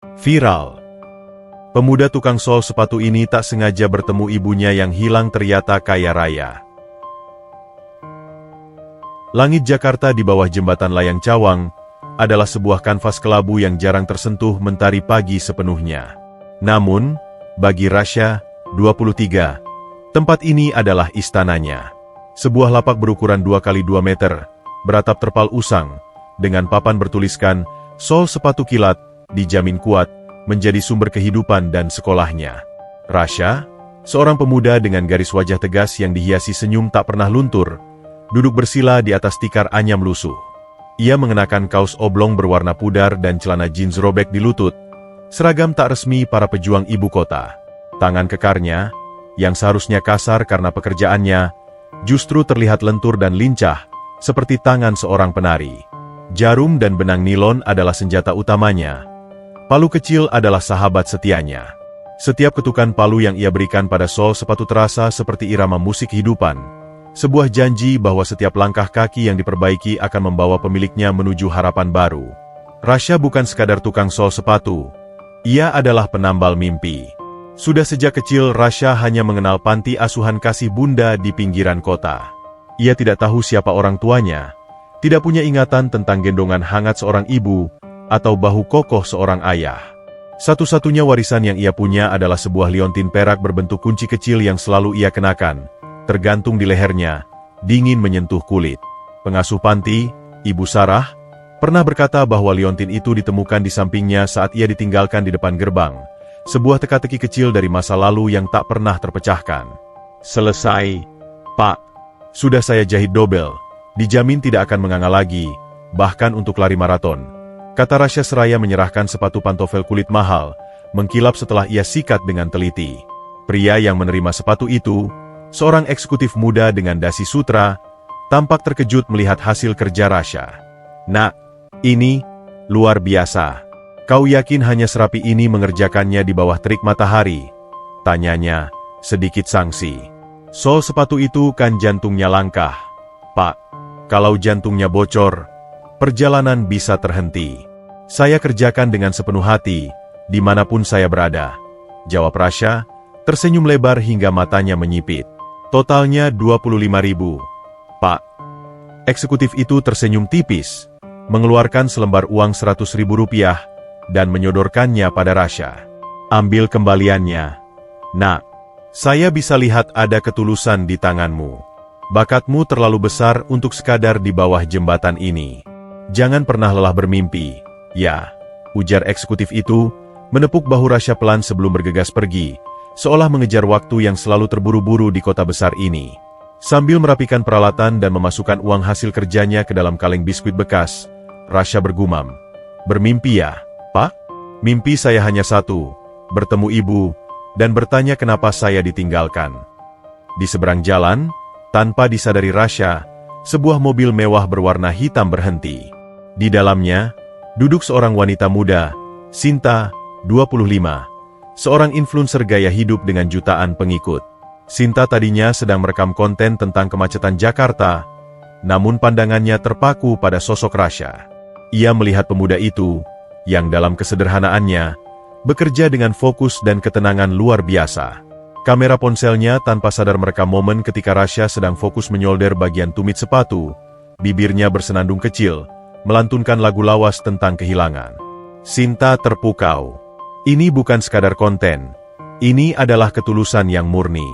Viral. Pemuda tukang sol sepatu ini tak sengaja bertemu ibunya yang hilang ternyata kaya raya. Langit Jakarta di bawah jembatan Layang Cawang adalah sebuah kanvas kelabu yang jarang tersentuh mentari pagi sepenuhnya. Namun, bagi Rasya, 23, tempat ini adalah istananya. Sebuah lapak berukuran 2x2 meter, beratap terpal usang, dengan papan bertuliskan, sol sepatu kilat, dijamin kuat, menjadi sumber kehidupan dan sekolahnya. Rasya, seorang pemuda dengan garis wajah tegas yang dihiasi senyum tak pernah luntur, duduk bersila di atas tikar anyam lusuh. Ia mengenakan kaos oblong berwarna pudar dan celana jeans robek di lutut, seragam tak resmi para pejuang ibu kota. Tangan kekarnya, yang seharusnya kasar karena pekerjaannya, justru terlihat lentur dan lincah, seperti tangan seorang penari. Jarum dan benang nilon adalah senjata utamanya. Palu kecil adalah sahabat setianya. Setiap ketukan palu yang ia berikan pada sol sepatu terasa seperti irama musik hidupan. Sebuah janji bahwa setiap langkah kaki yang diperbaiki akan membawa pemiliknya menuju harapan baru. Rasya bukan sekadar tukang sol sepatu. Ia adalah penambal mimpi. Sudah sejak kecil Rasya hanya mengenal panti asuhan kasih bunda di pinggiran kota. Ia tidak tahu siapa orang tuanya, tidak punya ingatan tentang gendongan hangat seorang ibu, atau bahu kokoh seorang ayah. Satu-satunya warisan yang ia punya adalah sebuah liontin perak berbentuk kunci kecil yang selalu ia kenakan, tergantung di lehernya, dingin menyentuh kulit. Pengasuh panti, Ibu Sarah, pernah berkata bahwa liontin itu ditemukan di sampingnya saat ia ditinggalkan di depan gerbang, sebuah teka-teki kecil dari masa lalu yang tak pernah terpecahkan. Selesai, Pak. Sudah saya jahit dobel, dijamin tidak akan menganga lagi, bahkan untuk lari maraton. Kata Rasya seraya menyerahkan sepatu pantofel kulit mahal, mengkilap setelah ia sikat dengan teliti. Pria yang menerima sepatu itu, seorang eksekutif muda dengan dasi sutra, tampak terkejut melihat hasil kerja Rasya. Nak, ini luar biasa. Kau yakin hanya serapi ini mengerjakannya di bawah terik matahari? Tanyanya, sedikit sangsi. Sol sepatu itu kan jantungnya langkah. Pak, kalau jantungnya bocor, perjalanan bisa terhenti. Saya kerjakan dengan sepenuh hati, dimanapun saya berada. Jawab Rasya, tersenyum lebar hingga matanya menyipit. Totalnya 25.000. Pak. Eksekutif itu tersenyum tipis, mengeluarkan selembar uang Rp100.000 dan menyodorkannya pada Rasya. Ambil kembaliannya. Nak, saya bisa lihat ada ketulusan di tanganmu. Bakatmu terlalu besar untuk sekadar di bawah jembatan ini. Jangan pernah lelah bermimpi, ya, ujar eksekutif itu, menepuk bahu Rasya pelan sebelum bergegas pergi, seolah mengejar waktu yang selalu terburu-buru di kota besar ini. Sambil merapikan peralatan dan memasukkan uang hasil kerjanya ke dalam kaleng biskuit bekas, Rasya bergumam, bermimpi ya, Pak? Mimpi saya hanya satu, bertemu ibu, dan bertanya kenapa saya ditinggalkan. Di seberang jalan, tanpa disadari Rasya, sebuah mobil mewah berwarna hitam berhenti. Di dalamnya, duduk seorang wanita muda, Sinta, 25, seorang influencer gaya hidup dengan jutaan pengikut. Sinta tadinya sedang merekam konten tentang kemacetan Jakarta, namun pandangannya terpaku pada sosok Rasya. Ia melihat pemuda itu, yang dalam kesederhanaannya, bekerja dengan fokus dan ketenangan luar biasa. Kamera ponselnya tanpa sadar merekam momen ketika Rasya sedang fokus menyolder bagian tumit sepatu, bibirnya bersenandung kecil, melantunkan lagu lawas tentang kehilangan. Sinta terpukau. Ini bukan sekadar konten. Ini adalah ketulusan yang murni.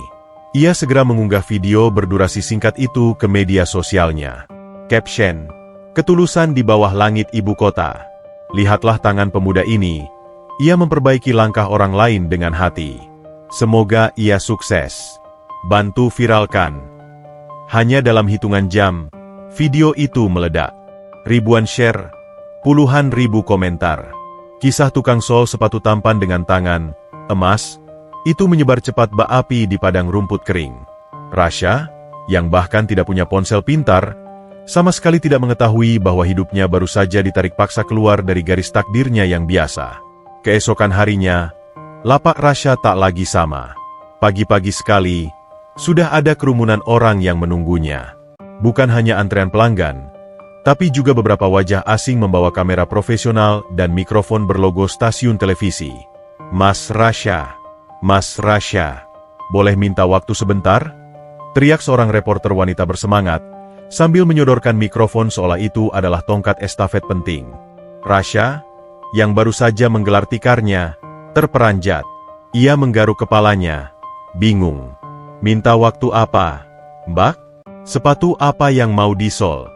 Ia segera mengunggah video berdurasi singkat itu ke media sosialnya. Caption, ketulusan di bawah langit ibu kota. Lihatlah tangan pemuda ini. Ia memperbaiki langkah orang lain dengan hati. Semoga ia sukses. Bantu viralkan. Hanya dalam hitungan jam, video itu meledak. Ribuan share, puluhan ribu komentar. Kisah tukang sol sepatu tampan dengan tangan emas, itu menyebar cepat bak api di padang rumput kering. Rasya, yang bahkan tidak punya ponsel pintar, sama sekali tidak mengetahui bahwa hidupnya baru saja ditarik paksa keluar dari garis takdirnya yang biasa. Keesokan harinya, lapak Rasya tak lagi sama. Pagi-pagi sekali, sudah ada kerumunan orang yang menunggunya. Bukan hanya antrean pelanggan, Tapi juga beberapa wajah asing membawa kamera profesional dan mikrofon berlogo stasiun televisi. Mas Rasha, boleh minta waktu sebentar? Teriak seorang reporter wanita bersemangat, sambil menyodorkan mikrofon seolah itu adalah tongkat estafet penting. Rasha, yang baru saja menggelar tikarnya, terperanjat. Ia menggaruk kepalanya, bingung. Minta waktu apa, Mbak? Sepatu apa yang mau disol?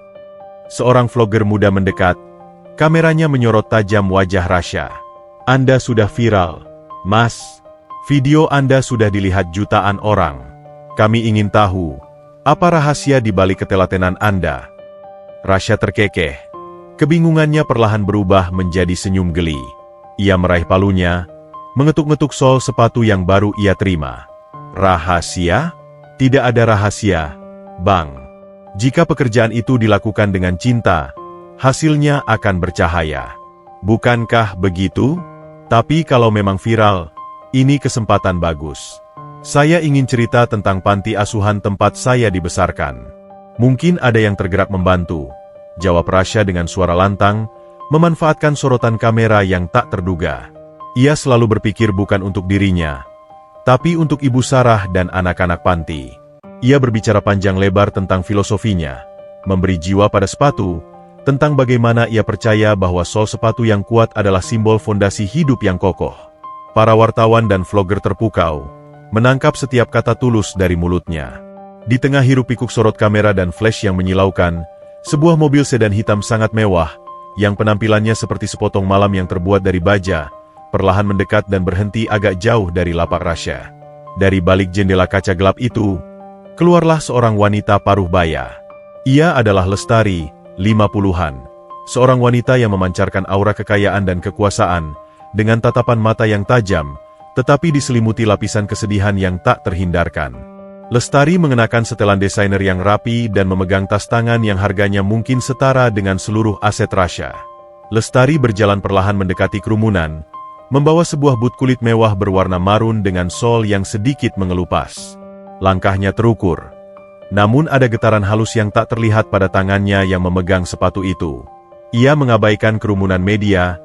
Seorang vlogger muda mendekat, kameranya menyorot tajam wajah Rasha. Anda sudah viral, Mas. Video Anda sudah dilihat jutaan orang. Kami ingin tahu, apa rahasia di balik ketelatenan Anda? Rasha terkekeh. Kebingungannya perlahan berubah menjadi senyum geli. Ia meraih palunya, mengetuk-ngetuk sol sepatu yang baru ia terima. Rahasia? Tidak ada rahasia, Bang. Jika pekerjaan itu dilakukan dengan cinta, hasilnya akan bercahaya. Bukankah begitu? Tapi kalau memang viral, ini kesempatan bagus. Saya ingin cerita tentang panti asuhan tempat saya dibesarkan. Mungkin ada yang tergerak membantu, jawab Rasha dengan suara lantang, memanfaatkan sorotan kamera yang tak terduga. Ia selalu berpikir bukan untuk dirinya, tapi untuk Ibu Sarah dan anak-anak panti. Ia berbicara panjang lebar tentang filosofinya, memberi jiwa pada sepatu, tentang bagaimana ia percaya bahwa sol sepatu yang kuat adalah simbol fondasi hidup yang kokoh. Para wartawan dan vlogger terpukau, menangkap setiap kata tulus dari mulutnya. Di tengah hiruk-pikuk sorot kamera dan flash yang menyilaukan, sebuah mobil sedan hitam sangat mewah, yang penampilannya seperti sepotong malam yang terbuat dari baja, perlahan mendekat dan berhenti agak jauh dari lapak Rasha. Dari balik jendela kaca gelap itu, keluarlah seorang wanita paruh baya. Ia adalah Lestari, 50-an. Seorang wanita yang memancarkan aura kekayaan dan kekuasaan, dengan tatapan mata yang tajam, tetapi diselimuti lapisan kesedihan yang tak terhindarkan. Lestari mengenakan setelan desainer yang rapi dan memegang tas tangan yang harganya mungkin setara dengan seluruh aset Rasha. Lestari berjalan perlahan mendekati kerumunan, membawa sebuah boot kulit mewah berwarna marun dengan sol yang sedikit mengelupas. Langkahnya terukur, namun ada getaran halus yang tak terlihat pada tangannya yang memegang sepatu itu. Ia mengabaikan kerumunan media,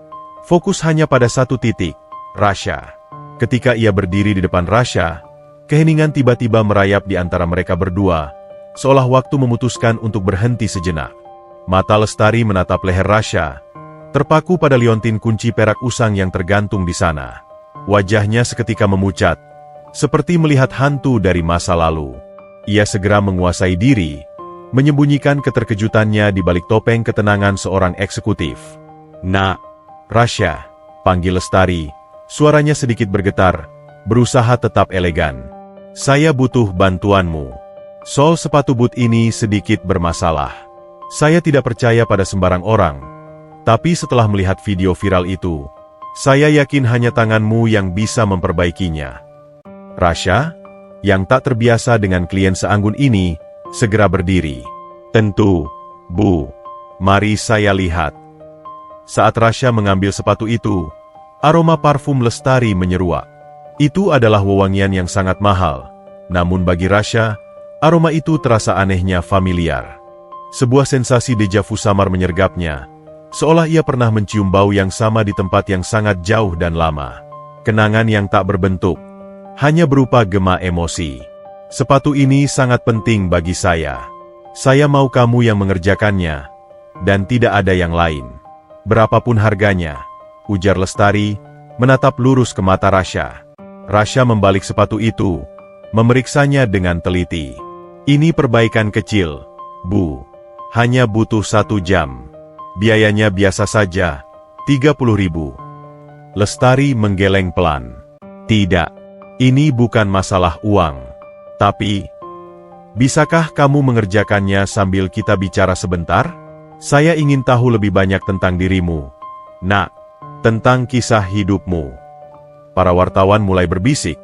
fokus hanya pada satu titik, Rasha. Ketika ia berdiri di depan Rasha, keheningan tiba-tiba merayap di antara mereka berdua, seolah waktu memutuskan untuk berhenti sejenak. Mata Lestari menatap leher Rasha, terpaku pada liontin kunci perak usang yang tergantung di sana. Wajahnya seketika memucat, seperti melihat hantu dari masa lalu. Ia segera menguasai diri, menyembunyikan keterkejutannya di balik topeng ketenangan seorang eksekutif. Nak, Rasha, panggil Lestari, suaranya sedikit bergetar, berusaha tetap elegan. Saya butuh bantuanmu. Sol sepatu boot ini sedikit bermasalah. Saya tidak percaya pada sembarang orang, tapi setelah melihat video viral itu, saya yakin hanya tanganmu yang bisa memperbaikinya. Rasha, yang tak terbiasa dengan klien seanggun ini, segera berdiri. Tentu, Bu. Mari saya lihat. Saat Rasha mengambil sepatu itu, aroma parfum Lestari menyeruak. Itu adalah wewangian yang sangat mahal, namun bagi Rasha, aroma itu terasa anehnya familiar. Sebuah sensasi deja vu samar menyergapnya, seolah ia pernah mencium bau yang sama di tempat yang sangat jauh dan lama. Kenangan yang tak berbentuk, hanya berupa gema emosi. Sepatu ini sangat penting bagi saya. Saya mau kamu yang mengerjakannya, dan tidak ada yang lain. Berapapun harganya, ujar Lestari, menatap lurus ke mata Rasha. Rasha membalik sepatu itu, memeriksanya dengan teliti. Ini perbaikan kecil, Bu. Hanya butuh 1 jam. Biayanya biasa saja, 30.000. Lestari menggeleng pelan. Tidak. Ini bukan masalah uang. Tapi, bisakah kamu mengerjakannya sambil kita bicara sebentar? Saya ingin tahu lebih banyak tentang dirimu, Nak, tentang kisah hidupmu. Para wartawan mulai berbisik,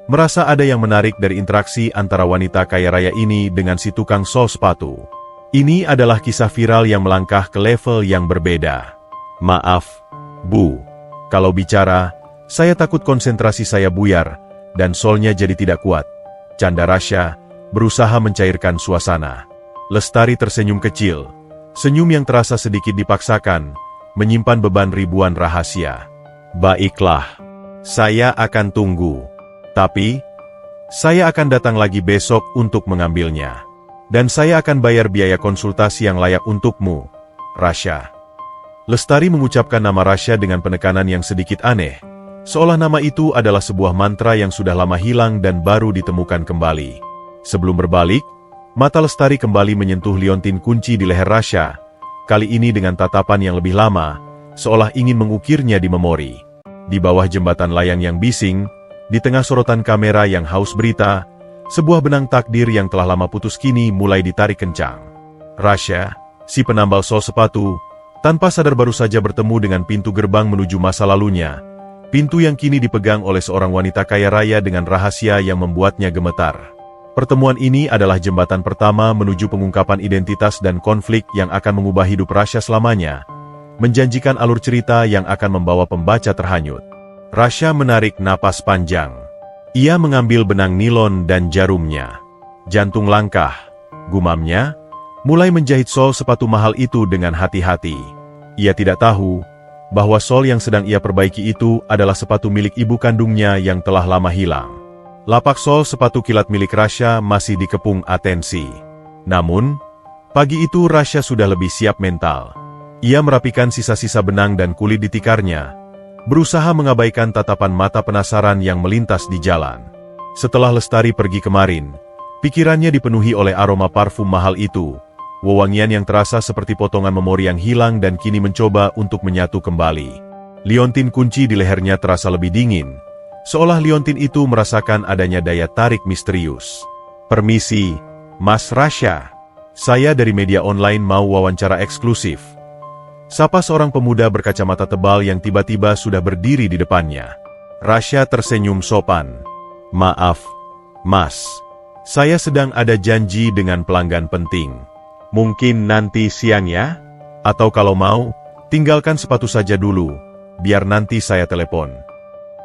merasa ada yang menarik dari interaksi antara wanita kaya raya ini dengan si tukang sol sepatu. Ini adalah kisah viral yang melangkah ke level yang berbeda. Maaf, Bu, kalau bicara, saya takut konsentrasi saya buyar, dan solnya jadi tidak kuat. Canda Rasha, berusaha mencairkan suasana. Lestari tersenyum kecil, Senyum yang terasa sedikit dipaksakan, menyimpan beban ribuan rahasia. Baiklah, saya akan tunggu. Tapi, saya akan datang lagi besok untuk mengambilnya. Dan saya akan bayar biaya konsultasi yang layak untukmu, Rasha. Lestari mengucapkan nama Rasha dengan penekanan yang sedikit aneh, seolah nama itu adalah sebuah mantra yang sudah lama hilang dan baru ditemukan kembali. Sebelum berbalik, mata Lestari kembali menyentuh liontin kunci di leher Rasha, kali ini dengan tatapan yang lebih lama, seolah ingin mengukirnya di memori. Di bawah jembatan layang yang bising, di tengah sorotan kamera yang haus berita, sebuah benang takdir yang telah lama putus kini mulai ditarik kencang. Rasha, si penambal sol sepatu, tanpa sadar baru saja bertemu dengan pintu gerbang menuju masa lalunya, pintu yang kini dipegang oleh seorang wanita kaya raya dengan rahasia yang membuatnya gemetar. Pertemuan ini adalah jembatan pertama menuju pengungkapan identitas dan konflik yang akan mengubah hidup Rasha selamanya, menjanjikan alur cerita yang akan membawa pembaca terhanyut. Rasha menarik napas panjang. Ia mengambil benang nilon dan jarumnya. Jantung langkah, gumamnya, mulai menjahit sol sepatu mahal itu dengan hati-hati. Ia tidak tahu bahwa sol yang sedang ia perbaiki itu adalah sepatu milik ibu kandungnya yang telah lama hilang. Lapak sol sepatu kilat milik Rasha masih dikepung atensi. Namun, pagi itu Rasha sudah lebih siap mental. Ia merapikan sisa-sisa benang dan kulit di tikarnya, berusaha mengabaikan tatapan mata penasaran yang melintas di jalan. Setelah Lestari pergi kemarin, pikirannya dipenuhi oleh aroma parfum mahal itu, wewangian yang terasa seperti potongan memori yang hilang dan kini mencoba untuk menyatu kembali. Liontin kunci di lehernya terasa lebih dingin, seolah liontin itu merasakan adanya daya tarik misterius. "Permisi, Mas Rasha. Saya dari media online mau wawancara eksklusif," sapa seorang pemuda berkacamata tebal yang tiba-tiba sudah berdiri di depannya. Rasha tersenyum sopan. "Maaf, Mas. Saya sedang ada janji dengan pelanggan penting. Mungkin nanti siang ya? Atau kalau mau, tinggalkan sepatu saja dulu, biar nanti saya telepon."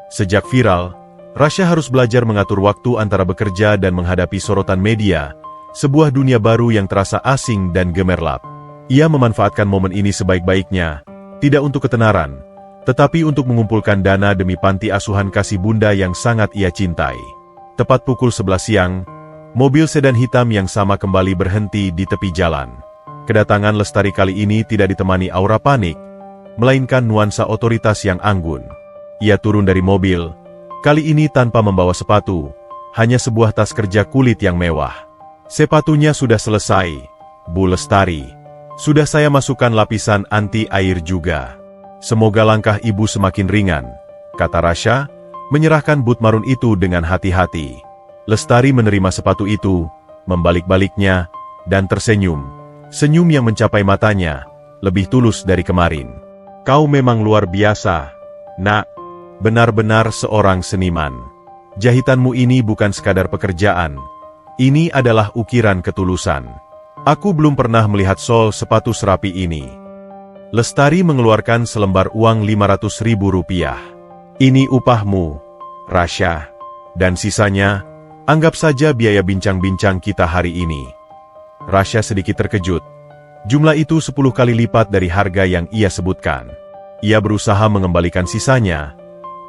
Sejak viral, Rasha harus belajar mengatur waktu antara bekerja dan menghadapi sorotan media, sebuah dunia baru yang terasa asing dan gemerlap. Ia memanfaatkan momen ini sebaik-baiknya, tidak untuk ketenaran, tetapi untuk mengumpulkan dana demi panti asuhan kasih bunda yang sangat ia cintai. Tepat pukul 11 siang, mobil sedan hitam yang sama kembali berhenti di tepi jalan. Kedatangan Lestari kali ini tidak ditemani aura panik, melainkan nuansa otoritas yang anggun. Ia turun dari mobil, kali ini tanpa membawa sepatu, hanya sebuah tas kerja kulit yang mewah. "Sepatunya sudah selesai, Bu Lestari. Sudah saya masukkan lapisan anti-air juga. Semoga langkah ibu semakin ringan," kata Rasha, menyerahkan but marun itu dengan hati-hati. Lestari menerima sepatu itu, membalik-baliknya, dan tersenyum. Senyum yang mencapai matanya, lebih tulus dari kemarin. "Kau memang luar biasa, Nak. Benar-benar seorang seniman. Jahitanmu ini bukan sekadar pekerjaan. Ini adalah ukiran ketulusan. Aku belum pernah melihat sol sepatu serapi ini." Lestari mengeluarkan selembar uang Rp500.000. "Ini upahmu, Rasha. Dan sisanya, anggap saja biaya bincang-bincang kita hari ini." Rasha sedikit terkejut. Jumlah itu 10 kali lipat dari harga yang ia sebutkan. Ia berusaha mengembalikan sisanya,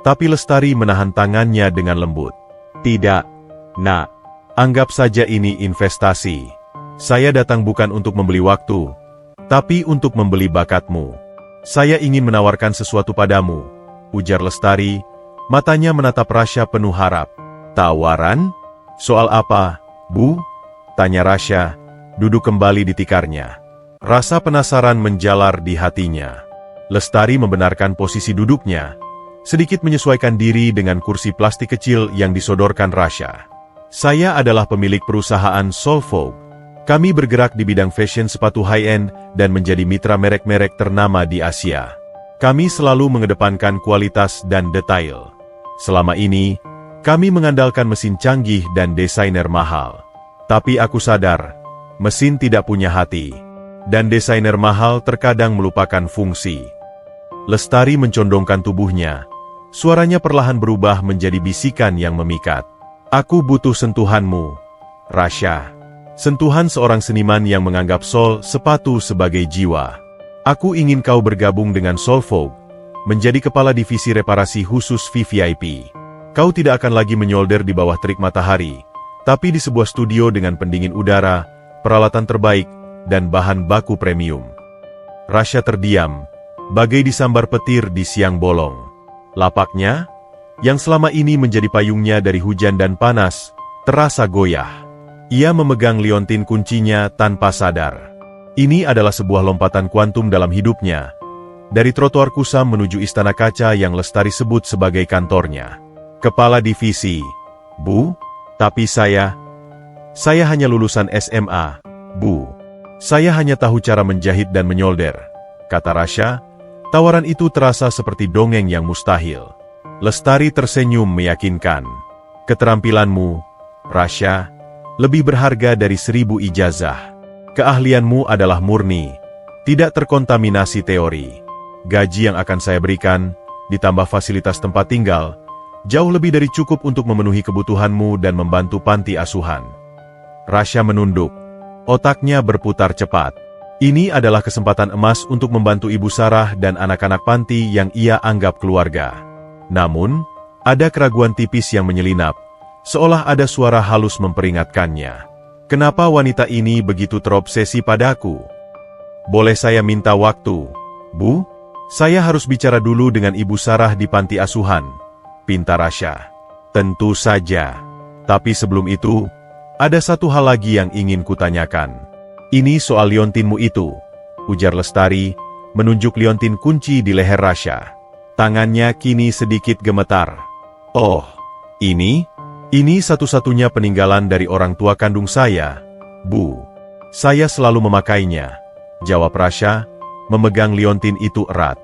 tapi Lestari menahan tangannya dengan lembut. "Tidak, Nak. Anggap saja ini investasi. Saya datang bukan untuk membeli waktu, tapi untuk membeli bakatmu. Saya ingin menawarkan sesuatu padamu," ujar Lestari, matanya menatap Rasha penuh harap. "Tawaran? Soal apa, Bu?" tanya Rasha, duduk kembali di tikarnya. Rasa penasaran menjalar di hatinya. Lestari membenarkan posisi duduknya, sedikit menyesuaikan diri dengan kursi plastik kecil yang disodorkan Rasha. "Saya adalah pemilik perusahaan Solvogue. Kami bergerak di bidang fashion sepatu high-end dan menjadi mitra merek-merek ternama di Asia. Kami selalu mengedepankan kualitas dan detail. Selama ini, kami mengandalkan mesin canggih dan desainer mahal. Tapi aku sadar, mesin tidak punya hati, dan desainer mahal terkadang melupakan fungsi." Lestari mencondongkan tubuhnya, suaranya perlahan berubah menjadi bisikan yang memikat. "Aku butuh sentuhanmu, Rasha. Sentuhan seorang seniman yang menganggap sol sepatu sebagai jiwa. Aku ingin kau bergabung dengan Solvogue, menjadi kepala divisi reparasi khusus VVIP. Kau tidak akan lagi menyolder di bawah terik matahari, tapi di sebuah studio dengan pendingin udara, peralatan terbaik, dan bahan baku premium. Rasha terdiam, bagai disambar petir di siang bolong. Lapaknya, yang selama ini menjadi payungnya dari hujan dan panas, terasa goyah. Ia memegang liontin kuncinya tanpa sadar. Ini adalah sebuah lompatan kuantum dalam hidupnya. Dari trotoar kusam menuju istana kaca yang Lestari sebut sebagai kantornya. Kepala divisi. Bu, tapi saya hanya lulusan SMA, Bu. Saya hanya tahu cara menjahit dan menyolder, kata Rasha. Tawaran itu terasa seperti dongeng yang mustahil. Lestari tersenyum meyakinkan. Keterampilanmu, Rasha, lebih berharga dari 1000 ijazah. Keahlianmu adalah murni, tidak terkontaminasi teori. Gaji yang akan saya berikan, ditambah fasilitas tempat tinggal, jauh lebih dari cukup untuk memenuhi kebutuhanmu dan membantu panti asuhan. Rasha menunduk. Otaknya berputar cepat. Ini adalah kesempatan emas untuk membantu Ibu Sarah dan anak-anak panti yang ia anggap keluarga. Namun, ada keraguan tipis yang menyelinap, seolah ada suara halus memperingatkannya. Kenapa wanita ini begitu terobsesi padaku? Boleh saya minta waktu, Bu? Saya harus bicara dulu dengan Ibu Sarah di panti asuhan, pinta Rasha. Tentu saja. Tapi sebelum itu, ada satu hal lagi yang ingin kutanyakan. Ini soal liontinmu itu, ujar Lestari, menunjuk liontin kunci di leher Rasha. Tangannya kini sedikit gemetar. Oh, ini satu-satunya peninggalan dari orang tua kandung saya, Bu. Saya selalu memakainya, jawab Rasha, memegang liontin itu erat.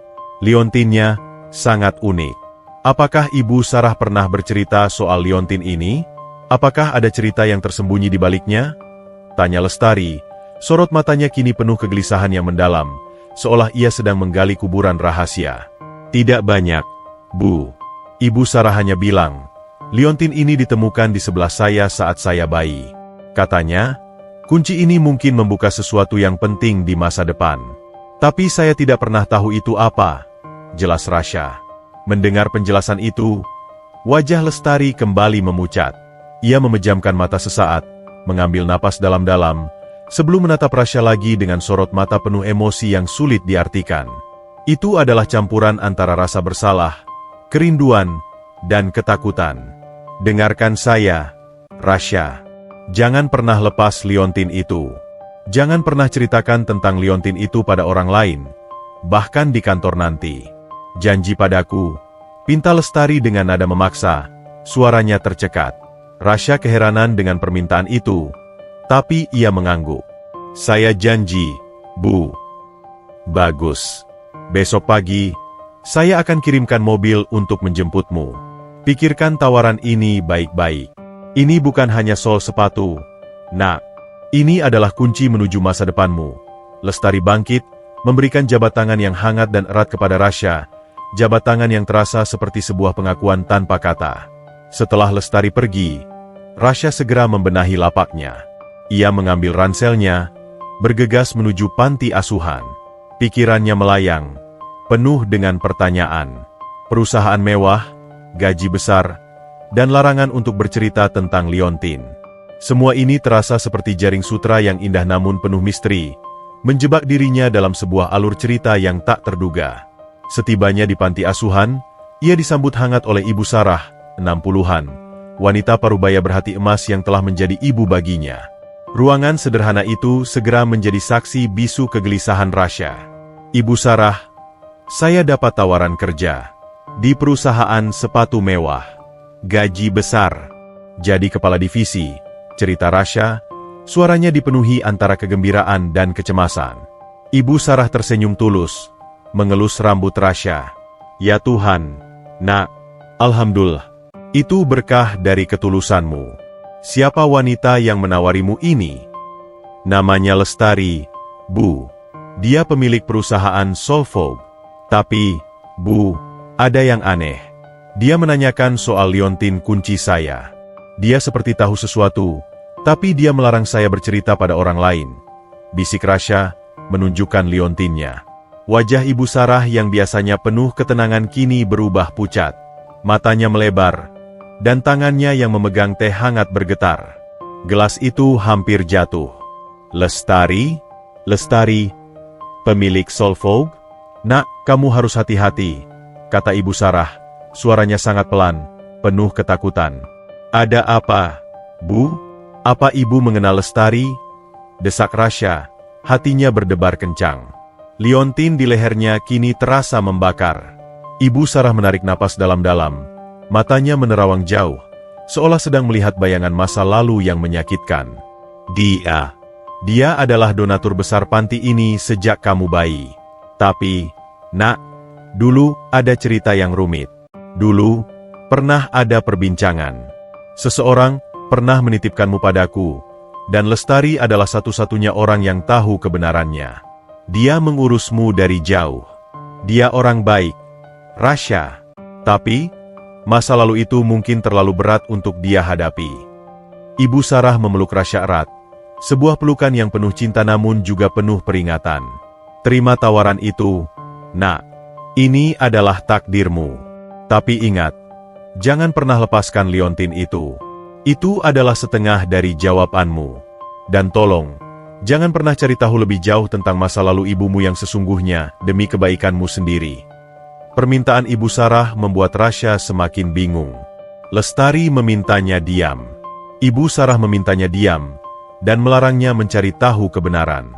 Liontinnya sangat unik. Apakah Ibu Sarah pernah bercerita soal liontin ini? Apakah ada cerita yang tersembunyi di baliknya? Tanya Lestari, sorot matanya kini penuh kegelisahan yang mendalam, seolah ia sedang menggali kuburan rahasia. Tidak banyak, Bu. Ibu Sarah hanya bilang, liontin ini ditemukan di sebelah saya saat saya bayi. Katanya, kunci ini mungkin membuka sesuatu yang penting di masa depan. Tapi saya tidak pernah tahu itu apa, jelas Rasha. Mendengar penjelasan itu, wajah Lestari kembali memucat. Ia memejamkan mata sesaat, mengambil napas dalam-dalam, sebelum menatap Rasha lagi dengan sorot mata penuh emosi yang sulit diartikan. Itu adalah campuran antara rasa bersalah, kerinduan, dan ketakutan. Dengarkan saya, Rasha. Jangan pernah lepas liontin itu. Jangan pernah ceritakan tentang liontin itu pada orang lain, bahkan di kantor nanti. Janji padaku, pinta Lestari dengan nada memaksa, suaranya tercekat. Rasha keheranan dengan permintaan itu, tapi ia mengangguk. Saya janji, Bu. Bagus. Besok pagi, saya akan kirimkan mobil untuk menjemputmu. Pikirkan tawaran ini baik-baik. Ini bukan hanya sol sepatu, Nak. Ini adalah kunci menuju masa depanmu. Lestari bangkit, memberikan jabat tangan yang hangat dan erat kepada Rasha, jabat tangan yang terasa seperti sebuah pengakuan tanpa kata. Setelah Lestari pergi, Rasha segera membenahi lapaknya. Ia mengambil ranselnya, bergegas menuju panti asuhan. Pikirannya melayang, penuh dengan pertanyaan. Perusahaan mewah, gaji besar, dan larangan untuk bercerita tentang liontin. Semua ini terasa seperti jaring sutra yang indah namun penuh misteri, menjebak dirinya dalam sebuah alur cerita yang tak terduga. Setibanya di panti asuhan, ia disambut hangat oleh Ibu Sarah, 60-an, wanita parubaya berhati emas yang telah menjadi ibu baginya. Ruangan sederhana itu segera menjadi saksi bisu kegelisahan Rasha. Ibu Sarah, saya dapat tawaran kerja di perusahaan sepatu mewah. Gaji besar. Jadi kepala divisi, cerita Rasha, suaranya dipenuhi antara kegembiraan dan kecemasan. Ibu Sarah tersenyum tulus, mengelus rambut Rasha. Ya Tuhan, Nak, Alhamdulillah. Itu berkah dari ketulusanmu. Siapa wanita yang menawarimu ini? Namanya Lestari, Bu. Dia pemilik perusahaan Solvogue. Tapi, Bu, ada yang aneh. Dia menanyakan soal liontin kunci saya. Dia seperti tahu sesuatu, Tapi dia melarang saya bercerita pada orang lain, bisik Rasha, menunjukkan liontinnya. Wajah Ibu Sarah yang biasanya penuh ketenangan kini berubah pucat. Matanya melebar, dan tangannya yang memegang teh hangat bergetar. Gelas itu hampir jatuh. Lestari, pemilik Solvog? Nak, kamu harus hati-hati, kata Ibu Sarah. Suaranya sangat pelan, penuh ketakutan. Ada apa, Bu? Apa Ibu mengenal Lestari? Desak Rasha, hatinya berdebar kencang. Liontin di lehernya kini terasa membakar. Ibu Sarah menarik napas dalam-dalam, matanya menerawang jauh, seolah sedang melihat bayangan masa lalu yang menyakitkan. Dia adalah donatur besar panti ini sejak kamu bayi. Tapi, Nak, dulu ada cerita yang rumit. Dulu, pernah ada perbincangan. Seseorang pernah menitipkanmu padaku, dan Lestari adalah satu-satunya orang yang tahu kebenarannya. Dia mengurusmu dari jauh. Dia orang baik, Rasha. Tapi, masa lalu itu mungkin terlalu berat untuk dia hadapi. Ibu Sarah memeluk Rasha erat. Sebuah pelukan yang penuh cinta namun juga penuh peringatan. Terima tawaran itu, Nak. Ini adalah takdirmu. Tapi ingat, jangan pernah lepaskan liontin itu. Itu adalah setengah dari jawabanmu. Dan tolong, jangan pernah cari tahu lebih jauh tentang masa lalu ibumu yang sesungguhnya demi kebaikanmu sendiri. Permintaan Ibu Sarah membuat Rasha semakin bingung. Lestari memintanya diam. Ibu Sarah memintanya diam, dan melarangnya mencari tahu kebenaran.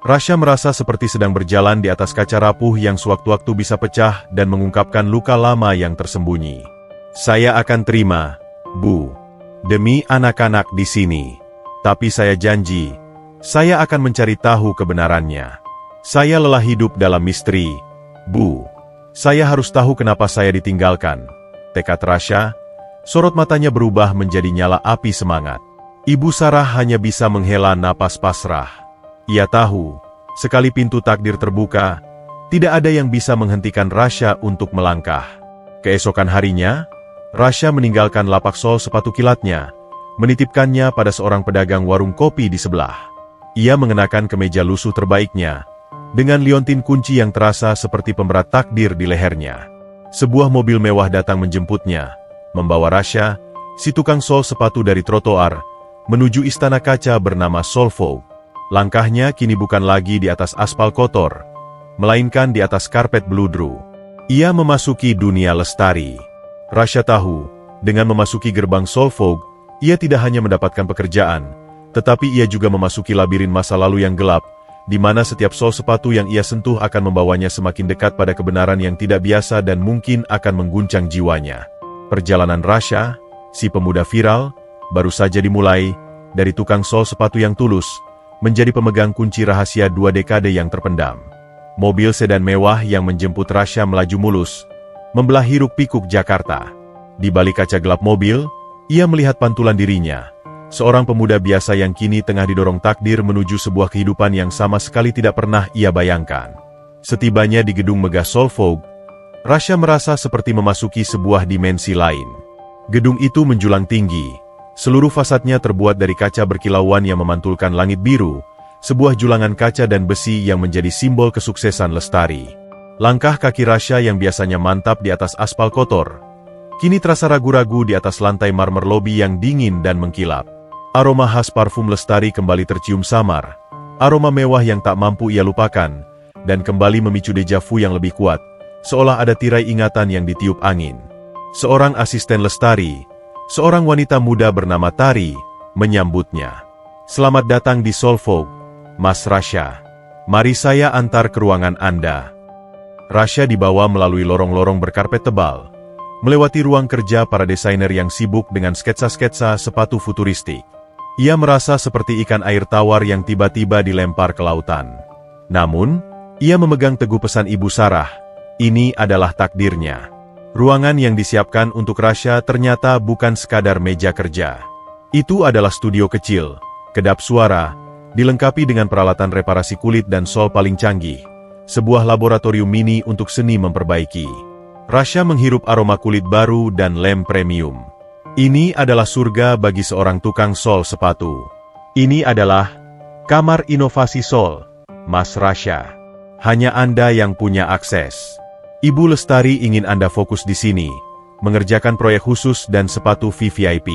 Rasha merasa seperti sedang berjalan di atas kaca rapuh yang sewaktu-waktu bisa pecah dan mengungkapkan luka lama yang tersembunyi. Saya akan terima, Bu, demi anak-anak di sini. Tapi saya janji, saya akan mencari tahu kebenarannya. Saya lelah hidup dalam misteri, Bu. Saya harus tahu kenapa saya ditinggalkan. Tekad Rasha, sorot matanya berubah menjadi nyala api semangat. Ibu Sarah hanya bisa menghela napas pasrah. Ia tahu, sekali pintu takdir terbuka, tidak ada yang bisa menghentikan Rasha untuk melangkah. Keesokan harinya, Rasha meninggalkan lapak sol sepatu kilatnya, menitipkannya pada seorang pedagang warung kopi di sebelah. Ia mengenakan kemeja lusuh terbaiknya, dengan liontin kunci yang terasa seperti pemberat takdir di lehernya. Sebuah mobil mewah datang menjemputnya, membawa Rasha, si tukang sol sepatu dari trotoar, menuju istana kaca bernama Solvog. Langkahnya kini bukan lagi di atas aspal kotor, melainkan di atas karpet beludru. Ia memasuki dunia Lestari. Rasha tahu, dengan memasuki gerbang Solvog, ia tidak hanya mendapatkan pekerjaan, tetapi ia juga memasuki labirin masa lalu yang gelap, di mana setiap sol sepatu yang ia sentuh akan membawanya semakin dekat pada kebenaran yang tidak biasa dan mungkin akan mengguncang jiwanya. Perjalanan Rasha, si pemuda viral, baru saja dimulai, dari tukang sol sepatu yang tulus, menjadi pemegang kunci rahasia 2 dekade yang terpendam. Mobil sedan mewah yang menjemput Rasha melaju mulus, membelah hiruk-pikuk Jakarta. Di balik kaca gelap mobil, ia melihat pantulan dirinya, seorang pemuda biasa yang kini tengah didorong takdir menuju sebuah kehidupan yang sama sekali tidak pernah ia bayangkan. Setibanya di gedung megah Solvog, Rasha merasa seperti memasuki sebuah dimensi lain. Gedung itu menjulang tinggi. Seluruh fasadnya terbuat dari kaca berkilauan yang memantulkan langit biru, sebuah julangan kaca dan besi yang menjadi simbol kesuksesan Lestari. Langkah kaki Rasha yang biasanya mantap di atas aspal kotor, kini terasa ragu-ragu di atas lantai marmer lobi yang dingin dan mengkilap. Aroma khas parfum Lestari kembali tercium samar, aroma mewah yang tak mampu ia lupakan, dan kembali memicu deja vu yang lebih kuat, seolah ada tirai ingatan yang ditiup angin. Seorang asisten Lestari, seorang wanita muda bernama Tari, menyambutnya. Selamat datang di Solvog, Mas Rasha. Mari saya antar ke ruangan Anda. Rasha dibawa melalui lorong-lorong berkarpet tebal, melewati ruang kerja para desainer yang sibuk dengan sketsa-sketsa sepatu futuristik. Ia merasa seperti ikan air tawar yang tiba-tiba dilempar ke lautan. Namun, ia memegang teguh pesan Ibu Sarah, ini adalah takdirnya. Ruangan yang disiapkan untuk Rasha ternyata bukan sekadar meja kerja. Itu adalah studio kecil, kedap suara, dilengkapi dengan peralatan reparasi kulit dan sol paling canggih, sebuah laboratorium mini untuk seni memperbaiki. Rasha menghirup aroma kulit baru dan lem premium. Ini adalah surga bagi seorang tukang sol sepatu. Ini adalah kamar inovasi sol, Mas Rasya. Hanya Anda yang punya akses. Ibu Lestari ingin Anda fokus di sini, mengerjakan proyek khusus dan sepatu VVIP.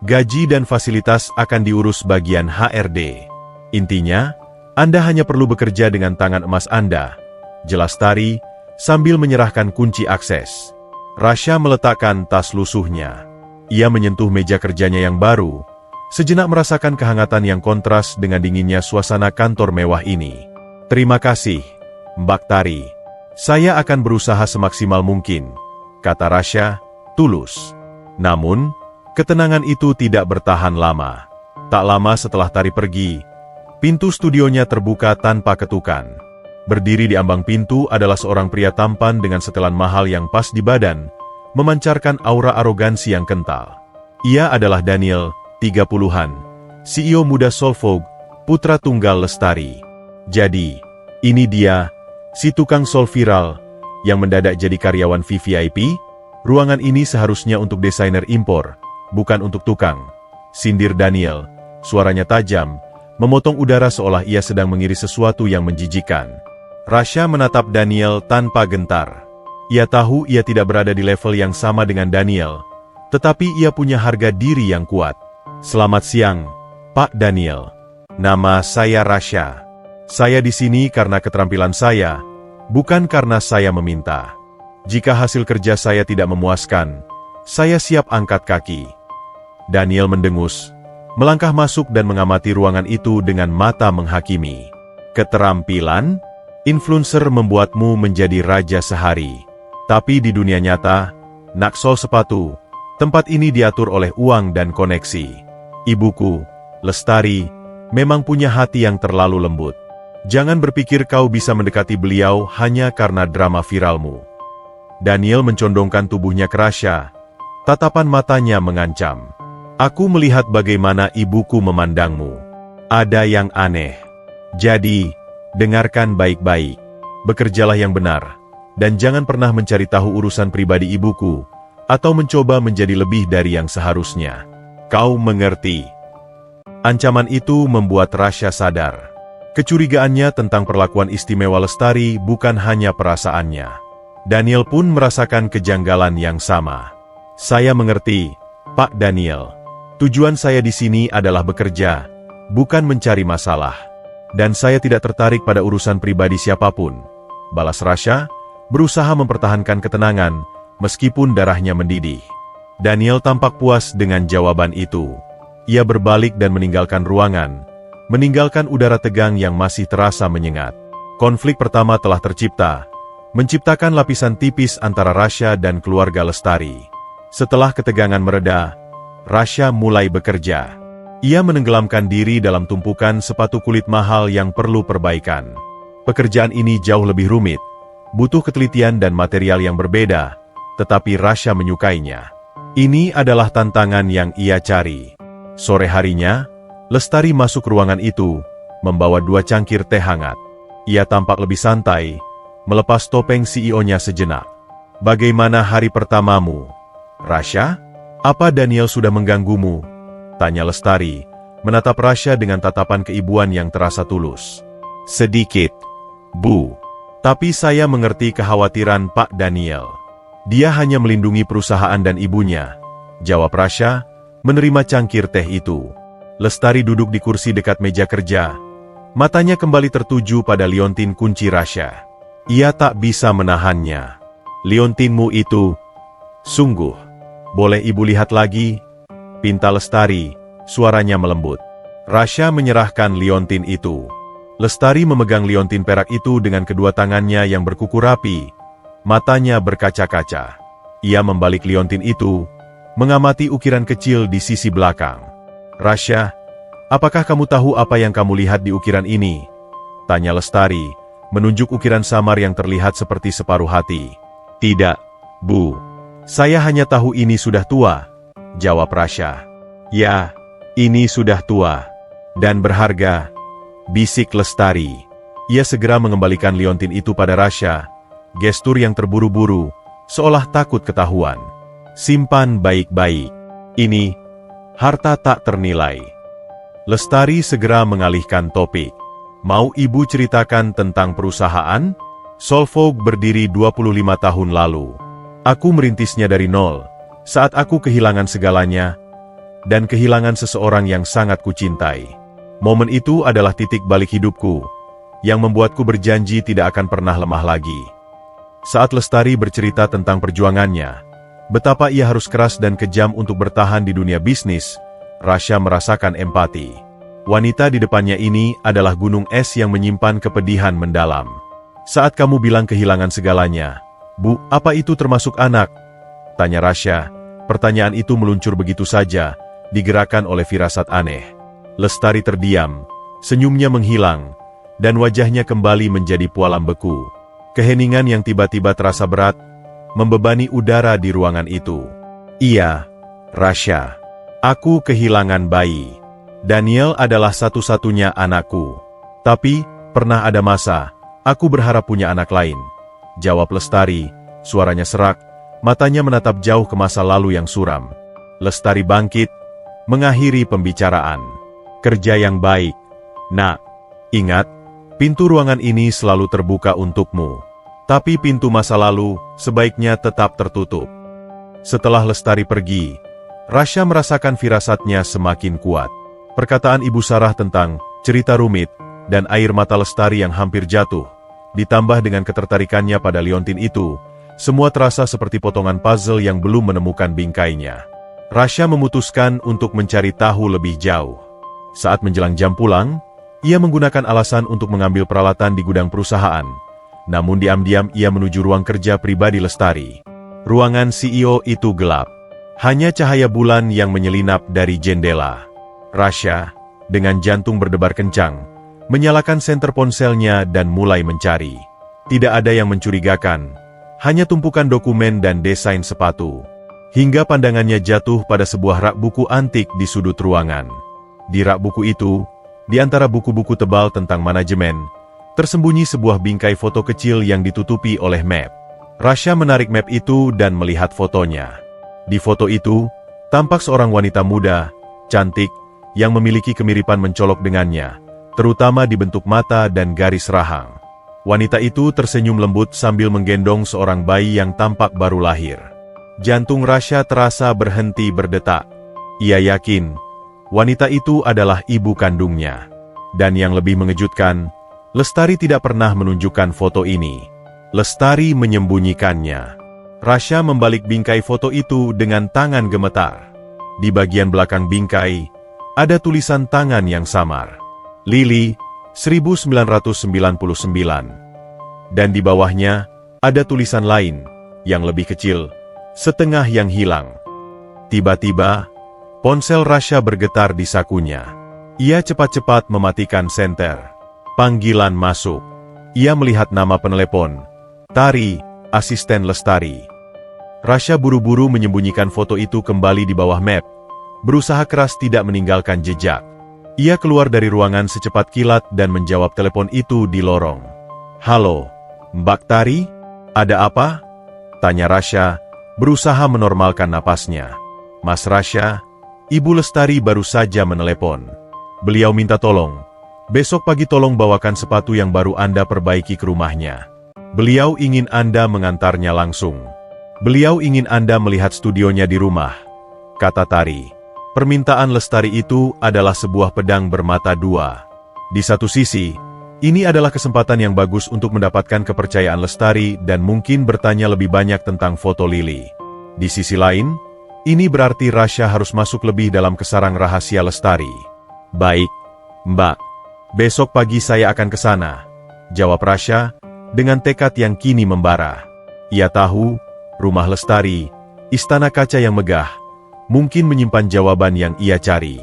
Gaji dan fasilitas akan diurus bagian HRD. Intinya, Anda hanya perlu bekerja dengan tangan emas Anda, jelas Tari, sambil menyerahkan kunci akses. Rasya meletakkan tas lusuhnya. Ia menyentuh meja kerjanya yang baru, sejenak merasakan kehangatan yang kontras dengan dinginnya suasana kantor mewah ini. Terima kasih, Mbak Tari. Saya akan berusaha semaksimal mungkin, kata Rasya, tulus. Namun, ketenangan itu tidak bertahan lama. Tak lama setelah Tari pergi, pintu studionya terbuka tanpa ketukan. Berdiri di ambang pintu adalah seorang pria tampan dengan setelan mahal yang pas di badan, memancarkan aura arogansi yang kental. Ia adalah Daniel, 30-an, CEO muda Solvog, putra tunggal Lestari. Jadi, ini dia, si tukang sol viral, yang mendadak jadi karyawan VVIP? Ruangan ini seharusnya untuk desainer impor, bukan untuk tukang. Sindir Daniel, suaranya tajam, memotong udara seolah ia sedang mengiris sesuatu yang menjijikan. Rasya menatap Daniel tanpa gentar. Ia tahu ia tidak berada di level yang sama dengan Daniel, tetapi ia punya harga diri yang kuat. Selamat siang, Pak Daniel. Nama saya Rasya. Saya di sini karena keterampilan saya, bukan karena saya meminta. Jika hasil kerja saya tidak memuaskan, saya siap angkat kaki. Daniel mendengus, melangkah masuk dan mengamati ruangan itu dengan mata menghakimi. Keterampilan? Influencer membuatmu menjadi raja sehari. Tapi di dunia nyata, nak sol sepatu, tempat ini diatur oleh uang dan koneksi. Ibuku, Lestari, memang punya hati yang terlalu lembut. Jangan berpikir kau bisa mendekati beliau hanya karena drama viralmu. Daniel mencondongkan tubuhnya ke Rasya. Tatapan matanya mengancam. Aku melihat bagaimana ibuku memandangmu. Ada yang aneh. Jadi, dengarkan baik-baik. Bekerjalah yang benar. Dan jangan pernah mencari tahu urusan pribadi ibuku, atau mencoba menjadi lebih dari yang seharusnya. Kau mengerti? Ancaman itu membuat Rasya sadar. Kecurigaannya tentang perlakuan istimewa Lestari bukan hanya perasaannya. Daniel pun merasakan kejanggalan yang sama. Saya mengerti, Pak Daniel. Tujuan saya di sini adalah bekerja, bukan mencari masalah. Dan saya tidak tertarik pada urusan pribadi siapapun, balas Rasya, berusaha mempertahankan ketenangan, meskipun darahnya mendidih. Daniel tampak puas dengan jawaban itu. Ia berbalik dan meninggalkan ruangan, meninggalkan udara tegang yang masih terasa menyengat. Konflik pertama telah tercipta, menciptakan lapisan tipis antara Rasya dan keluarga Lestari. Setelah ketegangan mereda, Rasya mulai bekerja. Ia menenggelamkan diri dalam tumpukan sepatu kulit mahal yang perlu perbaikan. Pekerjaan ini jauh lebih rumit, butuh ketelitian dan material yang berbeda, tetapi Rasya menyukainya. Ini adalah tantangan yang ia cari. Sore harinya, Lestari masuk ruangan itu, membawa 2 cangkir teh hangat. Ia tampak lebih santai, melepas topeng CEO-nya sejenak. Bagaimana hari pertamamu, Rasya? Apa Daniel sudah mengganggumu? Tanya Lestari, menatap Rasya dengan tatapan keibuan yang terasa tulus. Sedikit, Bu. Tapi saya mengerti kekhawatiran Pak Daniel. Dia hanya melindungi perusahaan dan ibunya, jawab Rasya, menerima cangkir teh itu. Lestari duduk di kursi dekat meja kerja. Matanya kembali tertuju pada liontin kunci Rasya. Ia tak bisa menahannya. Liontinmu itu, sungguh. Boleh ibu lihat lagi? Pinta Lestari, suaranya melembut. Rasya menyerahkan liontin itu. Lestari memegang liontin perak itu dengan kedua tangannya yang berkuku rapi. Matanya berkaca-kaca. Ia membalik liontin itu, mengamati ukiran kecil di sisi belakang. Rasya, apakah kamu tahu apa yang kamu lihat di ukiran ini? Tanya Lestari, menunjuk ukiran samar yang terlihat seperti separuh hati. Tidak, Bu. Saya hanya tahu ini sudah tua, jawab Rasya. Ya, ini sudah tua. Dan berharga, bisik Lestari. Ia segera mengembalikan liontin itu pada Rasya, gestur yang terburu-buru, seolah takut ketahuan. Simpan baik-baik. Ini, harta tak ternilai. Lestari segera mengalihkan topik. Mau ibu ceritakan tentang perusahaan? Solvog berdiri 25 tahun lalu. Aku merintisnya dari nol, saat aku kehilangan segalanya, dan kehilangan seseorang yang sangat kucintai. Momen itu adalah titik balik hidupku, yang membuatku berjanji tidak akan pernah lemah lagi. Saat Lestari bercerita tentang perjuangannya, betapa ia harus keras dan kejam untuk bertahan di dunia bisnis, Rasya merasakan empati. Wanita di depannya ini adalah gunung es yang menyimpan kepedihan mendalam. Saat kamu bilang kehilangan segalanya, Bu, apa itu termasuk anak? Tanya Rasya. Pertanyaan itu meluncur begitu saja, digerakkan oleh firasat aneh. Lestari terdiam, senyumnya menghilang, dan wajahnya kembali menjadi pualam beku. Keheningan yang tiba-tiba terasa berat, membebani udara di ruangan itu. Iya, Rasya. Aku kehilangan bayi. Daniel adalah satu-satunya anakku. Tapi, pernah ada masa, aku berharap punya anak lain. Jawab Lestari, suaranya serak, matanya menatap jauh ke masa lalu yang suram. Lestari bangkit, mengakhiri pembicaraan. Kerja yang baik, Nak. Ingat, pintu ruangan ini selalu terbuka untukmu. Tapi pintu masa lalu, sebaiknya tetap tertutup. Setelah Lestari pergi, Rasya merasakan firasatnya semakin kuat. Perkataan Ibu Sarah tentang cerita rumit dan air mata Lestari yang hampir jatuh, ditambah dengan ketertarikannya pada liontin itu, semua terasa seperti potongan puzzle yang belum menemukan bingkainya. Rasya memutuskan untuk mencari tahu lebih jauh. Saat menjelang jam pulang, ia menggunakan alasan untuk mengambil peralatan di gudang perusahaan. Namun diam-diam ia menuju ruang kerja pribadi Lestari. Ruangan CEO itu gelap. Hanya cahaya bulan yang menyelinap dari jendela. Rasya, dengan jantung berdebar kencang, menyalakan senter ponselnya dan mulai mencari. Tidak ada yang mencurigakan, hanya tumpukan dokumen dan desain sepatu. Hingga pandangannya jatuh pada sebuah rak buku antik di sudut ruangan. Di rak buku itu, di antara buku-buku tebal tentang manajemen, tersembunyi sebuah bingkai foto kecil yang ditutupi oleh map. Rasya menarik map itu dan melihat fotonya. Di foto itu, tampak seorang wanita muda, cantik, yang memiliki kemiripan mencolok dengannya, terutama di bentuk mata dan garis rahang. Wanita itu tersenyum lembut sambil menggendong seorang bayi yang tampak baru lahir. Jantung Rasya terasa berhenti berdetak. Ia yakin, wanita itu adalah ibu kandungnya. Dan yang lebih mengejutkan, Lestari tidak pernah menunjukkan foto ini. Lestari menyembunyikannya. Rasya membalik bingkai foto itu dengan tangan gemetar. Di bagian belakang bingkai, ada tulisan tangan yang samar. Lili, 1999. Dan di bawahnya, ada tulisan lain, yang lebih kecil, setengah yang hilang. Tiba-tiba, ponsel Rasya bergetar di sakunya. Ia cepat-cepat mematikan senter. Panggilan masuk. Ia melihat nama penelepon. Tari, asisten Lestari. Rasya buru-buru menyembunyikan foto itu kembali di bawah map, berusaha keras tidak meninggalkan jejak. Ia keluar dari ruangan secepat kilat dan menjawab telepon itu di lorong. Halo, Mbak Tari? Ada apa? Tanya Rasya, berusaha menormalkan napasnya. Mas Rasya, Ibu Lestari baru saja menelepon. Beliau minta tolong. Besok pagi tolong bawakan sepatu yang baru Anda perbaiki ke rumahnya. Beliau ingin Anda mengantarnya langsung. Beliau ingin Anda melihat studionya di rumah, kata Tari. Permintaan Lestari itu adalah sebuah pedang bermata dua. Di satu sisi, ini adalah kesempatan yang bagus untuk mendapatkan kepercayaan Lestari dan mungkin bertanya lebih banyak tentang foto Lili. Di sisi lain, ini berarti Rasya harus masuk lebih dalam kesarang rahasia Lestari. Baik, Mbak. Besok pagi saya akan ke sana, jawab Rasya, dengan tekad yang kini membara. Ia tahu, rumah Lestari, istana kaca yang megah, mungkin menyimpan jawaban yang ia cari.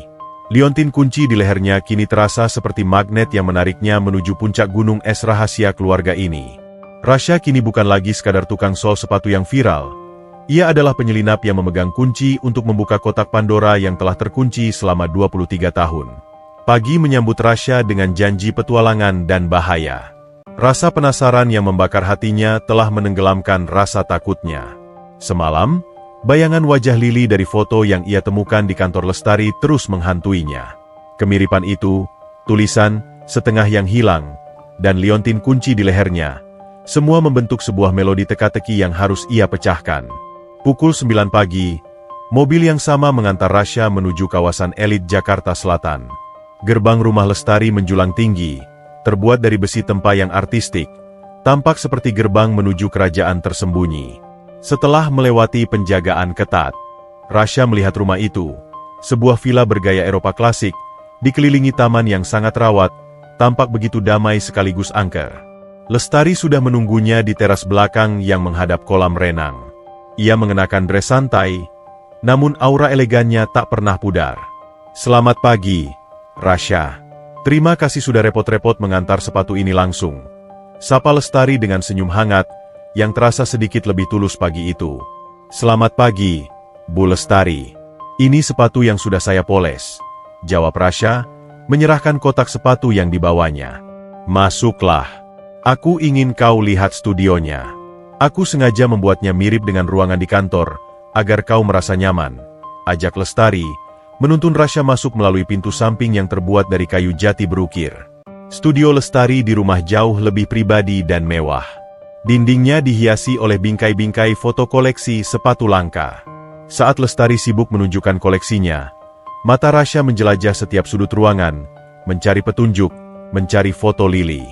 Liontin kunci di lehernya kini terasa seperti magnet yang menariknya menuju puncak gunung es rahasia keluarga ini. Rasya kini bukan lagi sekadar tukang sol sepatu yang viral. Ia adalah penyelinap yang memegang kunci untuk membuka kotak Pandora yang telah terkunci selama 23 tahun. Pagi menyambut Rasya dengan janji petualangan dan bahaya. Rasa penasaran yang membakar hatinya telah menenggelamkan rasa takutnya. Semalam, Bayangan wajah Lili dari foto yang ia temukan di kantor Lestari terus menghantuinya. Kemiripan itu, tulisan, setengah yang hilang, dan liontin kunci di lehernya, semua membentuk sebuah melodi teka-teki yang harus ia pecahkan. Pukul 9 pagi, mobil yang sama mengantar Rasya menuju kawasan elit Jakarta Selatan. Gerbang rumah Lestari menjulang tinggi, terbuat dari besi tempah yang artistik, tampak seperti gerbang menuju kerajaan tersembunyi. Setelah melewati penjagaan ketat, Rasya melihat rumah itu, sebuah villa bergaya Eropa klasik, dikelilingi taman yang sangat rawat, tampak begitu damai sekaligus angker. Lestari sudah menunggunya di teras belakang yang menghadap kolam renang. Ia mengenakan dres santai, namun aura elegannya tak pernah pudar. "Selamat pagi, Rasya. Terima kasih sudah repot-repot mengantar sepatu ini langsung," sapa Lestari dengan senyum hangat, yang terasa sedikit lebih tulus pagi itu. "Selamat pagi, Bu Lestari. Ini sepatu yang sudah saya poles," jawab Rasya, menyerahkan kotak sepatu yang dibawanya. "Masuklah. Aku ingin kau lihat studionya. Aku sengaja membuatnya mirip dengan ruangan di kantor, agar kau merasa nyaman," ajak Lestari, menuntun Rasya masuk melalui pintu samping yang terbuat dari kayu jati berukir. Studio Lestari di rumah jauh lebih pribadi dan mewah. Dindingnya dihiasi oleh bingkai-bingkai foto koleksi sepatu langka. Saat Lestari sibuk menunjukkan koleksinya, mata Rasya menjelajah setiap sudut ruangan, mencari petunjuk, mencari foto Lili.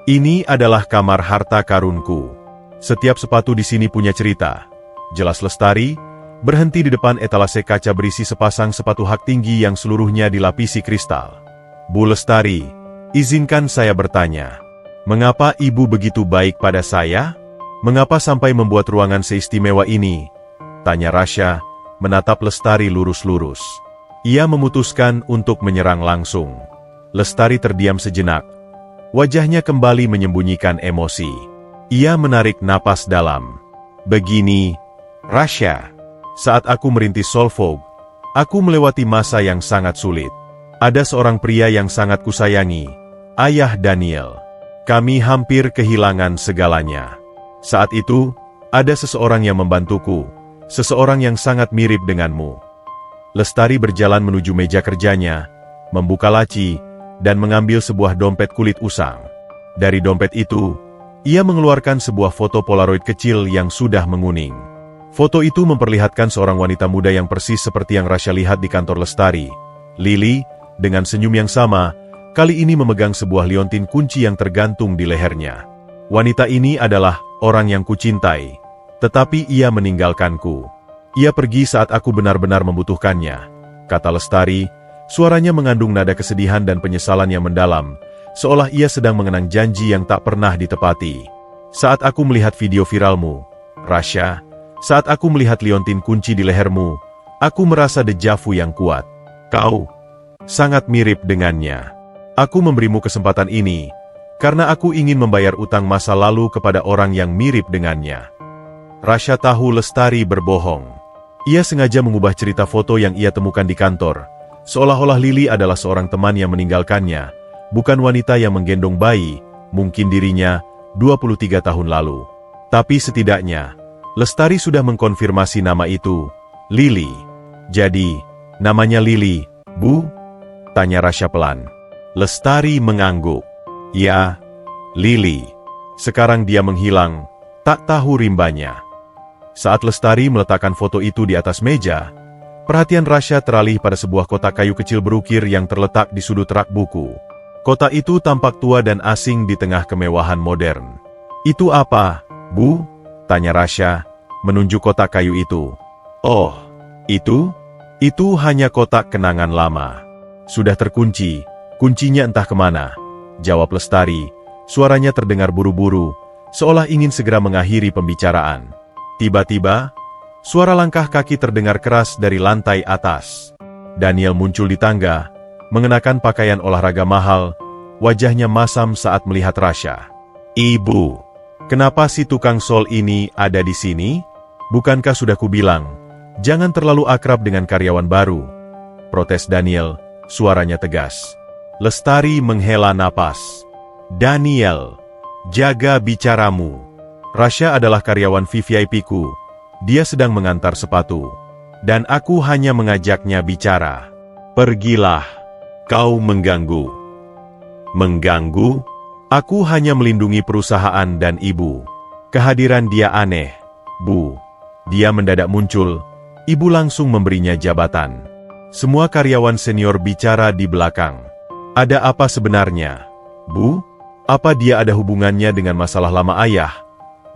"Ini adalah kamar harta karunku. Setiap sepatu di sini punya cerita," jelas Lestari, berhenti di depan etalase kaca berisi sepasang sepatu hak tinggi yang seluruhnya dilapisi kristal. "Bu Lestari, izinkan saya bertanya. Mengapa ibu begitu baik pada saya? Mengapa sampai membuat ruangan seistimewa ini?" tanya Rasya, menatap Lestari lurus-lurus. Ia memutuskan untuk menyerang langsung. Lestari terdiam sejenak. Wajahnya kembali menyembunyikan emosi. Ia menarik napas dalam. "Begini, Rasya, saat aku merintis Solvog, aku melewati masa yang sangat sulit. Ada seorang pria yang sangat kusayangi, Ayah Daniel. Kami hampir kehilangan segalanya. Saat itu, ada seseorang yang membantuku, seseorang yang sangat mirip denganmu." Lestari berjalan menuju meja kerjanya, membuka laci, dan mengambil sebuah dompet kulit usang. Dari dompet itu, ia mengeluarkan sebuah foto Polaroid kecil yang sudah menguning. Foto itu memperlihatkan seorang wanita muda yang persis seperti yang Rasya lihat di kantor Lestari. Lili, dengan senyum yang sama, kali ini memegang sebuah liontin kunci yang tergantung di lehernya. "Wanita ini adalah orang yang kucintai, tetapi ia meninggalkanku. Ia pergi saat aku benar-benar membutuhkannya," kata Lestari, suaranya mengandung nada kesedihan dan penyesalan yang mendalam, seolah ia sedang mengenang janji yang tak pernah ditepati. "Saat aku melihat video viralmu, Rasya, saat aku melihat liontin kunci di lehermu, aku merasa dejavu yang kuat. Kau sangat mirip dengannya. Aku memberimu kesempatan ini, karena aku ingin membayar utang masa lalu kepada orang yang mirip dengannya." Rasya tahu Lestari berbohong. Ia sengaja mengubah cerita foto yang ia temukan di kantor, seolah-olah Lili adalah seorang teman yang meninggalkannya, bukan wanita yang menggendong bayi, mungkin dirinya, 23 tahun lalu. Tapi setidaknya, Lestari sudah mengkonfirmasi nama itu, Lili. "Jadi, namanya Lili, Bu?" tanya Rasya pelan. Lestari mengangguk. "Ya, Lili." Sekarang dia menghilang, tak tahu rimbanya. Saat Lestari meletakkan foto itu di atas meja, perhatian Rasya teralih pada sebuah kotak kayu kecil berukir yang terletak di sudut rak buku. Kotak itu tampak tua dan asing di tengah kemewahan modern. "Itu apa, Bu?" tanya Rasya, menunjuk kotak kayu itu. "Oh, itu hanya kotak kenangan lama. Sudah terkunci. Kuncinya entah kemana," jawab Lestari, suaranya terdengar buru-buru, seolah ingin segera mengakhiri pembicaraan. Tiba-tiba, suara langkah kaki terdengar keras dari lantai atas. Daniel muncul di tangga, mengenakan pakaian olahraga mahal, wajahnya masam saat melihat Rasya. "Ibu, kenapa si tukang sol ini ada di sini? Bukankah sudah kubilang, jangan terlalu akrab dengan karyawan baru?" protes Daniel, suaranya tegas. Lestari menghela napas. "Daniel, jaga bicaramu. Rasya adalah karyawan VVIP-ku. Dia sedang mengantar sepatu. Dan aku hanya mengajaknya bicara. Pergilah. Kau mengganggu. Mengganggu? Aku hanya melindungi perusahaan dan ibu. Kehadiran dia aneh, Bu. Dia mendadak muncul. Ibu langsung memberinya jabatan. Semua karyawan senior bicara di belakang. Ada apa sebenarnya, Bu? Apa dia ada hubungannya dengan masalah lama ayah?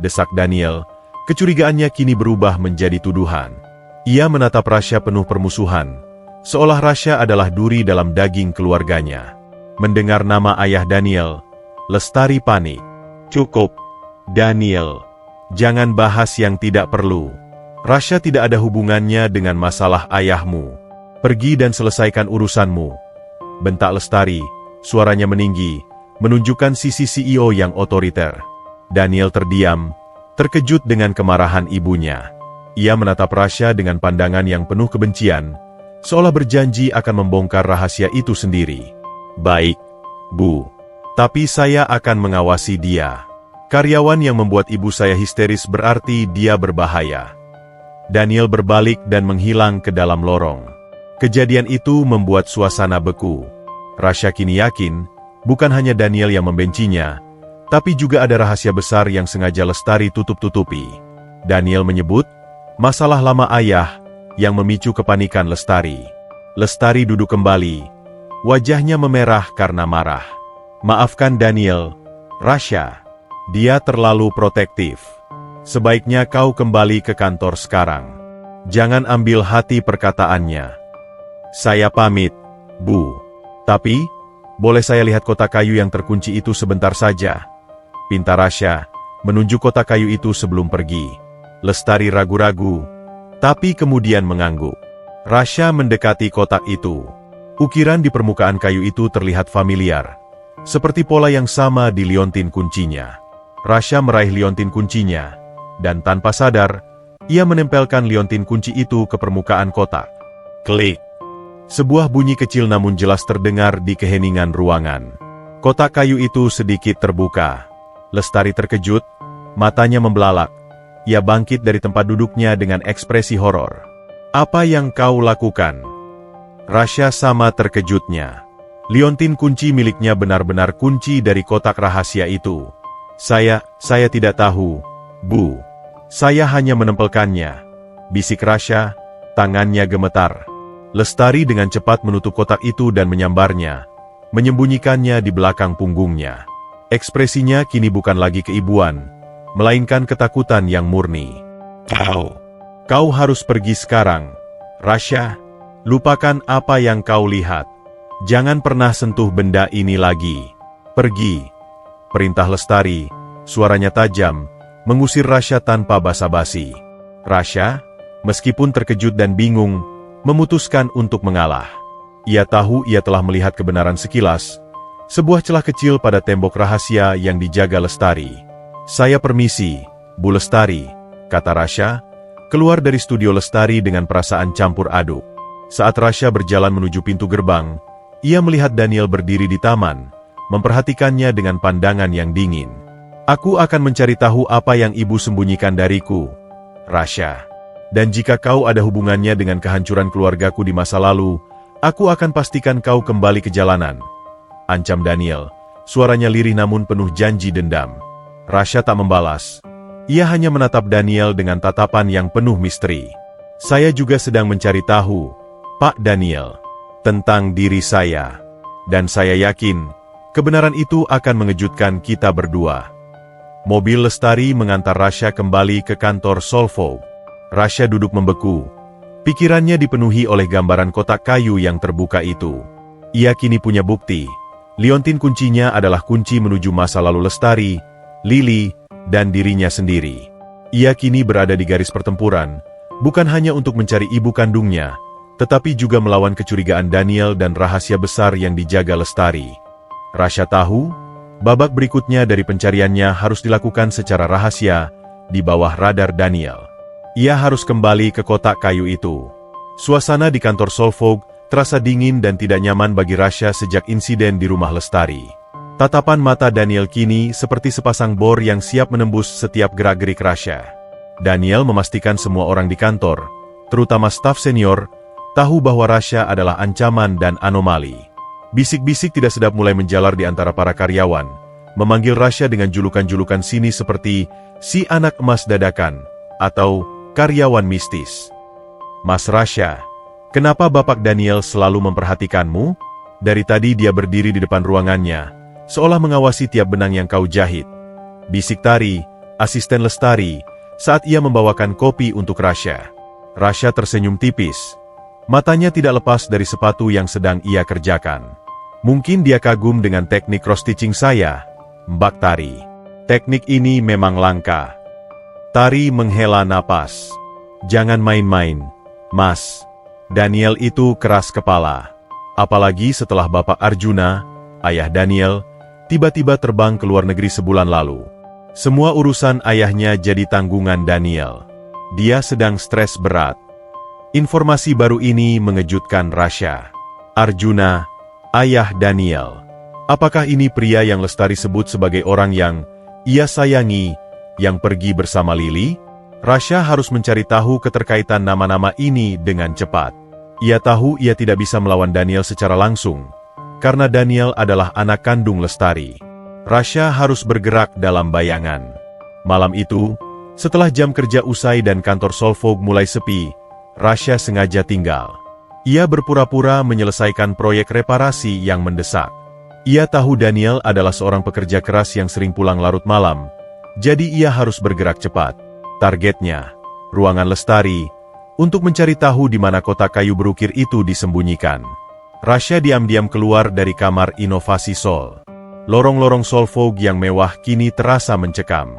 Desak Daniel. Kecurigaannya kini berubah menjadi tuduhan. Ia menatap Rasya penuh permusuhan, seolah Rasya adalah duri dalam daging keluarganya. Mendengar nama ayah Daniel, Lestari panik. Cukup, Daniel. Jangan bahas yang tidak perlu. Rasya tidak ada hubungannya dengan masalah ayahmu. Pergi dan selesaikan urusanmu. Bentak Lestari, suaranya meninggi, menunjukkan sisi CEO yang otoriter. Daniel terdiam, terkejut dengan kemarahan ibunya. Ia menatap Rasya dengan pandangan yang penuh kebencian, seolah berjanji akan membongkar rahasia itu sendiri. Baik, Bu. Tapi saya akan mengawasi dia. Karyawan yang membuat ibu saya histeris berarti dia berbahaya. Daniel berbalik dan menghilang ke dalam lorong. Kejadian itu membuat suasana beku. Rasya kini yakin, bukan hanya Daniel yang membencinya, tapi juga ada rahasia besar yang sengaja Lestari tutup-tutupi. Daniel menyebut, masalah lama ayah yang memicu kepanikan Lestari. Lestari duduk kembali, wajahnya memerah karena marah. Maafkan Daniel, Rasya. Dia terlalu protektif. Sebaiknya kau kembali ke kantor sekarang. Jangan ambil hati perkataannya. Saya pamit, Bu. Tapi, boleh saya lihat kotak kayu yang terkunci itu sebentar saja? Pinta Rasya, menunjuk kotak kayu itu sebelum pergi. Lestari ragu-ragu, tapi kemudian mengangguk. Rasya mendekati kotak itu. Ukiran di permukaan kayu itu terlihat familiar, seperti pola yang sama di liontin kuncinya. Rasya meraih liontin kuncinya, dan tanpa sadar, ia menempelkan liontin kunci itu ke permukaan kotak. Klik. Sebuah bunyi kecil namun jelas terdengar di keheningan ruangan. Kotak kayu itu sedikit terbuka. Lestari terkejut, matanya membelalak. Ia bangkit dari tempat duduknya dengan ekspresi horor. Apa yang kau lakukan? Rasya sama terkejutnya. Liontin kunci miliknya benar-benar kunci dari kotak rahasia itu. Saya tidak tahu, Bu. Saya hanya menempelkannya. Bisik Rasya, tangannya gemetar. Lestari dengan cepat menutup kotak itu dan menyambarnya, menyembunyikannya di belakang punggungnya. Ekspresinya kini bukan lagi keibuan, melainkan ketakutan yang murni. Kau harus pergi sekarang, Rasya. Lupakan apa yang kau lihat. Jangan pernah sentuh benda ini lagi. Pergi. Perintah Lestari, suaranya tajam, mengusir Rasya tanpa basa-basi. Rasya, meskipun terkejut dan bingung, memutuskan untuk mengalah. Ia tahu ia telah melihat kebenaran sekilas, sebuah celah kecil pada tembok rahasia yang dijaga Lestari. Saya permisi, Bu Lestari, kata Rasya, keluar dari studio Lestari dengan perasaan campur aduk. Saat Rasya berjalan menuju pintu gerbang, ia melihat Daniel berdiri di taman, memperhatikannya dengan pandangan yang dingin. Aku akan mencari tahu apa yang ibu sembunyikan dariku, Rasya. Dan jika kau ada hubungannya dengan kehancuran keluargaku di masa lalu, aku akan pastikan kau kembali ke jalanan. Ancam Daniel, suaranya lirih namun penuh janji dendam. Rasya tak membalas. Ia hanya menatap Daniel dengan tatapan yang penuh misteri. Saya juga sedang mencari tahu, Pak Daniel, tentang diri saya. Dan saya yakin, kebenaran itu akan mengejutkan kita berdua. Mobil Lestari mengantar Rasya kembali ke kantor Solvog. Rasya duduk membeku. Pikirannya dipenuhi oleh gambaran kotak kayu yang terbuka itu. Ia kini punya bukti. Liontin kuncinya adalah kunci menuju masa lalu Lestari, Lili, dan dirinya sendiri. Ia kini berada di garis pertempuran, bukan hanya untuk mencari ibu kandungnya, tetapi juga melawan kecurigaan Daniel dan rahasia besar yang dijaga Lestari. Rasya tahu, babak berikutnya dari pencariannya harus dilakukan secara rahasia, di bawah radar Daniel. Ia harus kembali ke kotak kayu itu. Suasana di kantor Solvog terasa dingin dan tidak nyaman bagi Rasya sejak insiden di rumah Lestari. Tatapan mata Daniel kini seperti sepasang bor yang siap menembus setiap gerak-gerik Rasya. Daniel memastikan semua orang di kantor, terutama staf senior, tahu bahwa Rasha adalah ancaman dan anomali. Bisik-bisik tidak sedap mulai menjalar di antara para karyawan, memanggil Rasha dengan julukan-julukan sini seperti si anak emas dadakan, atau karyawan mistis. Mas Rasha, kenapa Bapak Daniel selalu memperhatikanmu? Dari tadi dia berdiri di depan ruangannya, seolah mengawasi tiap benang yang kau jahit. Bisik Tari, asisten Lestari, saat ia membawakan kopi untuk Rasha. Rasha tersenyum tipis. Matanya tidak lepas dari sepatu yang sedang ia kerjakan. Mungkin dia kagum dengan teknik cross-stitching saya, Mbak Tari. Teknik ini memang langka. Tari menghela napas. Jangan main-main, Mas. Daniel itu keras kepala. Apalagi setelah Bapak Arjuna, ayah Daniel, tiba-tiba terbang ke luar negeri sebulan lalu. Semua urusan ayahnya jadi tanggungan Daniel. Dia sedang stres berat. Informasi baru ini mengejutkan Rasha. Arjuna, ayah Daniel. Apakah ini pria yang Lestari sebut sebagai orang yang ia sayangi, yang pergi bersama Lily? Rasha harus mencari tahu keterkaitan nama-nama ini dengan cepat. Ia tahu ia tidak bisa melawan Daniel secara langsung, karena Daniel adalah anak kandung Lestari. Rasha harus bergerak dalam bayangan. Malam itu, setelah jam kerja usai dan kantor Solvog mulai sepi, Rasha sengaja tinggal. Ia berpura-pura menyelesaikan proyek reparasi yang mendesak. Ia tahu Daniel adalah seorang pekerja keras yang sering pulang larut malam, jadi ia harus bergerak cepat. Targetnya, ruangan Lestari, untuk mencari tahu di mana kotak kayu berukir itu disembunyikan. Rasha diam-diam keluar dari kamar inovasi Sol. Lorong-lorong Solvog yang mewah kini terasa mencekam.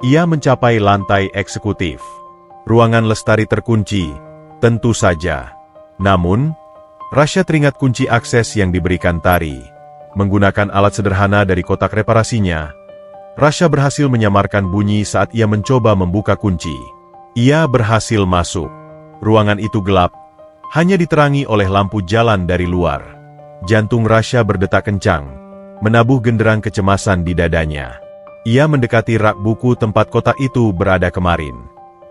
Ia mencapai lantai eksekutif. Ruangan Lestari terkunci, tentu saja. Namun, Rasha teringat kunci akses yang diberikan Tari. Menggunakan alat sederhana dari kotak reparasinya, Rasha berhasil menyamarkan bunyi saat ia mencoba membuka kunci. Ia berhasil masuk. Ruangan itu gelap, hanya diterangi oleh lampu jalan dari luar. Jantung Rasha berdetak kencang, menabuh genderang kecemasan di dadanya. Ia mendekati rak buku tempat kotak itu berada kemarin.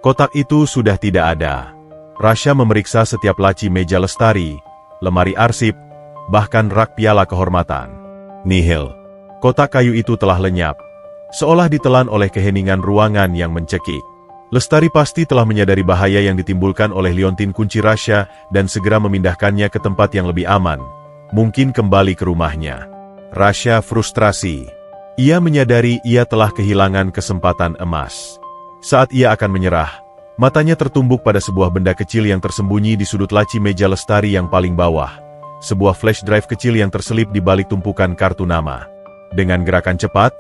Kotak itu sudah tidak ada. Rasha memeriksa setiap laci meja Lestari, lemari arsip, bahkan rak piala kehormatan. Nihil. Kotak kayu itu telah lenyap, seolah ditelan oleh keheningan ruangan yang mencekik. Lestari pasti telah menyadari bahaya yang ditimbulkan oleh liontin kunci Rasha dan segera memindahkannya ke tempat yang lebih aman, mungkin kembali ke rumahnya. Rasha frustrasi. Ia menyadari ia telah kehilangan kesempatan emas. Saat ia akan menyerah, matanya tertumbuk pada sebuah benda kecil yang tersembunyi di sudut laci meja Lestari yang paling bawah. Sebuah flash drive kecil yang terselip di balik tumpukan kartu nama. Dengan gerakan cepat,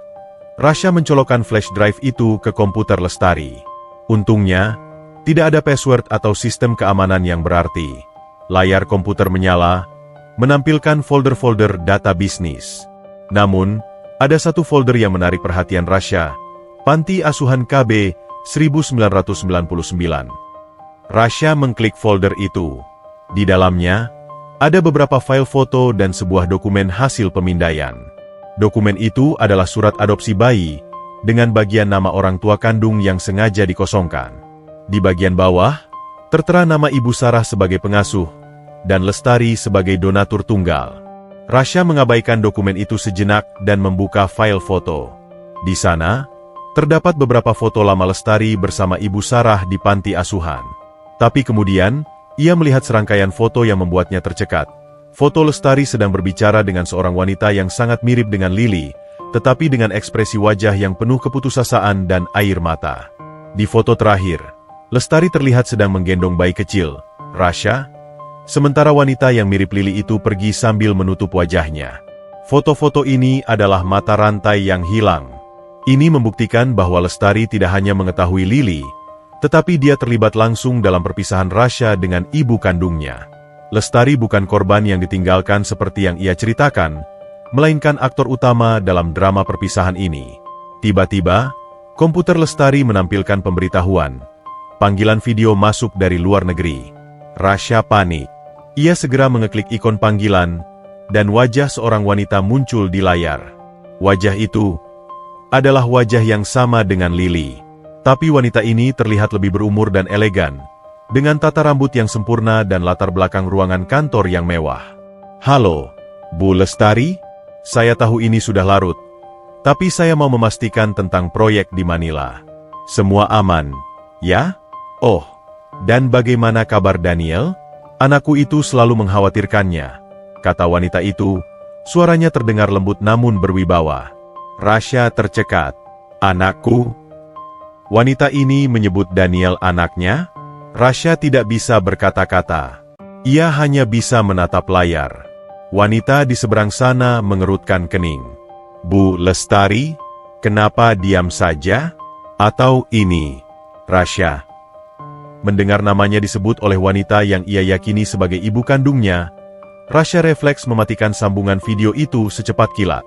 Rasha mencolokkan flash drive itu ke komputer Lestari. Untungnya, tidak ada password atau sistem keamanan yang berarti. Layar komputer menyala, menampilkan folder-folder data bisnis. Namun, ada satu folder yang menarik perhatian Rasha, Panti Asuhan KB 1999. Rasha mengklik folder itu. Di dalamnya, ada beberapa file foto dan sebuah dokumen hasil pemindaian. Dokumen itu adalah surat adopsi bayi, dengan bagian nama orang tua kandung yang sengaja dikosongkan. Di bagian bawah, tertera nama Ibu Sarah sebagai pengasuh, dan Lestari sebagai donatur tunggal. Rasha mengabaikan dokumen itu sejenak dan membuka file foto. Di sana, terdapat beberapa foto lama Lestari bersama Ibu Sarah di panti asuhan. Tapi kemudian, ia melihat serangkaian foto yang membuatnya tercekat. Foto Lestari sedang berbicara dengan seorang wanita yang sangat mirip dengan Lily, tetapi dengan ekspresi wajah yang penuh keputusasaan dan air mata. Di foto terakhir, Lestari terlihat sedang menggendong bayi kecil, Rasha, sementara wanita yang mirip Lily itu pergi sambil menutup wajahnya. Foto-foto ini adalah mata rantai yang hilang. Ini membuktikan bahwa Lestari tidak hanya mengetahui Lily, tetapi dia terlibat langsung dalam perpisahan Rasha dengan ibu kandungnya. Lestari bukan korban yang ditinggalkan seperti yang ia ceritakan, melainkan aktor utama dalam drama perpisahan ini. Tiba-tiba, komputer Lestari menampilkan pemberitahuan. Panggilan video masuk dari luar negeri. Rasha panik. Ia segera mengeklik ikon panggilan, dan wajah seorang wanita muncul di layar. Wajah itu adalah wajah yang sama dengan Lily. Tapi wanita ini terlihat lebih berumur dan elegan, dengan tata rambut yang sempurna dan latar belakang ruangan kantor yang mewah. "Halo, Bu Lestari? Saya tahu ini sudah larut, tapi saya mau memastikan tentang proyek di Manila. Semua aman, ya? Oh, dan bagaimana kabar Daniel? Anakku itu selalu mengkhawatirkannya," kata wanita itu. Suaranya terdengar lembut namun berwibawa. Rasya tercekat. "Anakku?" Wanita ini menyebut Daniel anaknya? Rasya tidak bisa berkata-kata. Ia hanya bisa menatap layar. Wanita di seberang sana mengerutkan kening. "Bu Lestari, kenapa diam saja? Atau ini?" Rasya mendengar namanya disebut oleh wanita yang ia yakini sebagai ibu kandungnya. Rasya refleks mematikan sambungan video itu secepat kilat.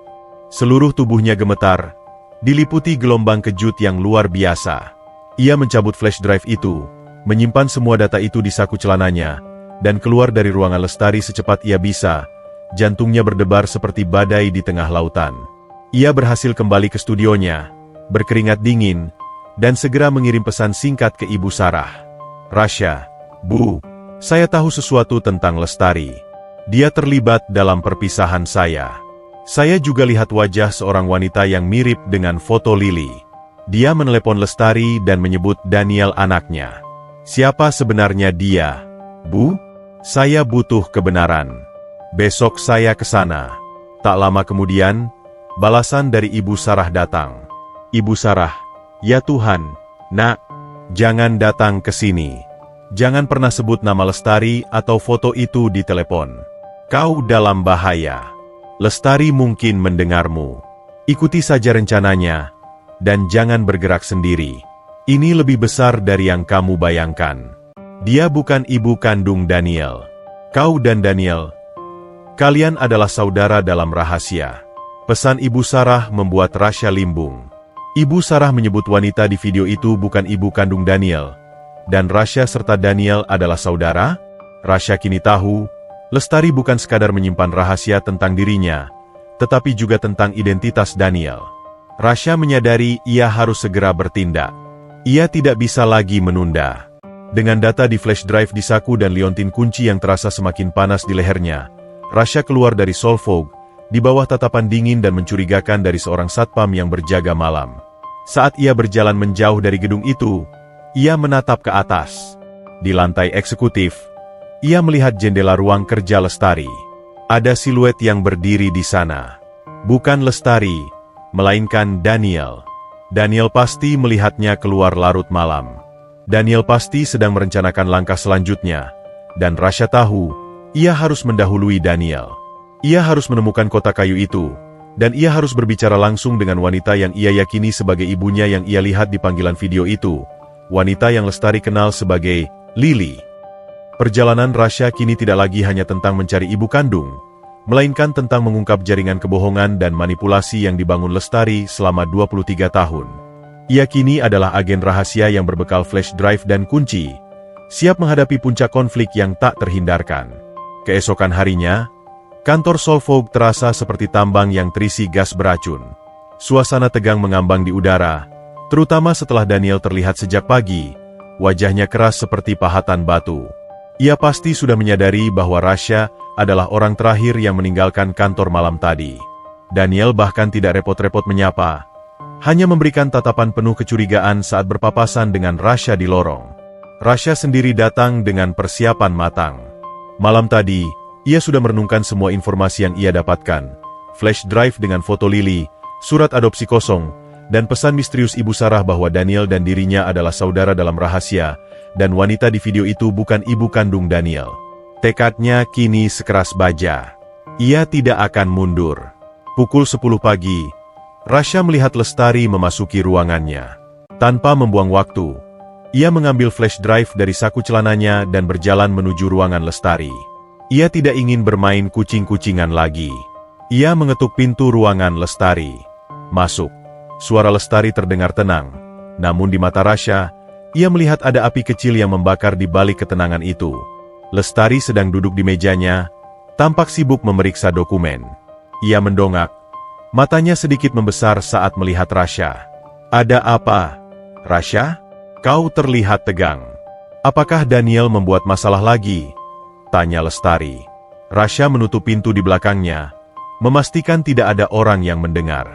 Seluruh tubuhnya gemetar, diliputi gelombang kejut yang luar biasa. Ia mencabut flash drive itu, menyimpan semua data itu di saku celananya, dan keluar dari ruangan Lestari secepat ia bisa. Jantungnya berdebar seperti badai di tengah lautan. Ia berhasil kembali ke studionya, berkeringat dingin, dan segera mengirim pesan singkat ke Ibu Sarah. "Rasya, Bu, saya tahu sesuatu tentang Lestari. Dia terlibat dalam perpisahan saya. Saya juga lihat wajah seorang wanita yang mirip dengan foto Lily. Dia menelepon Lestari dan menyebut Daniel anaknya. Siapa sebenarnya dia, Bu? Saya butuh kebenaran. Besok saya ke sana." Tak lama kemudian, balasan dari Ibu Sarah datang. "Ibu Sarah, ya Tuhan, Nak, jangan datang ke sini. Jangan pernah sebut nama Lestari atau foto itu di telepon. Kau dalam bahaya. Lestari mungkin mendengarmu. Ikuti saja rencananya, dan jangan bergerak sendiri. Ini lebih besar dari yang kamu bayangkan. Dia bukan ibu kandung Daniel. Kau dan Daniel, kalian adalah saudara dalam rahasia." Pesan Ibu Sarah membuat Rasya limbung. Ibu Sarah menyebut wanita di video itu bukan ibu kandung Daniel, dan Rasya serta Daniel adalah saudara. Rasya kini tahu, Lestari bukan sekadar menyimpan rahasia tentang dirinya, tetapi juga tentang identitas Daniel. Rasya menyadari ia harus segera bertindak. Ia tidak bisa lagi menunda. Dengan data di flash drive di saku dan liontin kunci yang terasa semakin panas di lehernya, Rasya keluar dari Solvog, di bawah tatapan dingin dan mencurigakan dari seorang satpam yang berjaga malam. Saat ia berjalan menjauh dari gedung itu, ia menatap ke atas. Di lantai eksekutif, ia melihat jendela ruang kerja Lestari. Ada siluet yang berdiri di sana. Bukan Lestari, melainkan Daniel. Daniel pasti melihatnya keluar larut malam. Daniel pasti sedang merencanakan langkah selanjutnya, dan Rasya tahu, ia harus mendahului Daniel. Ia harus menemukan kotak kayu itu, dan ia harus berbicara langsung dengan wanita yang ia yakini sebagai ibunya yang ia lihat di panggilan video itu, wanita yang Lestari kenal sebagai Lily. Perjalanan Rasya kini tidak lagi hanya tentang mencari ibu kandung, melainkan tentang mengungkap jaringan kebohongan dan manipulasi yang dibangun Lestari selama 23 tahun. Ia kini adalah agen rahasia yang berbekal flash drive dan kunci, siap menghadapi puncak konflik yang tak terhindarkan. Keesokan harinya, kantor Solvog terasa seperti tambang yang terisi gas beracun. Suasana tegang mengambang di udara, terutama setelah Daniel terlihat sejak pagi, wajahnya keras seperti pahatan batu. Ia pasti sudah menyadari bahwa Rasya adalah orang terakhir yang meninggalkan kantor malam tadi. Daniel bahkan tidak repot-repot menyapa, hanya memberikan tatapan penuh kecurigaan saat berpapasan dengan Rasya di lorong. Rasya sendiri datang dengan persiapan matang. Malam tadi, ia sudah merenungkan semua informasi yang ia dapatkan. Flash drive dengan foto Lily, surat adopsi kosong, dan pesan misterius Ibu Sarah bahwa Daniel dan dirinya adalah saudara dalam rahasia, dan wanita di video itu bukan ibu kandung Daniel. Tekadnya kini sekeras baja. Ia tidak akan mundur. Pukul 10 pagi, Rasya melihat Lestari memasuki ruangannya. Tanpa membuang waktu, ia mengambil flash drive dari saku celananya dan berjalan menuju ruangan Lestari. Ia tidak ingin bermain kucing-kucingan lagi. Ia mengetuk pintu ruangan Lestari. "Masuk." Suara Lestari terdengar tenang. Namun di mata Rasya, ia melihat ada api kecil yang membakar di balik ketenangan itu. Lestari sedang duduk di mejanya, tampak sibuk memeriksa dokumen. Ia mendongak. Matanya sedikit membesar saat melihat Rasya. "Ada apa?" Rasya, kau terlihat tegang. Apakah Daniel membuat masalah lagi? Tanya Lestari. Rasya menutup pintu di belakangnya, memastikan tidak ada orang yang mendengar.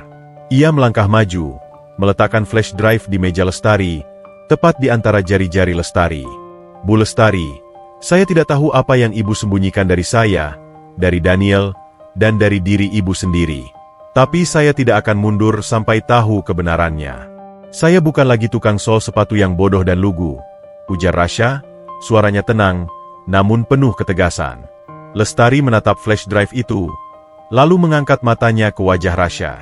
Ia melangkah maju, meletakkan flash drive di meja Lestari, tepat di antara jari-jari Lestari. Bu Lestari, saya tidak tahu apa yang ibu sembunyikan dari saya, dari Daniel, dan dari diri ibu sendiri. Tapi saya tidak akan mundur sampai tahu kebenarannya. Saya bukan lagi tukang sol sepatu yang bodoh dan lugu, ujar Rasya, suaranya tenang, namun penuh ketegasan. Lestari menatap flash drive itu, lalu mengangkat matanya ke wajah Rasya.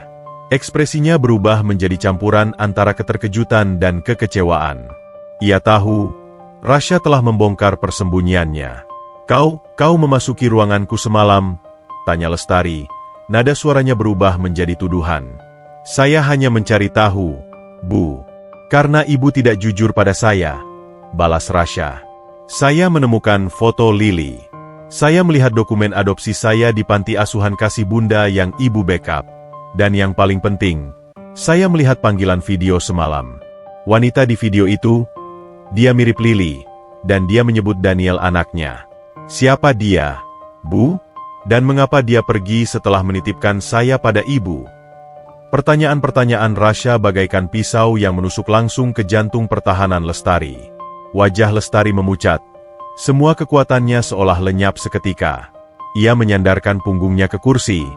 Ekspresinya berubah menjadi campuran antara keterkejutan dan kekecewaan. Ia tahu, Rasya telah membongkar persembunyiannya. Kau memasuki ruanganku semalam? Tanya Lestari, nada suaranya berubah menjadi tuduhan. Saya hanya mencari tahu, Bu. Karena ibu tidak jujur pada saya, balas Rasya. Saya menemukan foto Lily. Saya melihat dokumen adopsi saya di panti asuhan kasih bunda yang ibu backup. Dan yang paling penting, saya melihat panggilan video semalam. Wanita di video itu, dia mirip Lily, dan dia menyebut Daniel anaknya. Siapa dia, Bu? Dan mengapa dia pergi setelah menitipkan saya pada ibu? Pertanyaan-pertanyaan Rasya bagaikan pisau yang menusuk langsung ke jantung pertahanan Lestari. Wajah Lestari memucat. Semua kekuatannya seolah lenyap seketika. Ia menyandarkan punggungnya ke kursi.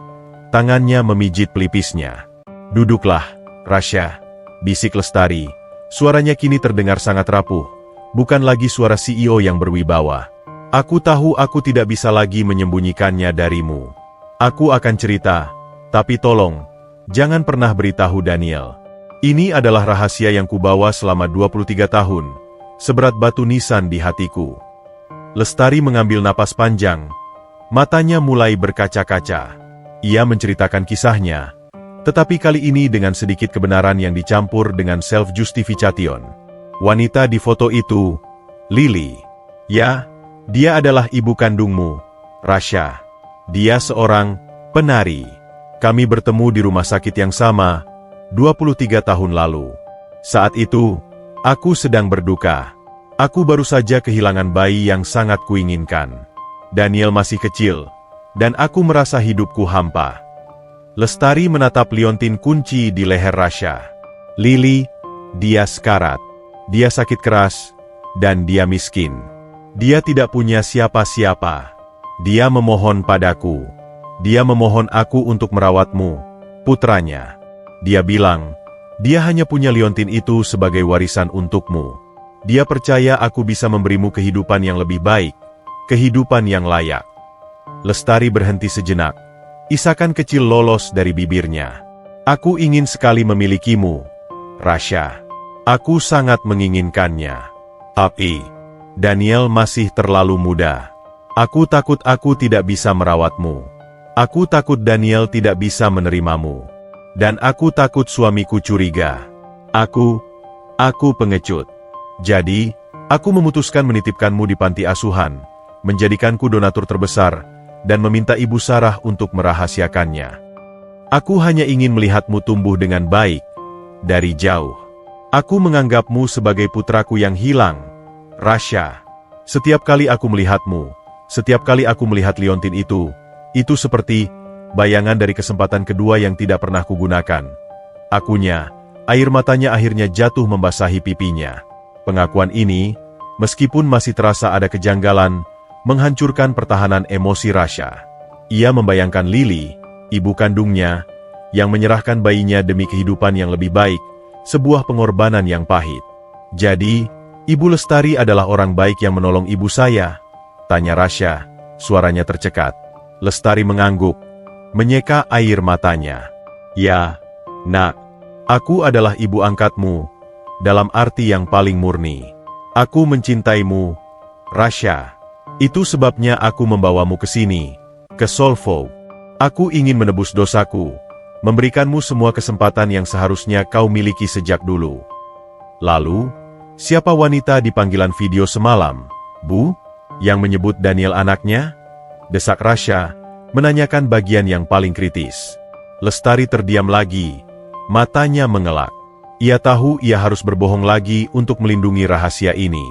Tangannya memijit pelipisnya. Duduklah, Rasya, bisik Lestari. Suaranya kini terdengar sangat rapuh. Bukan lagi suara CEO yang berwibawa. Aku tahu aku tidak bisa lagi menyembunyikannya darimu. Aku akan cerita, tapi tolong, jangan pernah beritahu Daniel. Ini adalah rahasia yang kubawa selama 23 tahun, seberat batu nisan di hatiku. Lestari mengambil napas panjang, matanya mulai berkaca-kaca. Ia menceritakan kisahnya, tetapi kali ini dengan sedikit kebenaran yang dicampur dengan self-justification. Wanita di foto itu, Lily. Ya, dia adalah ibu kandungmu, Rasya. Dia seorang penari. Kami bertemu di rumah sakit yang sama, 23 tahun lalu. Saat itu, aku sedang berduka. Aku baru saja kehilangan bayi yang sangat kuinginkan. Daniel masih kecil, dan aku merasa hidupku hampa. Lestari menatap liontin kunci di leher Rasya. Lily, dia sekarat. Dia sakit keras, dan dia miskin. Dia tidak punya siapa-siapa. Dia memohon padaku. Dia memohon aku untuk merawatmu, putranya. Dia bilang, dia hanya punya liontin itu sebagai warisan untukmu. Dia percaya aku bisa memberimu kehidupan yang lebih baik, kehidupan yang layak. Lestari berhenti sejenak. Isakan kecil lolos dari bibirnya. Aku ingin sekali memilikimu, Rasya. Aku sangat menginginkannya. Tapi Daniel masih terlalu muda. Aku takut aku tidak bisa merawatmu. Aku takut Daniel tidak bisa menerimamu. Dan aku takut suamiku curiga. Aku pengecut. Jadi, aku memutuskan menitipkanmu di panti asuhan, menjadikanku donatur terbesar, dan meminta Ibu Sarah untuk merahasiakannya. Aku hanya ingin melihatmu tumbuh dengan baik, dari jauh. Aku menganggapmu sebagai putraku yang hilang, Rasya. Setiap kali aku melihatmu, setiap kali aku melihat liontin itu seperti bayangan dari kesempatan kedua yang tidak pernah kugunakan. Akunya, air matanya akhirnya jatuh membasahi pipinya. Pengakuan ini, meskipun masih terasa ada kejanggalan, menghancurkan pertahanan emosi Rasya. Ia membayangkan Lily, ibu kandungnya, yang menyerahkan bayinya demi kehidupan yang lebih baik, sebuah pengorbanan yang pahit. Jadi, Ibu Lestari adalah orang baik yang menolong ibu saya? Tanya Rasya, suaranya tercekat. Lestari mengangguk, menyeka air matanya. Ya, nak, aku adalah ibu angkatmu, dalam arti yang paling murni. Aku mencintaimu, Rasya. Itu sebabnya aku membawamu ke sini, ke Solvo. Aku ingin menebus dosaku, memberikanmu semua kesempatan yang seharusnya kau miliki sejak dulu. Lalu, siapa wanita di panggilan video semalam, Bu? Yang menyebut Daniel anaknya? Desak Rasya, menanyakan bagian yang paling kritis. Lestari terdiam lagi, matanya mengelak. Ia tahu ia harus berbohong lagi untuk melindungi rahasia ini.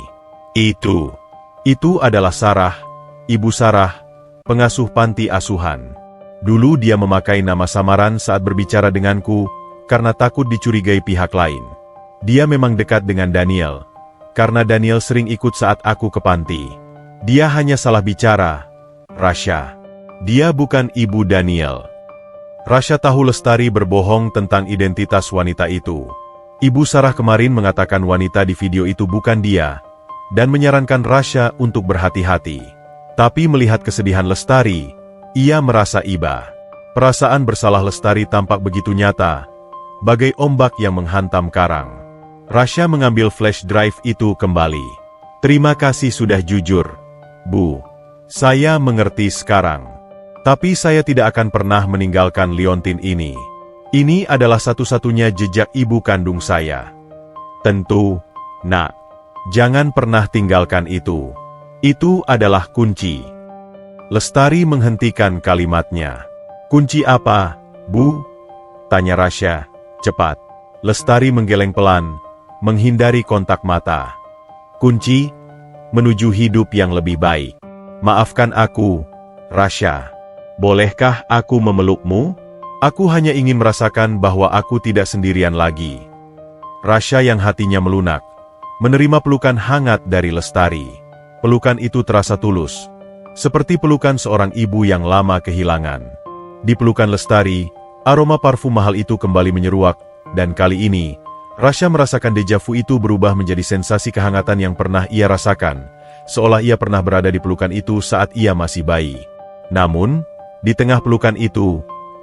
Itu adalah Sarah, Ibu Sarah, pengasuh panti asuhan. Dulu dia memakai nama samaran saat berbicara denganku, karena takut dicurigai pihak lain. Dia memang dekat dengan Daniel, karena Daniel sering ikut saat aku ke panti. Dia hanya salah bicara, Rasya. Dia bukan ibu Daniel. Rasya tahu Lestari berbohong tentang identitas wanita itu. Ibu Sarah kemarin mengatakan wanita di video itu bukan dia, dan menyarankan Rasya untuk berhati-hati. Tapi melihat kesedihan Lestari, ia merasa iba. Perasaan bersalah Lestari tampak begitu nyata, bagai ombak yang menghantam karang. Rasya mengambil flash drive itu kembali. Terima kasih sudah jujur, Bu. Saya mengerti sekarang. Tapi saya tidak akan pernah meninggalkan Liontin ini. Ini adalah satu-satunya jejak ibu kandung saya. Tentu, Nak. Jangan pernah tinggalkan itu. Itu adalah kunci. Lestari menghentikan kalimatnya. Kunci apa, Bu? Tanya Rasya, cepat. Lestari menggeleng pelan, menghindari kontak mata. Kunci, menuju hidup yang lebih baik. Maafkan aku, Rasya. Bolehkah aku memelukmu? Aku hanya ingin merasakan bahwa aku tidak sendirian lagi. Rasya yang hatinya melunak, menerima pelukan hangat dari Lestari. Pelukan itu terasa tulus, seperti pelukan seorang ibu yang lama kehilangan. Di pelukan Lestari, aroma parfum mahal itu kembali menyeruak, dan kali ini, Rasya merasakan dejavu itu berubah menjadi sensasi kehangatan yang pernah ia rasakan, seolah ia pernah berada di pelukan itu saat ia masih bayi. Namun, di tengah pelukan itu,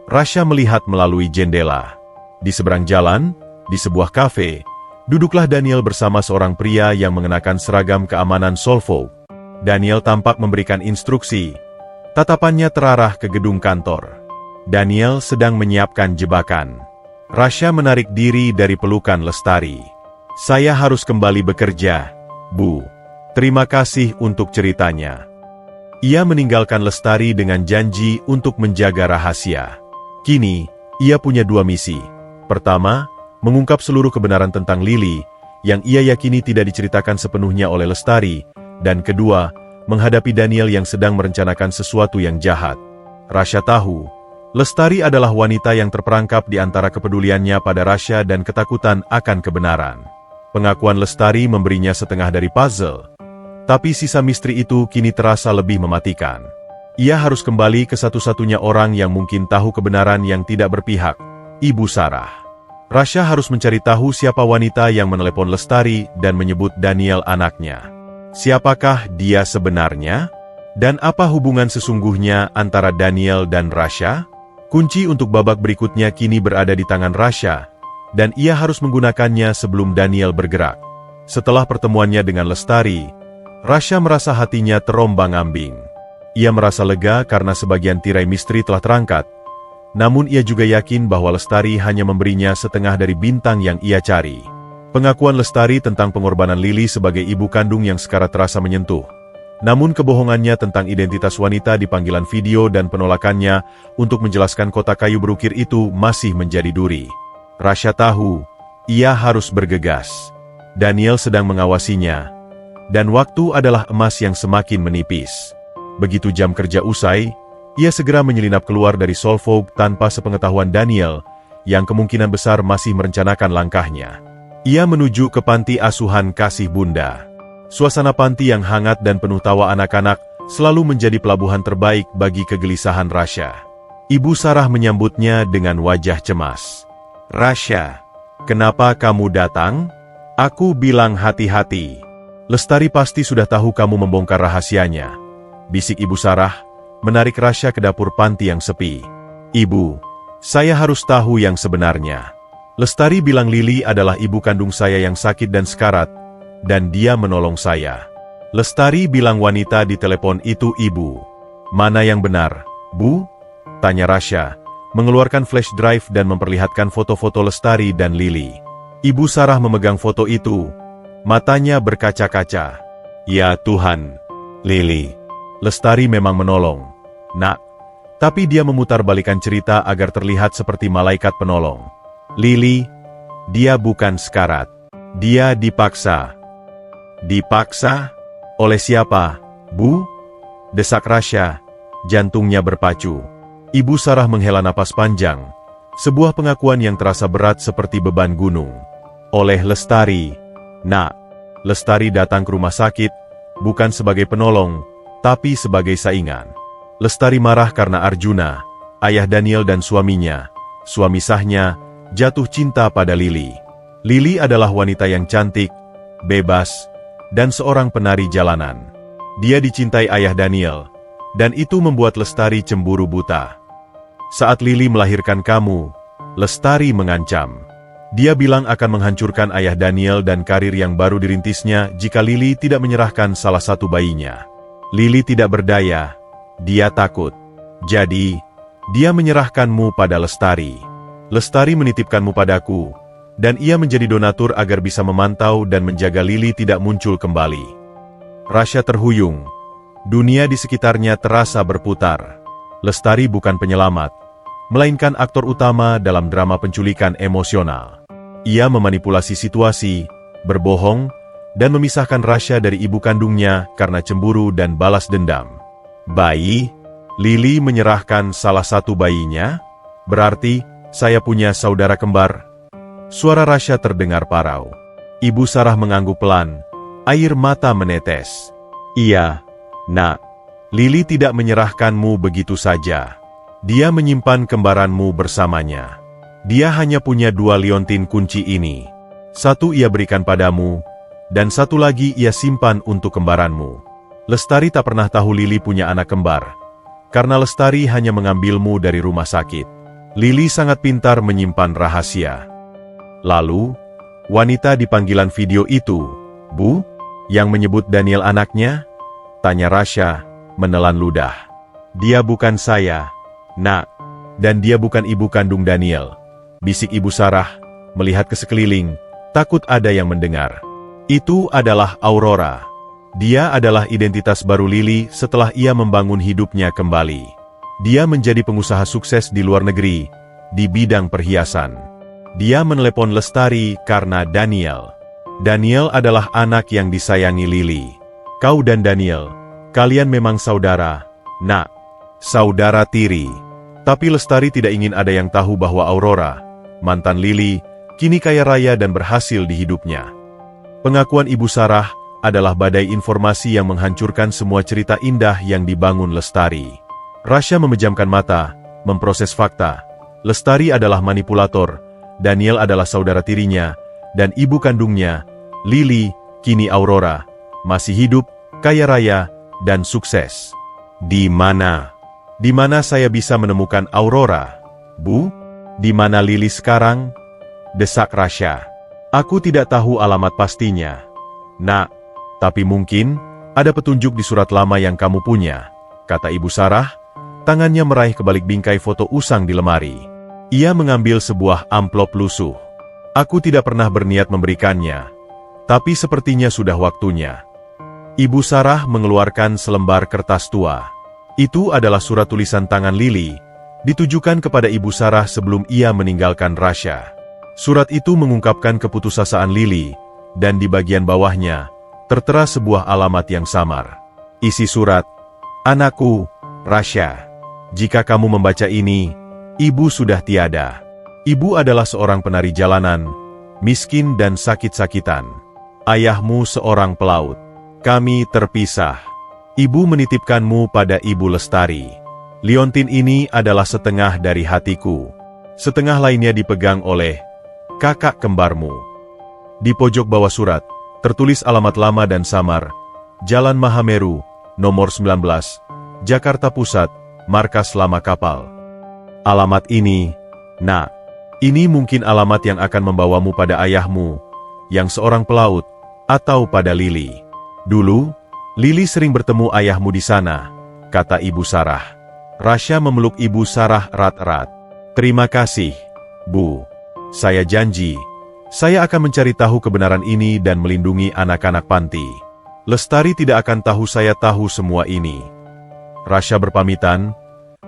Rasya melihat melalui jendela. Di seberang jalan, di sebuah kafe, duduklah Daniel bersama seorang pria yang mengenakan seragam keamanan Solvo. Daniel tampak memberikan instruksi. Tatapannya terarah ke gedung kantor. Daniel sedang menyiapkan jebakan. Rasya menarik diri dari pelukan Lestari. Saya harus kembali bekerja, Bu. Terima kasih untuk ceritanya. Ia meninggalkan Lestari dengan janji untuk menjaga rahasia. Kini, ia punya dua misi. Pertama, mengungkap seluruh kebenaran tentang Lily, yang ia yakini tidak diceritakan sepenuhnya oleh Lestari, dan kedua, menghadapi Daniel yang sedang merencanakan sesuatu yang jahat. Rasya tahu, Lestari adalah wanita yang terperangkap di antara kepeduliannya pada Rasya dan ketakutan akan kebenaran. Pengakuan Lestari memberinya setengah dari puzzle, tapi sisa misteri itu kini terasa lebih mematikan. Ia harus kembali ke satu-satunya orang yang mungkin tahu kebenaran yang tidak berpihak, Ibu Sarah. Rasya harus mencari tahu siapa wanita yang menelepon Lestari dan menyebut Daniel anaknya. Siapakah dia sebenarnya? Dan apa hubungan sesungguhnya antara Daniel dan Rasya? Kunci untuk babak berikutnya kini berada di tangan Rasya, dan ia harus menggunakannya sebelum Daniel bergerak. Setelah pertemuannya dengan Lestari, Rasya merasa hatinya terombang-ambing. Ia merasa lega karena sebagian tirai misteri telah terangkat, namun ia juga yakin bahwa Lestari hanya memberinya setengah dari bintang yang ia cari. Pengakuan Lestari tentang pengorbanan Lily sebagai ibu kandung yang sekarang terasa menyentuh. Namun kebohongannya tentang identitas wanita di panggilan video dan penolakannya untuk menjelaskan kotak kayu berukir itu masih menjadi duri. Rasya tahu, ia harus bergegas. Daniel sedang mengawasinya, dan waktu adalah emas yang semakin menipis. Begitu jam kerja usai, ia segera menyelinap keluar dari Solvo tanpa sepengetahuan Daniel, yang kemungkinan besar masih merencanakan langkahnya. Ia menuju ke panti asuhan Kasih Bunda. Suasana panti yang hangat dan penuh tawa anak-anak selalu menjadi pelabuhan terbaik bagi kegelisahan Rasya. Ibu Sarah menyambutnya dengan wajah cemas. Rasya, kenapa kamu datang? Aku bilang hati-hati. Lestari pasti sudah tahu kamu membongkar rahasianya, bisik Ibu Sarah, menarik Rasya ke dapur panti yang sepi. Ibu, saya harus tahu yang sebenarnya. Lestari bilang Lily adalah ibu kandung saya yang sakit dan sekarat, dan dia menolong saya. Lestari bilang wanita di telepon itu ibu. Mana yang benar, Bu? Tanya Rasya, mengeluarkan flash drive dan memperlihatkan foto-foto Lestari dan Lily. Ibu Sarah memegang foto itu, matanya berkaca-kaca. Ya Tuhan, Lily. Lestari memang menolong, Nak. Tapi dia memutar balikan cerita agar terlihat seperti malaikat penolong. Lily, Dia bukan sekarat. Dia dipaksa. Dipaksa? Oleh siapa, Bu? Desak Rasya, jantungnya berpacu. Ibu Sarah menghela napas panjang. Sebuah pengakuan yang terasa berat seperti beban gunung. Oleh Lestari. Nak, Lestari datang ke rumah sakit, bukan sebagai penolong, tapi sebagai saingan. Lestari marah karena Arjuna, ayah Daniel dan suaminya, suami sahnya, jatuh cinta pada Lili. Lili adalah wanita yang cantik, bebas, dan seorang penari jalanan. Dia dicintai ayah Daniel, dan itu membuat Lestari cemburu buta. Saat Lili melahirkan kamu, Lestari mengancam. Dia bilang akan menghancurkan ayah Daniel dan karir yang baru dirintisnya jika Lili tidak menyerahkan salah satu bayinya. Lili tidak berdaya, dia takut. Jadi, dia menyerahkanmu pada Lestari. Lestari menitipkanmu padaku, dan ia menjadi donatur agar bisa memantau dan menjaga Lili tidak muncul kembali. Rasya terhuyung. Dunia di sekitarnya terasa berputar. Lestari bukan penyelamat, melainkan aktor utama dalam drama penculikan emosional. Ia memanipulasi situasi, berbohong, dan memisahkan Rasya dari ibu kandungnya karena cemburu dan balas dendam. Bayi? Lili menyerahkan salah satu bayinya? Berarti, saya punya saudara kembar? Suara Rasya terdengar parau. Ibu Sarah mengangguk pelan, air mata menetes. Iya, Nak. Lili tidak menyerahkanmu begitu saja. Dia menyimpan kembaranmu bersamanya. Dia hanya punya 2 liontin kunci ini. Satu ia berikan padamu, dan satu lagi ia simpan untuk kembaranmu. Lestari tak pernah tahu Lili punya anak kembar, karena Lestari hanya mengambilmu dari rumah sakit. Lili sangat pintar menyimpan rahasia. Lalu, wanita di panggilan video itu, Bu, yang menyebut Daniel anaknya? Tanya Rasya, menelan ludah. Dia bukan saya, Nak, dan dia bukan ibu kandung Daniel. Bisik Ibu Sarah, melihat ke sekeliling, takut ada yang mendengar. Itu adalah Aurora. Dia adalah identitas baru Lili setelah ia membangun hidupnya kembali. Dia menjadi pengusaha sukses di luar negeri, di bidang perhiasan. Dia menelepon Lestari karena Daniel. Daniel adalah anak yang disayangi Lili. Kau dan Daniel, kalian memang saudara, Nak. Saudara tiri. Tapi Lestari tidak ingin ada yang tahu bahwa Aurora, mantan Lili, kini kaya raya dan berhasil di hidupnya. Pengakuan Ibu Sarah adalah badai informasi yang menghancurkan semua cerita indah yang dibangun Lestari. Rasya memejamkan mata, memproses fakta. Lestari adalah manipulator, Daniel adalah saudara tirinya, dan ibu kandungnya, Lili, kini Aurora, masih hidup, kaya raya, dan sukses. Di mana? Di mana saya bisa menemukan Aurora? Bu? Di mana Lili sekarang? Desak Rasya. Aku tidak tahu alamat pastinya, Nak. Tapi mungkin, ada petunjuk di surat lama yang kamu punya, kata Ibu Sarah, tangannya meraih kebalik bingkai foto usang di lemari. Ia mengambil sebuah amplop lusuh. Aku tidak pernah berniat memberikannya, tapi sepertinya sudah waktunya. Ibu Sarah mengeluarkan selembar kertas tua. Itu adalah surat tulisan tangan Lili, ditujukan kepada Ibu Sarah sebelum ia meninggalkan Rasya. Surat itu mengungkapkan keputusasaan Lili, dan di bagian bawahnya, tertera sebuah alamat yang samar. Isi surat, Anakku, Rasya. Jika kamu membaca ini, ibu sudah tiada. Ibu adalah seorang penari jalanan, miskin dan sakit-sakitan. Ayahmu seorang pelaut. Kami terpisah. Ibu menitipkanmu pada Ibu Lestari. Liontin ini adalah setengah dari hatiku. Setengah lainnya dipegang oleh kakak kembarmu. Di pojok bawah surat, tertulis alamat lama dan samar. Jalan Mahameru, nomor 19, Jakarta Pusat, markas lama kapal. Alamat ini, Nak. Ini mungkin alamat yang akan membawamu pada ayahmu, yang seorang pelaut, atau pada Lili. Dulu, Lili sering bertemu ayahmu di sana, kata Ibu Sarah. Rasya memeluk Ibu Sarah erat-erat. Terima kasih, Bu. Saya janji, saya akan mencari tahu kebenaran ini dan melindungi anak-anak panti. Lestari tidak akan tahu saya tahu semua ini. Rasya berpamitan.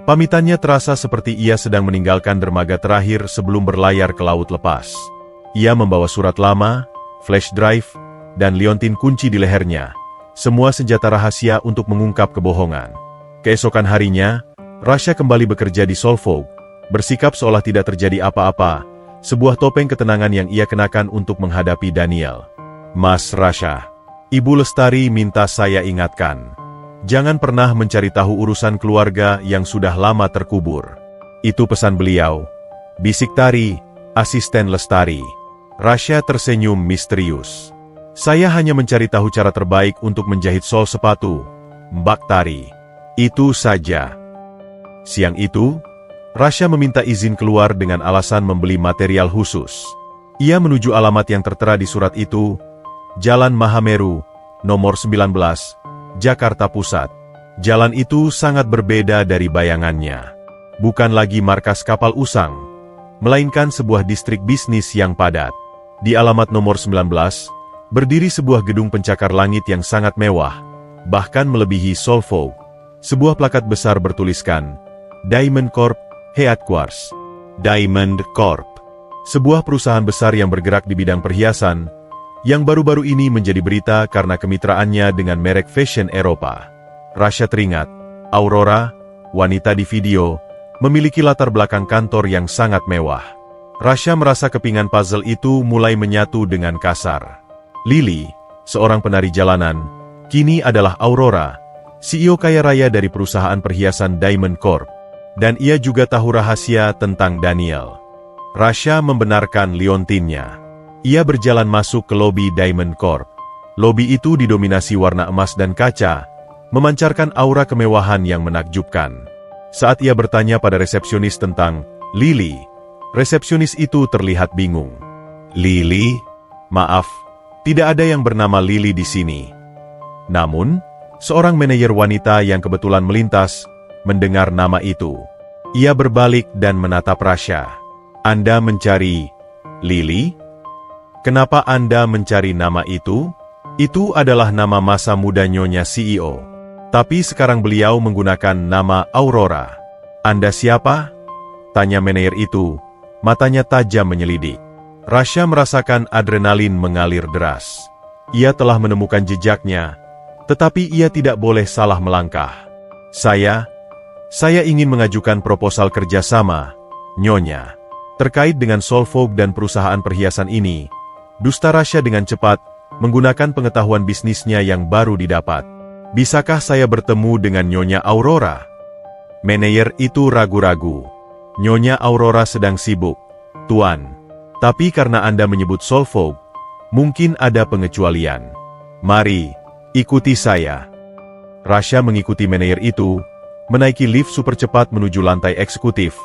Pamitannya terasa seperti ia sedang meninggalkan dermaga terakhir sebelum berlayar ke laut lepas. Ia membawa surat lama, flash drive, dan liontin kunci di lehernya. Semua senjata rahasia untuk mengungkap kebohongan. Keesokan harinya, Rasha kembali bekerja di Solvog, bersikap seolah tidak terjadi apa-apa, sebuah topeng ketenangan yang ia kenakan untuk menghadapi Daniel. Mas Rasha, Ibu Lestari minta saya ingatkan. Jangan pernah mencari tahu urusan keluarga yang sudah lama terkubur. Itu pesan beliau. Bisik Tari, asisten Lestari. Rasha tersenyum misterius. Saya hanya mencari tahu cara terbaik untuk menjahit sol sepatu, Mbak Tari. Itu saja. Siang itu, Rasha meminta izin keluar dengan alasan membeli material khusus. Ia menuju alamat yang tertera di surat itu, Jalan Mahameru, nomor 19, Jakarta Pusat. Jalan itu sangat berbeda dari bayangannya. Bukan lagi markas kapal usang, melainkan sebuah distrik bisnis yang padat. Di alamat nomor 19, berdiri sebuah gedung pencakar langit yang sangat mewah, bahkan melebihi Solvog. Sebuah plakat besar bertuliskan, Diamond Corp Headquarters. Diamond Corp, sebuah perusahaan besar yang bergerak di bidang perhiasan, yang baru-baru ini menjadi berita karena kemitraannya dengan merek fashion Eropa. Rasha teringat, Aurora, wanita di video, memiliki latar belakang kantor yang sangat mewah. Rasha merasa kepingan puzzle itu mulai menyatu dengan kasar. Lily, seorang penari jalanan, kini adalah Aurora, CEO kaya raya dari perusahaan perhiasan Diamond Corp. Dan ia juga tahu rahasia tentang Daniel. Rasha membenarkan liontinnya. Ia berjalan masuk ke lobi Diamond Corp. Lobi itu didominasi warna emas dan kaca, memancarkan aura kemewahan yang menakjubkan. Saat ia bertanya pada resepsionis tentang Lily, resepsionis itu terlihat bingung. Lily? Maaf, tidak ada yang bernama Lily di sini. Namun, seorang manajer wanita yang kebetulan melintas, mendengar nama itu. Ia berbalik dan menatap Rasha. Anda mencari Lily? Kenapa Anda mencari nama itu? Itu adalah nama masa muda Nyonya CEO. Tapi sekarang beliau menggunakan nama Aurora. Anda siapa? Tanya manajer itu, matanya tajam menyelidik. Rasha merasakan adrenalin mengalir deras. Ia telah menemukan jejaknya, tetapi ia tidak boleh salah melangkah. Saya ingin mengajukan proposal kerjasama, Nyonya. Terkait dengan Solvog dan perusahaan perhiasan ini, dusta Rasha dengan cepat, menggunakan pengetahuan bisnisnya yang baru didapat. Bisakah saya bertemu dengan Nyonya Aurora? Manajer itu ragu-ragu. Nyonya Aurora sedang sibuk, Tuan. Tapi karena Anda menyebut Solvog, mungkin ada pengecualian. Mari, ikuti saya. Rasha mengikuti manajer itu, menaiki lift super cepat menuju lantai eksekutif,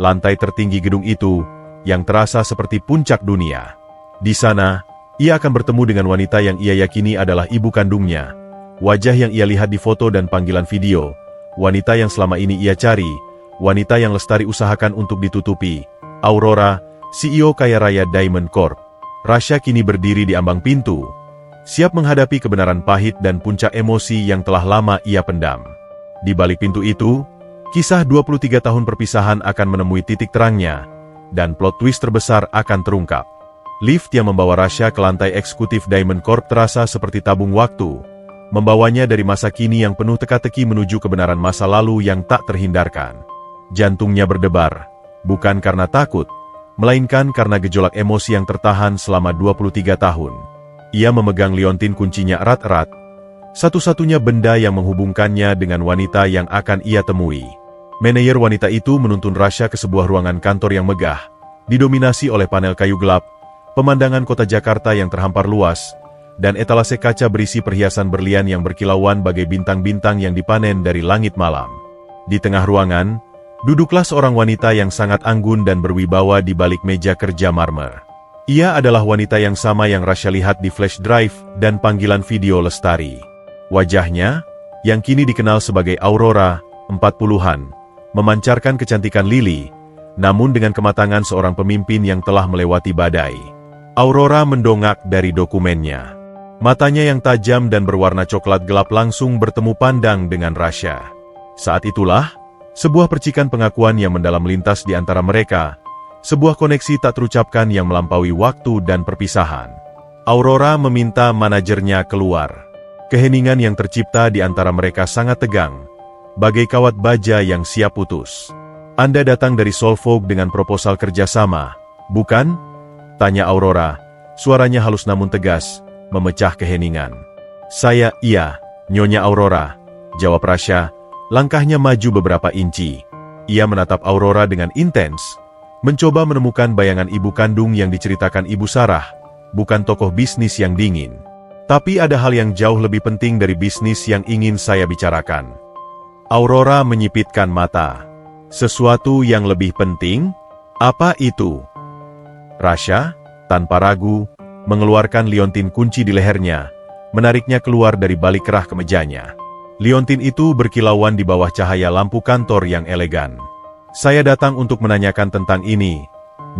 lantai tertinggi gedung itu, yang terasa seperti puncak dunia. Di sana, ia akan bertemu dengan wanita yang ia yakini adalah ibu kandungnya, wajah yang ia lihat di foto dan panggilan video, wanita yang selama ini ia cari, wanita yang Lestari usahakan untuk ditutupi, Aurora, CEO kaya raya Diamond Corp. Rasha kini berdiri di ambang pintu, siap menghadapi kebenaran pahit dan puncak emosi yang telah lama ia pendam. Di balik pintu itu, kisah 23 tahun perpisahan akan menemui titik terangnya, dan plot twist terbesar akan terungkap. Lift yang membawa Rasha ke lantai eksekutif Diamond Corp terasa seperti tabung waktu, membawanya dari masa kini yang penuh teka-teki menuju kebenaran masa lalu yang tak terhindarkan. Jantungnya berdebar, bukan karena takut, melainkan karena gejolak emosi yang tertahan selama 23 tahun. Ia memegang liontin kuncinya erat-erat, satu-satunya benda yang menghubungkannya dengan wanita yang akan ia temui. Manajer wanita itu menuntun Rasha ke sebuah ruangan kantor yang megah, didominasi oleh panel kayu gelap, pemandangan kota Jakarta yang terhampar luas, dan etalase kaca berisi perhiasan berlian yang berkilauan bagai bintang-bintang yang dipanen dari langit malam. Di tengah ruangan, duduklah seorang wanita yang sangat anggun dan berwibawa di balik meja kerja marmer. Ia adalah wanita yang sama yang Rasha lihat di flash drive dan panggilan video Lestari. Wajahnya, yang kini dikenal sebagai Aurora, 40-an, memancarkan kecantikan Lily, namun dengan kematangan seorang pemimpin yang telah melewati badai. Aurora mendongak dari dokumennya. Matanya yang tajam dan berwarna coklat gelap langsung bertemu pandang dengan Rasha. Saat itulah, sebuah percikan pengakuan yang mendalam melintas di antara mereka, Sebuah koneksi tak terucapkan yang melampaui waktu dan perpisahan. Aurora meminta manajernya keluar. Keheningan yang tercipta di antara mereka sangat tegang, bagai kawat baja yang siap putus. Anda datang dari Solvog dengan proposal kerjasama, bukan? Tanya Aurora, suaranya halus namun tegas, memecah keheningan. Iya, Nyonya Aurora, jawab Rasha, langkahnya maju beberapa inci. Ia menatap Aurora dengan intens, mencoba menemukan bayangan ibu kandung yang diceritakan Ibu Sarah, bukan tokoh bisnis yang dingin. Tapi ada hal yang jauh lebih penting dari bisnis yang ingin saya bicarakan. Aurora menyipitkan mata. Sesuatu yang lebih penting? Apa itu? Rasha, tanpa ragu, mengeluarkan liontin kunci di lehernya, menariknya keluar dari balik kerah kemejanya. Liontin itu berkilauan di bawah cahaya lampu kantor yang elegan. Saya datang untuk menanyakan tentang ini,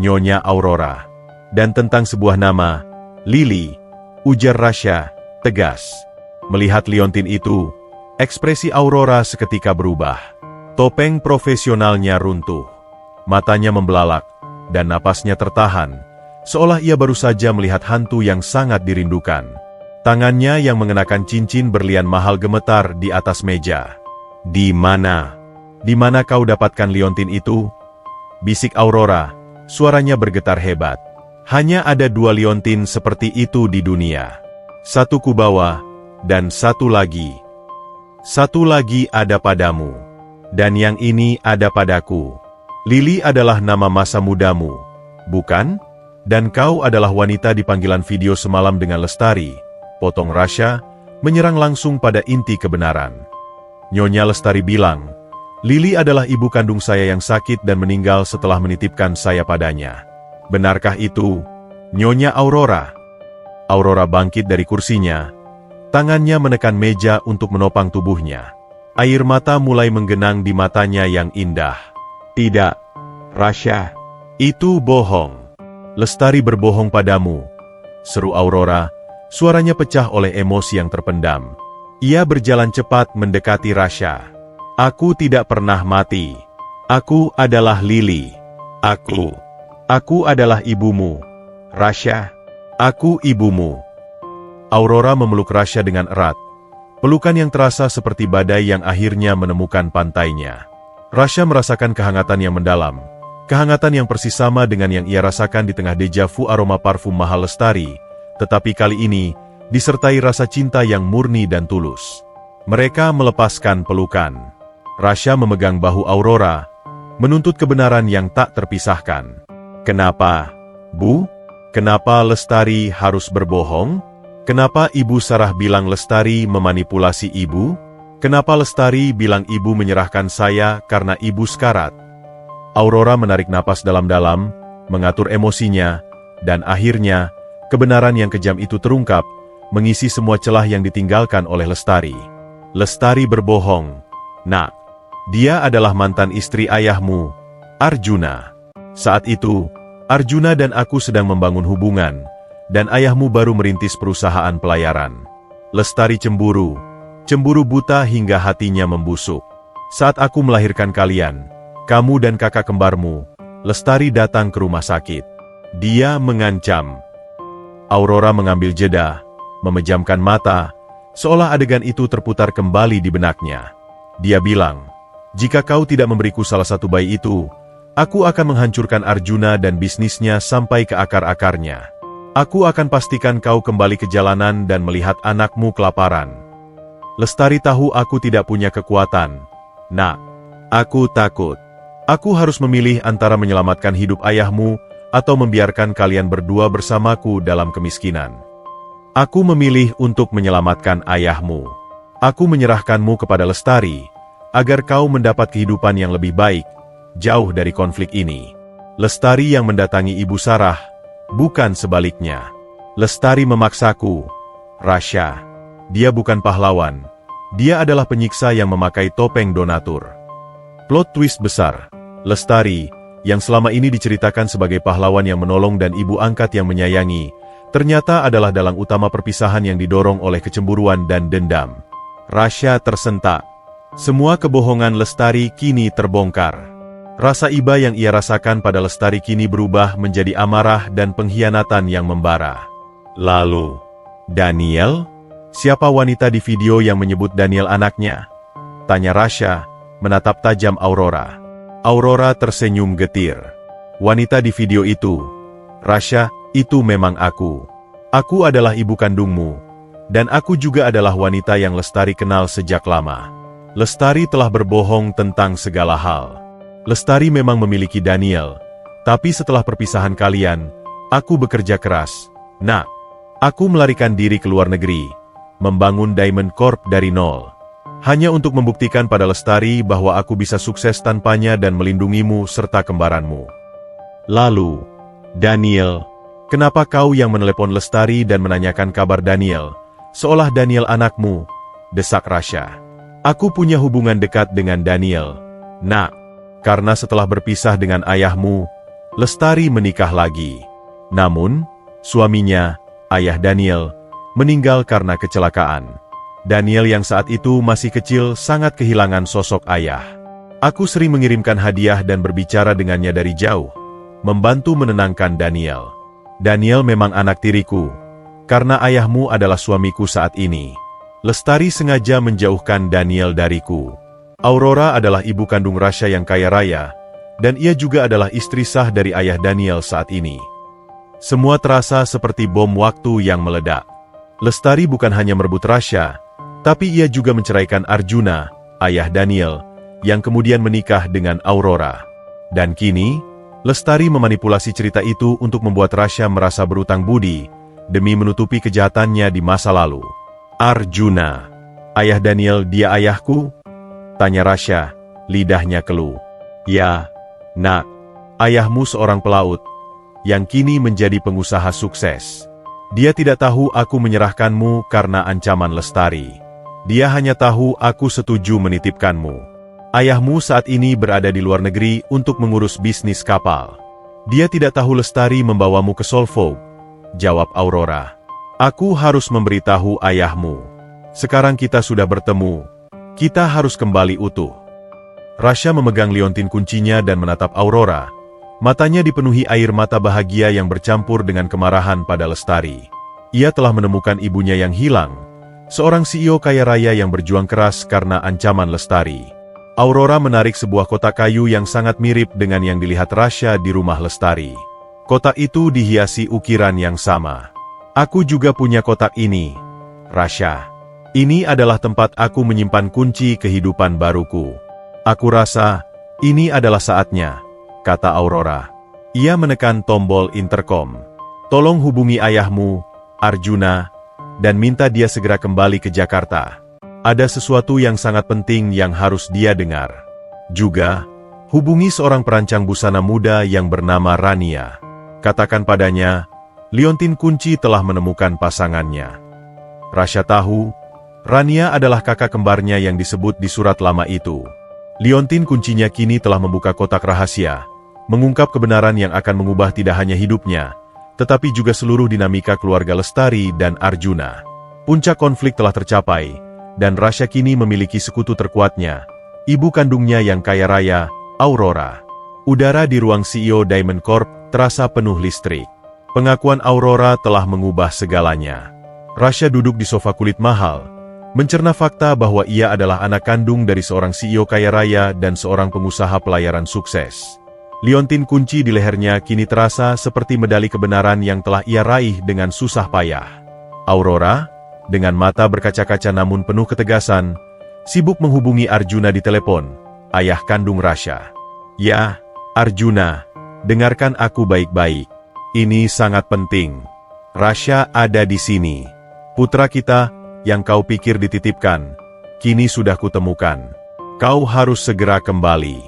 Nyonya Aurora. Dan tentang sebuah nama, Lily, ujar Rasha, tegas. Melihat liontin itu, ekspresi Aurora seketika berubah. Topeng profesionalnya runtuh. Matanya membelalak, dan napasnya tertahan, seolah ia baru saja melihat hantu yang sangat dirindukan. Tangannya yang mengenakan cincin berlian mahal gemetar di atas meja. Di mana kau dapatkan liontin itu? Bisik Aurora, suaranya bergetar hebat. Hanya ada 2 liontin seperti itu di dunia. Satu kubawa, dan satu lagi ada padamu. Dan yang ini ada padaku. Lily adalah nama masa mudamu, bukan? Dan kau adalah wanita di panggilan video semalam dengan Lestari, potong Rasha, menyerang langsung pada inti kebenaran. Nyonya Lestari bilang, Lily adalah ibu kandung saya yang sakit dan meninggal setelah menitipkan saya padanya. Benarkah itu, Nyonya Aurora? Aurora bangkit dari kursinya, tangannya menekan meja untuk menopang tubuhnya. Air mata mulai menggenang di matanya yang indah. Tidak, Rasha, itu bohong. Lestari berbohong padamu, seru Aurora, suaranya pecah oleh emosi yang terpendam. Ia berjalan cepat mendekati Rasha. Aku tidak pernah mati. Aku adalah Lily. Aku adalah ibumu. Rasha, aku ibumu. Aurora memeluk Rasha dengan erat. Pelukan yang terasa seperti badai yang akhirnya menemukan pantainya. Rasha merasakan kehangatan yang mendalam. Kehangatan yang persis sama dengan yang ia rasakan di tengah deja vu aroma parfum mahal Lestari, tetapi kali ini disertai rasa cinta yang murni dan tulus. Mereka melepaskan pelukan. Rasha memegang bahu Aurora, menuntut kebenaran yang tak terpisahkan. Kenapa, Bu? Kenapa Lestari harus berbohong? Kenapa Ibu Sarah bilang Lestari memanipulasi Ibu? Kenapa Lestari bilang Ibu menyerahkan saya karena Ibu sekarat? Aurora menarik napas dalam-dalam, mengatur emosinya, dan akhirnya, kebenaran yang kejam itu terungkap, mengisi semua celah yang ditinggalkan oleh Lestari. Lestari berbohong. Nak, dia adalah mantan istri ayahmu, Arjuna. Saat itu, Arjuna dan aku sedang membangun hubungan, dan ayahmu baru merintis perusahaan pelayaran. Lestari cemburu buta hingga hatinya membusuk. Saat aku melahirkan kalian, kamu dan kakak kembarmu, Lestari datang ke rumah sakit. Dia mengancam. Aurora mengambil jeda, memejamkan mata, seolah adegan itu terputar kembali di benaknya. Dia bilang, jika kau tidak memberiku salah satu bayi itu, aku akan menghancurkan Arjuna dan bisnisnya sampai ke akar-akarnya. Aku akan pastikan kau kembali ke jalanan dan melihat anakmu kelaparan. Lestari tahu aku tidak punya kekuatan. Nak, aku takut. Aku harus memilih antara menyelamatkan hidup ayahmu atau membiarkan kalian berdua bersamaku dalam kemiskinan. Aku memilih untuk menyelamatkan ayahmu. Aku menyerahkanmu kepada Lestari, agar kau mendapat kehidupan yang lebih baik, jauh dari konflik ini. Lestari yang mendatangi Ibu Sarah, bukan sebaliknya. Lestari memaksaku, Rasha. Dia bukan pahlawan. Dia adalah penyiksa yang memakai topeng donatur. Plot twist besar. Lestari, yang selama ini diceritakan sebagai pahlawan yang menolong dan ibu angkat yang menyayangi, ternyata adalah dalang utama perpisahan yang didorong oleh kecemburuan dan dendam. Rasha tersentak. Semua kebohongan Lestari kini terbongkar. Rasa iba yang ia rasakan pada Lestari kini berubah menjadi amarah dan pengkhianatan yang membara. Lalu, Daniel? Siapa wanita di video yang menyebut Daniel anaknya? Tanya Rasya, menatap tajam Aurora. Aurora tersenyum getir. Wanita di video itu, Rasya, itu memang aku. Aku adalah ibu kandungmu, dan aku juga adalah wanita yang Lestari kenal sejak lama. Lestari telah berbohong tentang segala hal. Lestari memang memiliki Daniel, tapi setelah perpisahan kalian, aku bekerja keras. Nak, aku melarikan diri ke luar negeri, membangun Diamond Corp dari nol. Hanya untuk membuktikan pada Lestari bahwa aku bisa sukses tanpanya dan melindungimu serta kembaranmu. Lalu, Daniel, kenapa kau yang menelepon Lestari dan menanyakan kabar Daniel, seolah Daniel anakmu? Desak Rasya. Aku punya hubungan dekat dengan Daniel, Nak. Karena setelah berpisah dengan ayahmu, Lestari menikah lagi. Namun, suaminya, ayah Daniel, meninggal karena kecelakaan. Daniel yang saat itu masih kecil sangat kehilangan sosok ayah. Aku sering mengirimkan hadiah dan berbicara dengannya dari jauh, membantu menenangkan Daniel. Daniel memang anak tiriku, karena ayahmu adalah suamiku saat ini. Lestari sengaja menjauhkan Daniel dariku. Aurora adalah ibu kandung Rasya yang kaya raya, dan ia juga adalah istri sah dari ayah Daniel saat ini. Semua terasa seperti bom waktu yang meledak. Lestari bukan hanya merebut Rasya, tapi ia juga menceraikan Arjuna, ayah Daniel, yang kemudian menikah dengan Aurora. Dan kini, Lestari memanipulasi cerita itu untuk membuat Rasya merasa berutang budi, demi menutupi kejahatannya di masa lalu. Arjuna, ayah Daniel, dia ayahku? Tanya Rasya, lidahnya keluh. Ya, Nak, ayahmu seorang pelaut, yang kini menjadi pengusaha sukses. Dia tidak tahu aku menyerahkanmu karena ancaman Lestari. Dia hanya tahu aku setuju menitipkanmu. Ayahmu saat ini berada di luar negeri untuk mengurus bisnis kapal. Dia tidak tahu Lestari membawamu ke Solvo, jawab Aurora. Aku harus memberitahu ayahmu. Sekarang kita sudah bertemu. Kita harus kembali utuh. Rasya memegang liontin kuncinya dan menatap Aurora. Matanya dipenuhi air mata bahagia yang bercampur dengan kemarahan pada Lestari. Ia telah menemukan ibunya yang hilang, seorang CEO kaya raya yang berjuang keras karena ancaman Lestari. Aurora menarik sebuah kotak kayu yang sangat mirip dengan yang dilihat Rasya di rumah Lestari. Kotak itu dihiasi ukiran yang sama. Aku juga punya kotak ini, Rasya. Ini adalah tempat aku menyimpan kunci kehidupan baruku. Aku rasa, ini adalah saatnya, kata Aurora. Ia menekan tombol intercom. Tolong hubungi ayahmu, Arjuna, dan minta dia segera kembali ke Jakarta. Ada sesuatu yang sangat penting yang harus dia dengar. Juga, hubungi seorang perancang busana muda yang bernama Rania. Katakan padanya, liontin kunci telah menemukan pasangannya. Rasya tahu, Rania adalah kakak kembarnya yang disebut di surat lama itu. Liontin kuncinya kini telah membuka kotak rahasia, mengungkap kebenaran yang akan mengubah tidak hanya hidupnya, tetapi juga seluruh dinamika keluarga Lestari dan Arjuna. Puncak konflik telah tercapai, dan Rasya kini memiliki sekutu terkuatnya, ibu kandungnya yang kaya raya, Aurora. Udara di ruang CEO Diamond Corp terasa penuh listrik. Pengakuan Aurora telah mengubah segalanya. Rasya duduk di sofa kulit mahal, mencerna fakta bahwa ia adalah anak kandung dari seorang CEO kaya raya dan seorang pengusaha pelayaran sukses. Liontin kunci di lehernya kini terasa seperti medali kebenaran yang telah ia raih dengan susah payah. Aurora, dengan mata berkaca-kaca namun penuh ketegasan, sibuk menghubungi Arjuna di telepon, ayah kandung Rasya. Ya, Arjuna, dengarkan aku baik-baik. Ini sangat penting. Rasya ada di sini. Putra kita, yang kau pikir dititipkan, kini sudah kutemukan. Kau harus segera kembali.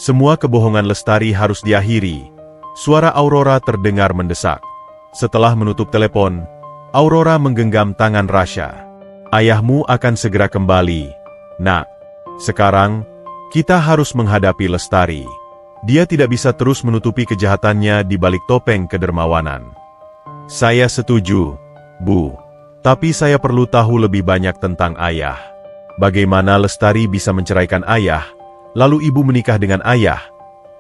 Semua kebohongan Lestari harus diakhiri. Suara Aurora terdengar mendesak. Setelah menutup telepon, Aurora menggenggam tangan Rasya. Ayahmu akan segera kembali, Nak. Sekarang, kita harus menghadapi Lestari. Dia tidak bisa terus menutupi kejahatannya di balik topeng kedermawanan. Saya setuju, Bu. Tapi saya perlu tahu lebih banyak tentang ayah. Bagaimana Lestari bisa menceraikan ayah, lalu ibu menikah dengan ayah?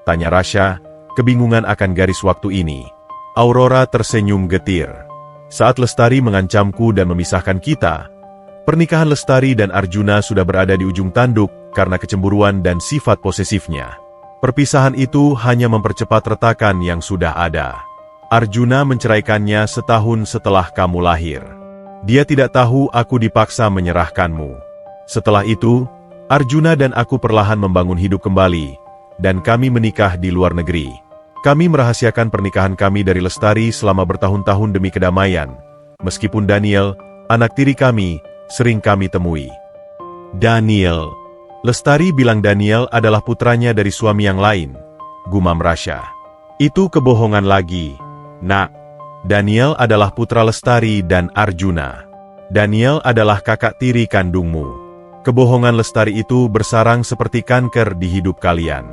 Tanya Rasha, kebingungan akan garis waktu ini. Aurora tersenyum getir. Saat Lestari mengancamku dan memisahkan kita, pernikahan Lestari dan Arjuna sudah berada di ujung tanduk karena kecemburuan dan sifat posesifnya. Perpisahan itu hanya mempercepat retakan yang sudah ada. Arjuna menceraikannya setahun setelah kamu lahir. Dia tidak tahu aku dipaksa menyerahkanmu. Setelah itu, Arjuna dan aku perlahan membangun hidup kembali, dan kami menikah di luar negeri. Kami merahasiakan pernikahan kami dari Lestari selama bertahun-tahun demi kedamaian, meskipun Daniel, anak tiri kami, sering kami temui. Daniel. Lestari bilang Daniel adalah putranya dari suami yang lain, gumam Rasha. Itu kebohongan lagi, Nak. Daniel adalah putra Lestari dan Arjuna. Daniel adalah kakak tiri kandungmu. Kebohongan Lestari itu bersarang seperti kanker di hidup kalian.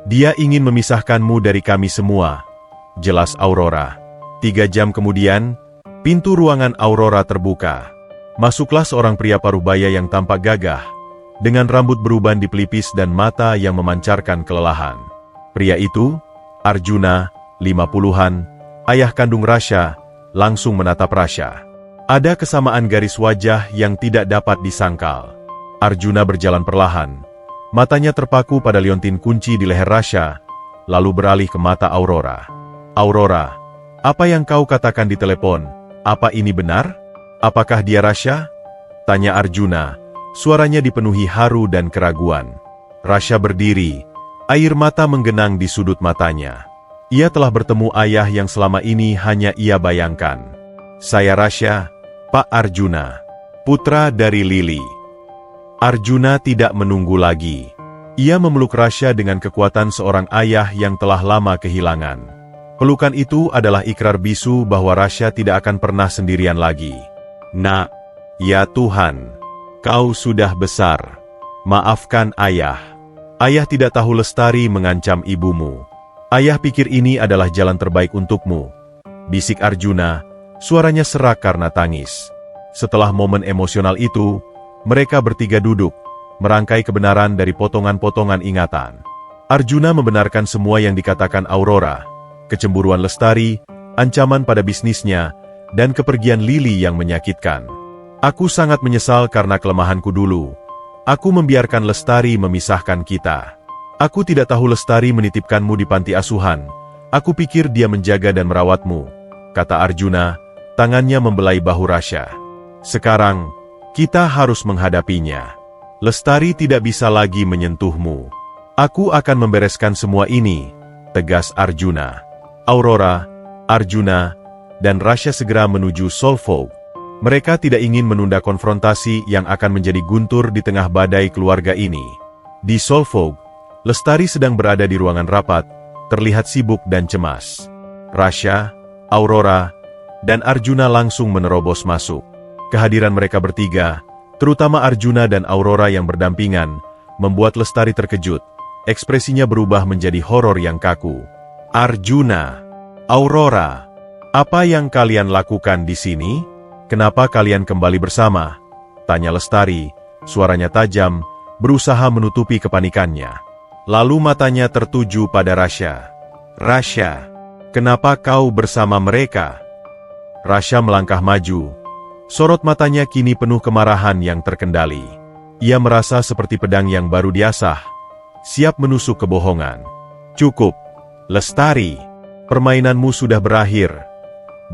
Dia ingin memisahkanmu dari kami semua, jelas Aurora. 3 jam kemudian, pintu ruangan Aurora terbuka. Masuklah seorang pria parubaya yang tampak gagah, dengan rambut beruban di pelipis dan mata yang memancarkan kelelahan. Pria itu, Arjuna, 50-an, ayah kandung Rasha, langsung menatap Rasha. Ada kesamaan garis wajah yang tidak dapat disangkal. Arjuna berjalan perlahan. Matanya terpaku pada liontin kunci di leher Rasha, lalu beralih ke mata Aurora. Aurora, apa yang kau katakan di telepon? Apa ini benar? Apakah dia Rasha? Tanya Arjuna. Suaranya dipenuhi haru dan keraguan. Rasha berdiri, air mata menggenang di sudut matanya. Ia telah bertemu ayah yang selama ini hanya ia bayangkan. Saya Rasha, Pak Arjuna, putra dari Lili. Arjuna tidak menunggu lagi. Ia memeluk Rasha dengan kekuatan seorang ayah yang telah lama kehilangan. Pelukan itu adalah ikrar bisu bahwa Rasha tidak akan pernah sendirian lagi. Nak, ya Tuhan. Kau sudah besar. Maafkan ayah. Ayah tidak tahu Lestari mengancam ibumu. Ayah pikir ini adalah jalan terbaik untukmu. Bisik Arjuna, suaranya serak karena tangis. Setelah momen emosional itu, mereka bertiga duduk, merangkai kebenaran dari potongan-potongan ingatan. Arjuna membenarkan semua yang dikatakan Aurora, kecemburuan Lestari, ancaman pada bisnisnya, dan kepergian Lili yang menyakitkan. Aku sangat menyesal karena kelemahanku dulu. Aku membiarkan Lestari memisahkan kita. Aku tidak tahu Lestari menitipkanmu di panti asuhan. Aku pikir dia menjaga dan merawatmu, kata Arjuna, tangannya membelai bahu Rasha. Sekarang, kita harus menghadapinya. Lestari tidak bisa lagi menyentuhmu. Aku akan membereskan semua ini, tegas Arjuna. Aurora, Arjuna, dan Rasha segera menuju Solvog. Mereka tidak ingin menunda konfrontasi yang akan menjadi guntur di tengah badai keluarga ini. Di Solvog, Lestari sedang berada di ruangan rapat, terlihat sibuk dan cemas. Rasha, Aurora, dan Arjuna langsung menerobos masuk. Kehadiran mereka bertiga, terutama Arjuna dan Aurora yang berdampingan, membuat Lestari terkejut. Ekspresinya berubah menjadi horor yang kaku. Arjuna, Aurora, apa yang kalian lakukan di sini? Kenapa kalian kembali bersama? Tanya Lestari, suaranya tajam, berusaha menutupi kepanikannya. Lalu matanya tertuju pada Rasha. Rasha, kenapa kau bersama mereka? Rasha melangkah maju. Sorot matanya kini penuh kemarahan yang terkendali. Ia merasa seperti pedang yang baru diasah, siap menusuk kebohongan. Cukup, Lestari, permainanmu sudah berakhir,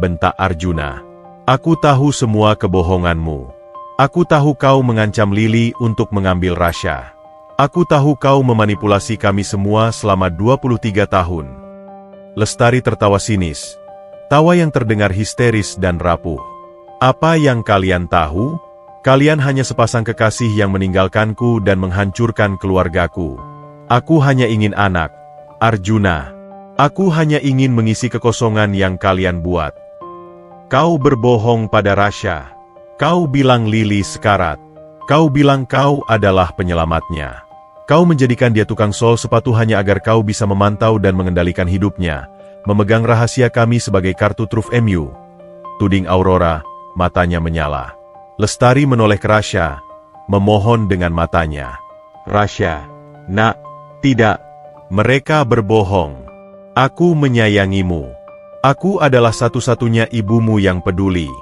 bentak Arjuna. Aku tahu semua kebohonganmu. Aku tahu kau mengancam Lili untuk mengambil Rasha. Aku tahu kau memanipulasi kami semua selama 23 tahun. Lestari tertawa sinis. Tawa yang terdengar histeris dan rapuh. Apa yang kalian tahu? Kalian hanya sepasang kekasih yang meninggalkanku dan menghancurkan keluargaku. Aku hanya ingin anak, Arjuna. Aku hanya ingin mengisi kekosongan yang kalian buat. Kau berbohong pada Rasha. Kau bilang Lili sekarat. Kau bilang kau adalah penyelamatnya. Kau menjadikan dia tukang sol sepatu hanya agar kau bisa memantau dan mengendalikan hidupnya, memegang rahasia kami sebagai kartu truf MU. Tuding Aurora, matanya menyala. Lestari menoleh ke Rasha, memohon dengan matanya. Rasha, nak, tidak. Mereka berbohong. Aku menyayangimu. Aku adalah satu-satunya ibumu yang peduli.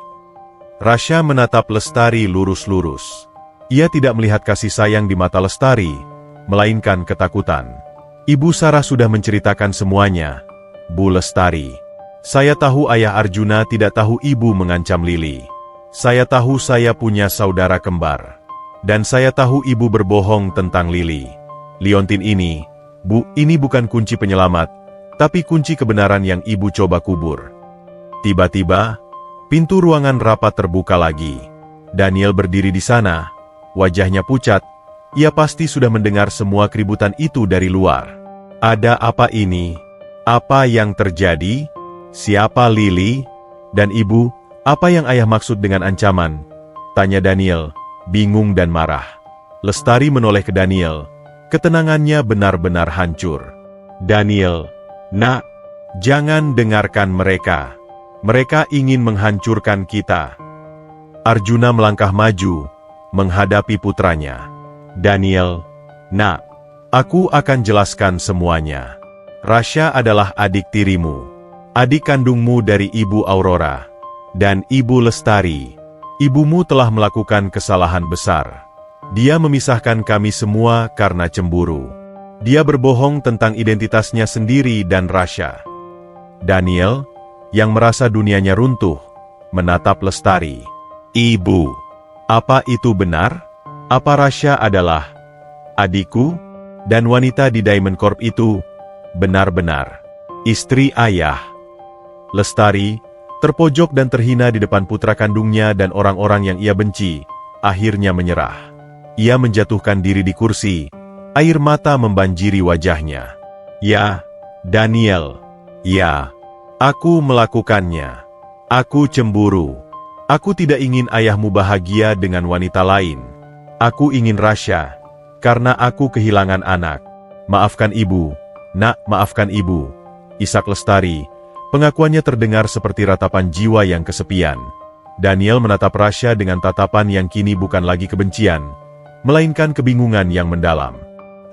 Rasya menatap Lestari lurus-lurus. Ia tidak melihat kasih sayang di mata Lestari, melainkan ketakutan. Ibu Sarah sudah menceritakan semuanya. Bu Lestari, saya tahu ayah Arjuna tidak tahu ibu mengancam Lili. Saya tahu saya punya saudara kembar. Dan saya tahu ibu berbohong tentang Lili. Liontin ini, Bu, ini bukan kunci penyelamat, tapi kunci kebenaran yang ibu coba kubur. Tiba-tiba, pintu ruangan rapat terbuka lagi. Daniel berdiri di sana, wajahnya pucat. Ia pasti sudah mendengar semua keributan itu dari luar. Ada apa ini? Apa yang terjadi? Siapa Lili? Dan ibu, apa yang ayah maksud dengan ancaman? Tanya Daniel, bingung dan marah. Lestari menoleh ke Daniel. Ketenangannya benar-benar hancur. Daniel, nak, jangan dengarkan mereka. Mereka ingin menghancurkan kita. Arjuna melangkah maju, menghadapi putranya. Daniel, nak, aku akan jelaskan semuanya. Rasya adalah adik tirimu, adik kandungmu dari Ibu Aurora, dan Ibu Lestari. Ibumu telah melakukan kesalahan besar. Dia memisahkan kami semua karena cemburu. Dia berbohong tentang identitasnya sendiri dan Rasya. Daniel, yang merasa dunianya runtuh, menatap Lestari. Ibu, apa itu benar? Apa Rasya adalah adikku? Dan wanita di Diamond Corp itu benar-benar istri ayah? Lestari, terpojok dan terhina di depan putra kandungnya dan orang-orang yang ia benci, akhirnya menyerah. Ia menjatuhkan diri di kursi, air mata membanjiri wajahnya. Ya, Daniel, ya, aku melakukannya. Aku cemburu. Aku tidak ingin ayahmu bahagia dengan wanita lain. Aku ingin Rasya, karena aku kehilangan anak. Maafkan ibu, nak, maafkan ibu. Isak Lestari, pengakuannya terdengar seperti ratapan jiwa yang kesepian. Daniel menatap Rasya dengan tatapan yang kini bukan lagi kebencian, melainkan kebingungan yang mendalam.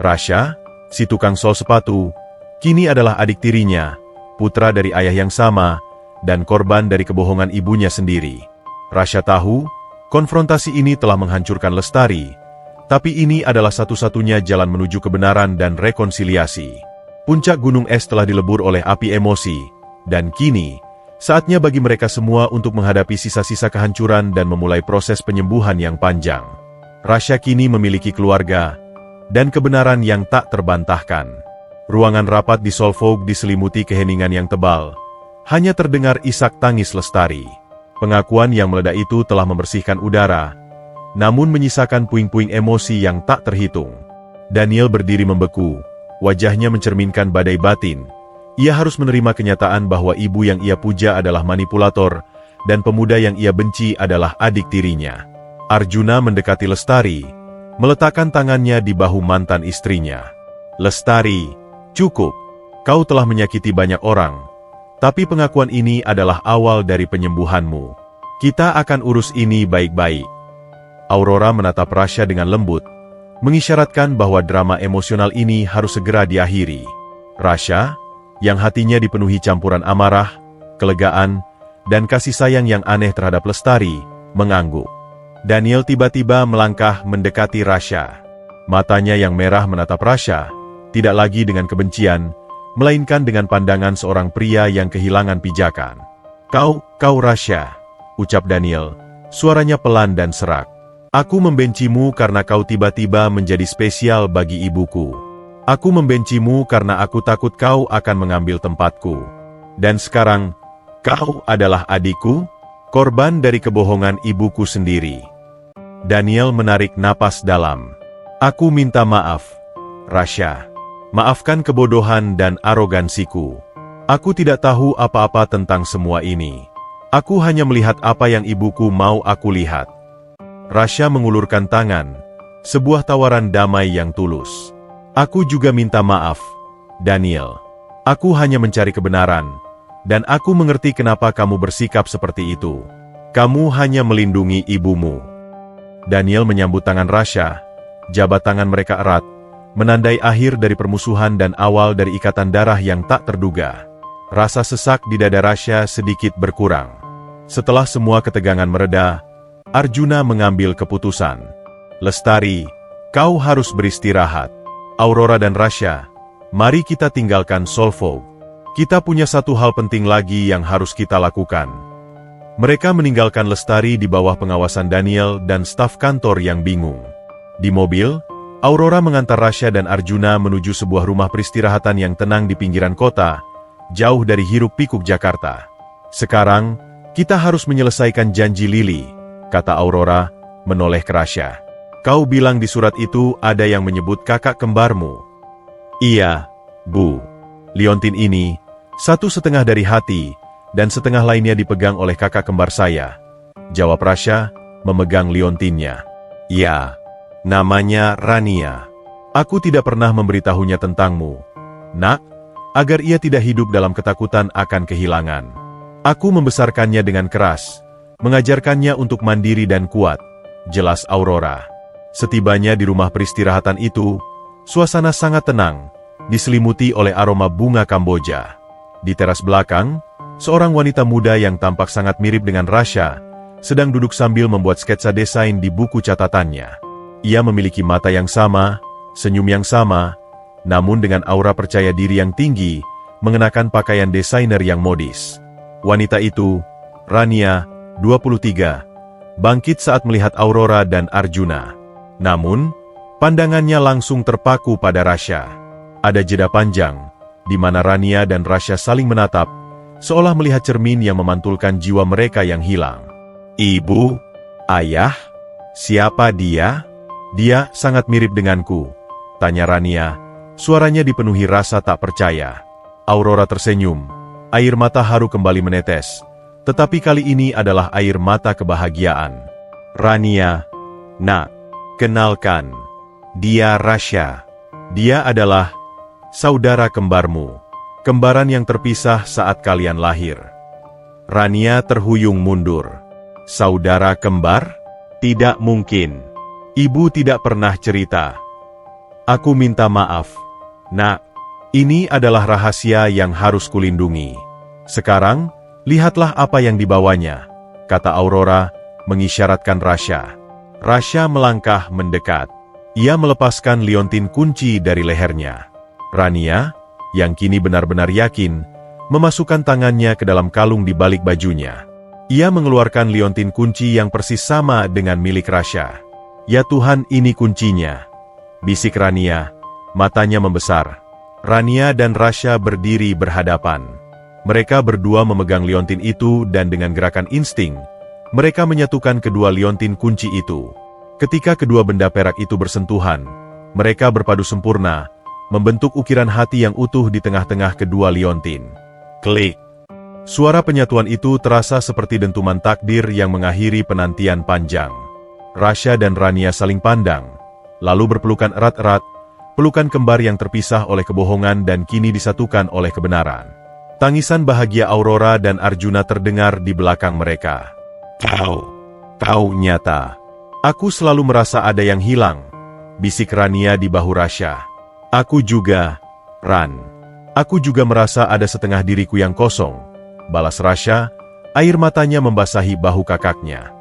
Rasya, si tukang sol sepatu, kini adalah adik tirinya, putra dari ayah yang sama, dan korban dari kebohongan ibunya sendiri. Rasya tahu, konfrontasi ini telah menghancurkan Lestari, tapi ini adalah satu-satunya jalan menuju kebenaran dan rekonsiliasi. Puncak gunung es telah dilebur oleh api emosi, dan kini, saatnya bagi mereka semua untuk menghadapi sisa-sisa kehancuran dan memulai proses penyembuhan yang panjang. Rasya kini memiliki keluarga, dan kebenaran yang tak terbantahkan. Ruangan rapat di Solvog diselimuti keheningan yang tebal. Hanya terdengar isak tangis Lestari. Pengakuan yang meledak itu telah membersihkan udara, namun menyisakan puing-puing emosi yang tak terhitung. Daniel berdiri membeku, wajahnya mencerminkan badai batin. Ia harus menerima kenyataan bahwa ibu yang ia puja adalah manipulator, dan pemuda yang ia benci adalah adik tirinya. Arjuna mendekati Lestari, meletakkan tangannya di bahu mantan istrinya. Lestari, cukup. Kau telah menyakiti banyak orang. Tapi pengakuan ini adalah awal dari penyembuhanmu. Kita akan urus ini baik-baik. Aurora menatap Rasya dengan lembut, mengisyaratkan bahwa drama emosional ini harus segera diakhiri. Rasya, yang hatinya dipenuhi campuran amarah, kelegaan, dan kasih sayang yang aneh terhadap Lestari, mengangguk. Daniel tiba-tiba melangkah mendekati Rasya. Matanya yang merah menatap Rasya, tidak lagi dengan kebencian, melainkan dengan pandangan seorang pria yang kehilangan pijakan. Kau Rasya, ucap Daniel, suaranya pelan dan serak. Aku membencimu karena kau tiba-tiba menjadi spesial bagi ibuku. Aku membencimu karena aku takut kau akan mengambil tempatku. Dan sekarang, kau adalah adikku, korban dari kebohongan ibuku sendiri. Daniel menarik napas dalam. Aku minta maaf, Rasya. Maafkan kebodohan dan arogansiku. Aku tidak tahu apa-apa tentang semua ini. Aku hanya melihat apa yang ibuku mau aku lihat. Rasya mengulurkan tangan, sebuah tawaran damai yang tulus. Aku juga minta maaf, Daniel. Aku hanya mencari kebenaran, dan aku mengerti kenapa kamu bersikap seperti itu. Kamu hanya melindungi ibumu. Daniel menyambut tangan Rasya, jabat tangan mereka erat, menandai akhir dari permusuhan dan awal dari ikatan darah yang tak terduga. Rasa sesak di dada Rasya sedikit berkurang. Setelah semua ketegangan mereda, Arjuna mengambil keputusan. Lestari, kau harus beristirahat. Aurora dan Rasya, mari kita tinggalkan Solvog. Kita punya satu hal penting lagi yang harus kita lakukan. Mereka meninggalkan Lestari di bawah pengawasan Daniel dan staf kantor yang bingung. Di mobil, Aurora mengantar Rasya dan Arjuna menuju sebuah rumah peristirahatan yang tenang di pinggiran kota, jauh dari hiruk-pikuk Jakarta. Sekarang, kita harus menyelesaikan janji Lily, kata Aurora, menoleh ke Rasya. Kau bilang di surat itu ada yang menyebut kakak kembarmu. Iya, Bu. Liontin ini, 1/2 dari hati, dan setengah lainnya dipegang oleh kakak kembar saya, jawab Rasya, memegang liontinnya. Ya. Namanya Rania. Aku tidak pernah memberitahunya tentangmu, Nak, agar ia tidak hidup dalam ketakutan akan kehilangan. Aku membesarkannya dengan keras, mengajarkannya untuk mandiri dan kuat, jelas Aurora. Setibanya di rumah peristirahatan itu, suasana sangat tenang, diselimuti oleh aroma bunga Kamboja. Di teras belakang, seorang wanita muda yang tampak sangat mirip dengan Rasya, sedang duduk sambil membuat sketsa desain di buku catatannya. Ia memiliki mata yang sama, senyum yang sama, namun dengan aura percaya diri yang tinggi, mengenakan pakaian desainer yang modis. Wanita itu, Rania, 23, bangkit saat melihat Aurora dan Arjuna. Namun, pandangannya langsung terpaku pada Rasya. Ada jeda panjang, di mana Rania dan Rasya saling menatap, seolah melihat cermin yang memantulkan jiwa mereka yang hilang. Ibu, ayah, siapa dia? Dia sangat mirip denganku, tanya Rania, suaranya dipenuhi rasa tak percaya. Aurora tersenyum, air mata haru kembali menetes, tetapi kali ini adalah air mata kebahagiaan. Rania, Nak, kenalkan, dia Rasya. Dia adalah saudara kembarmu, kembaran yang terpisah saat kalian lahir. Rania terhuyung mundur. Saudara kembar? Tidak mungkin. Ibu tidak pernah cerita. Aku minta maaf, Nak. Ini adalah rahasia yang harus kulindungi. Sekarang, lihatlah apa yang dibawanya, kata Aurora, mengisyaratkan Rasya. Rasya melangkah mendekat. Ia melepaskan liontin kunci dari lehernya. Rania, yang kini benar-benar yakin, memasukkan tangannya ke dalam kalung di balik bajunya. Ia mengeluarkan liontin kunci yang persis sama dengan milik Rasya. Ya Tuhan, ini kuncinya, bisik Rania, matanya membesar. Rania dan Rasya berdiri berhadapan. Mereka berdua memegang liontin itu dan dengan gerakan insting, mereka menyatukan kedua liontin kunci itu. Ketika kedua benda perak itu bersentuhan, mereka berpadu sempurna, membentuk ukiran hati yang utuh di tengah-tengah kedua liontin. Klik. Suara penyatuan itu terasa seperti dentuman takdir yang mengakhiri penantian panjang. Rasya dan Rania saling pandang, lalu berpelukan erat-erat, pelukan kembar yang terpisah oleh kebohongan dan kini disatukan oleh kebenaran. Tangisan bahagia Aurora dan Arjuna terdengar di belakang mereka. Kau nyata. Aku selalu merasa ada yang hilang, bisik Rania di bahu Rasya. Aku juga, Ran. Aku juga merasa ada setengah diriku yang kosong, balas Rasya, air matanya membasahi bahu kakaknya.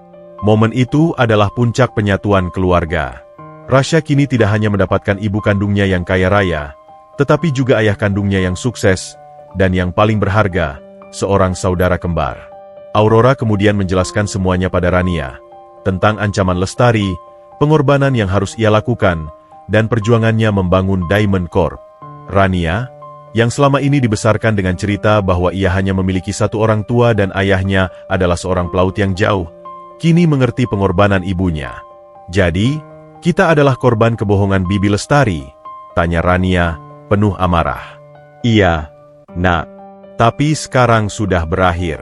Momen itu adalah puncak penyatuan keluarga. Rasya kini tidak hanya mendapatkan ibu kandungnya yang kaya raya, tetapi juga ayah kandungnya yang sukses, dan yang paling berharga, seorang saudara kembar. Aurora kemudian menjelaskan semuanya pada Rania, tentang ancaman Lestari, pengorbanan yang harus ia lakukan, dan perjuangannya membangun Diamond Corp. Rania, yang selama ini dibesarkan dengan cerita bahwa ia hanya memiliki satu orang tua dan ayahnya adalah seorang pelaut yang jauh, kini mengerti pengorbanan ibunya. Jadi, kita adalah korban kebohongan Bibi Lestari? Tanya Rania, penuh amarah. Iya, Nak. Tapi sekarang sudah berakhir.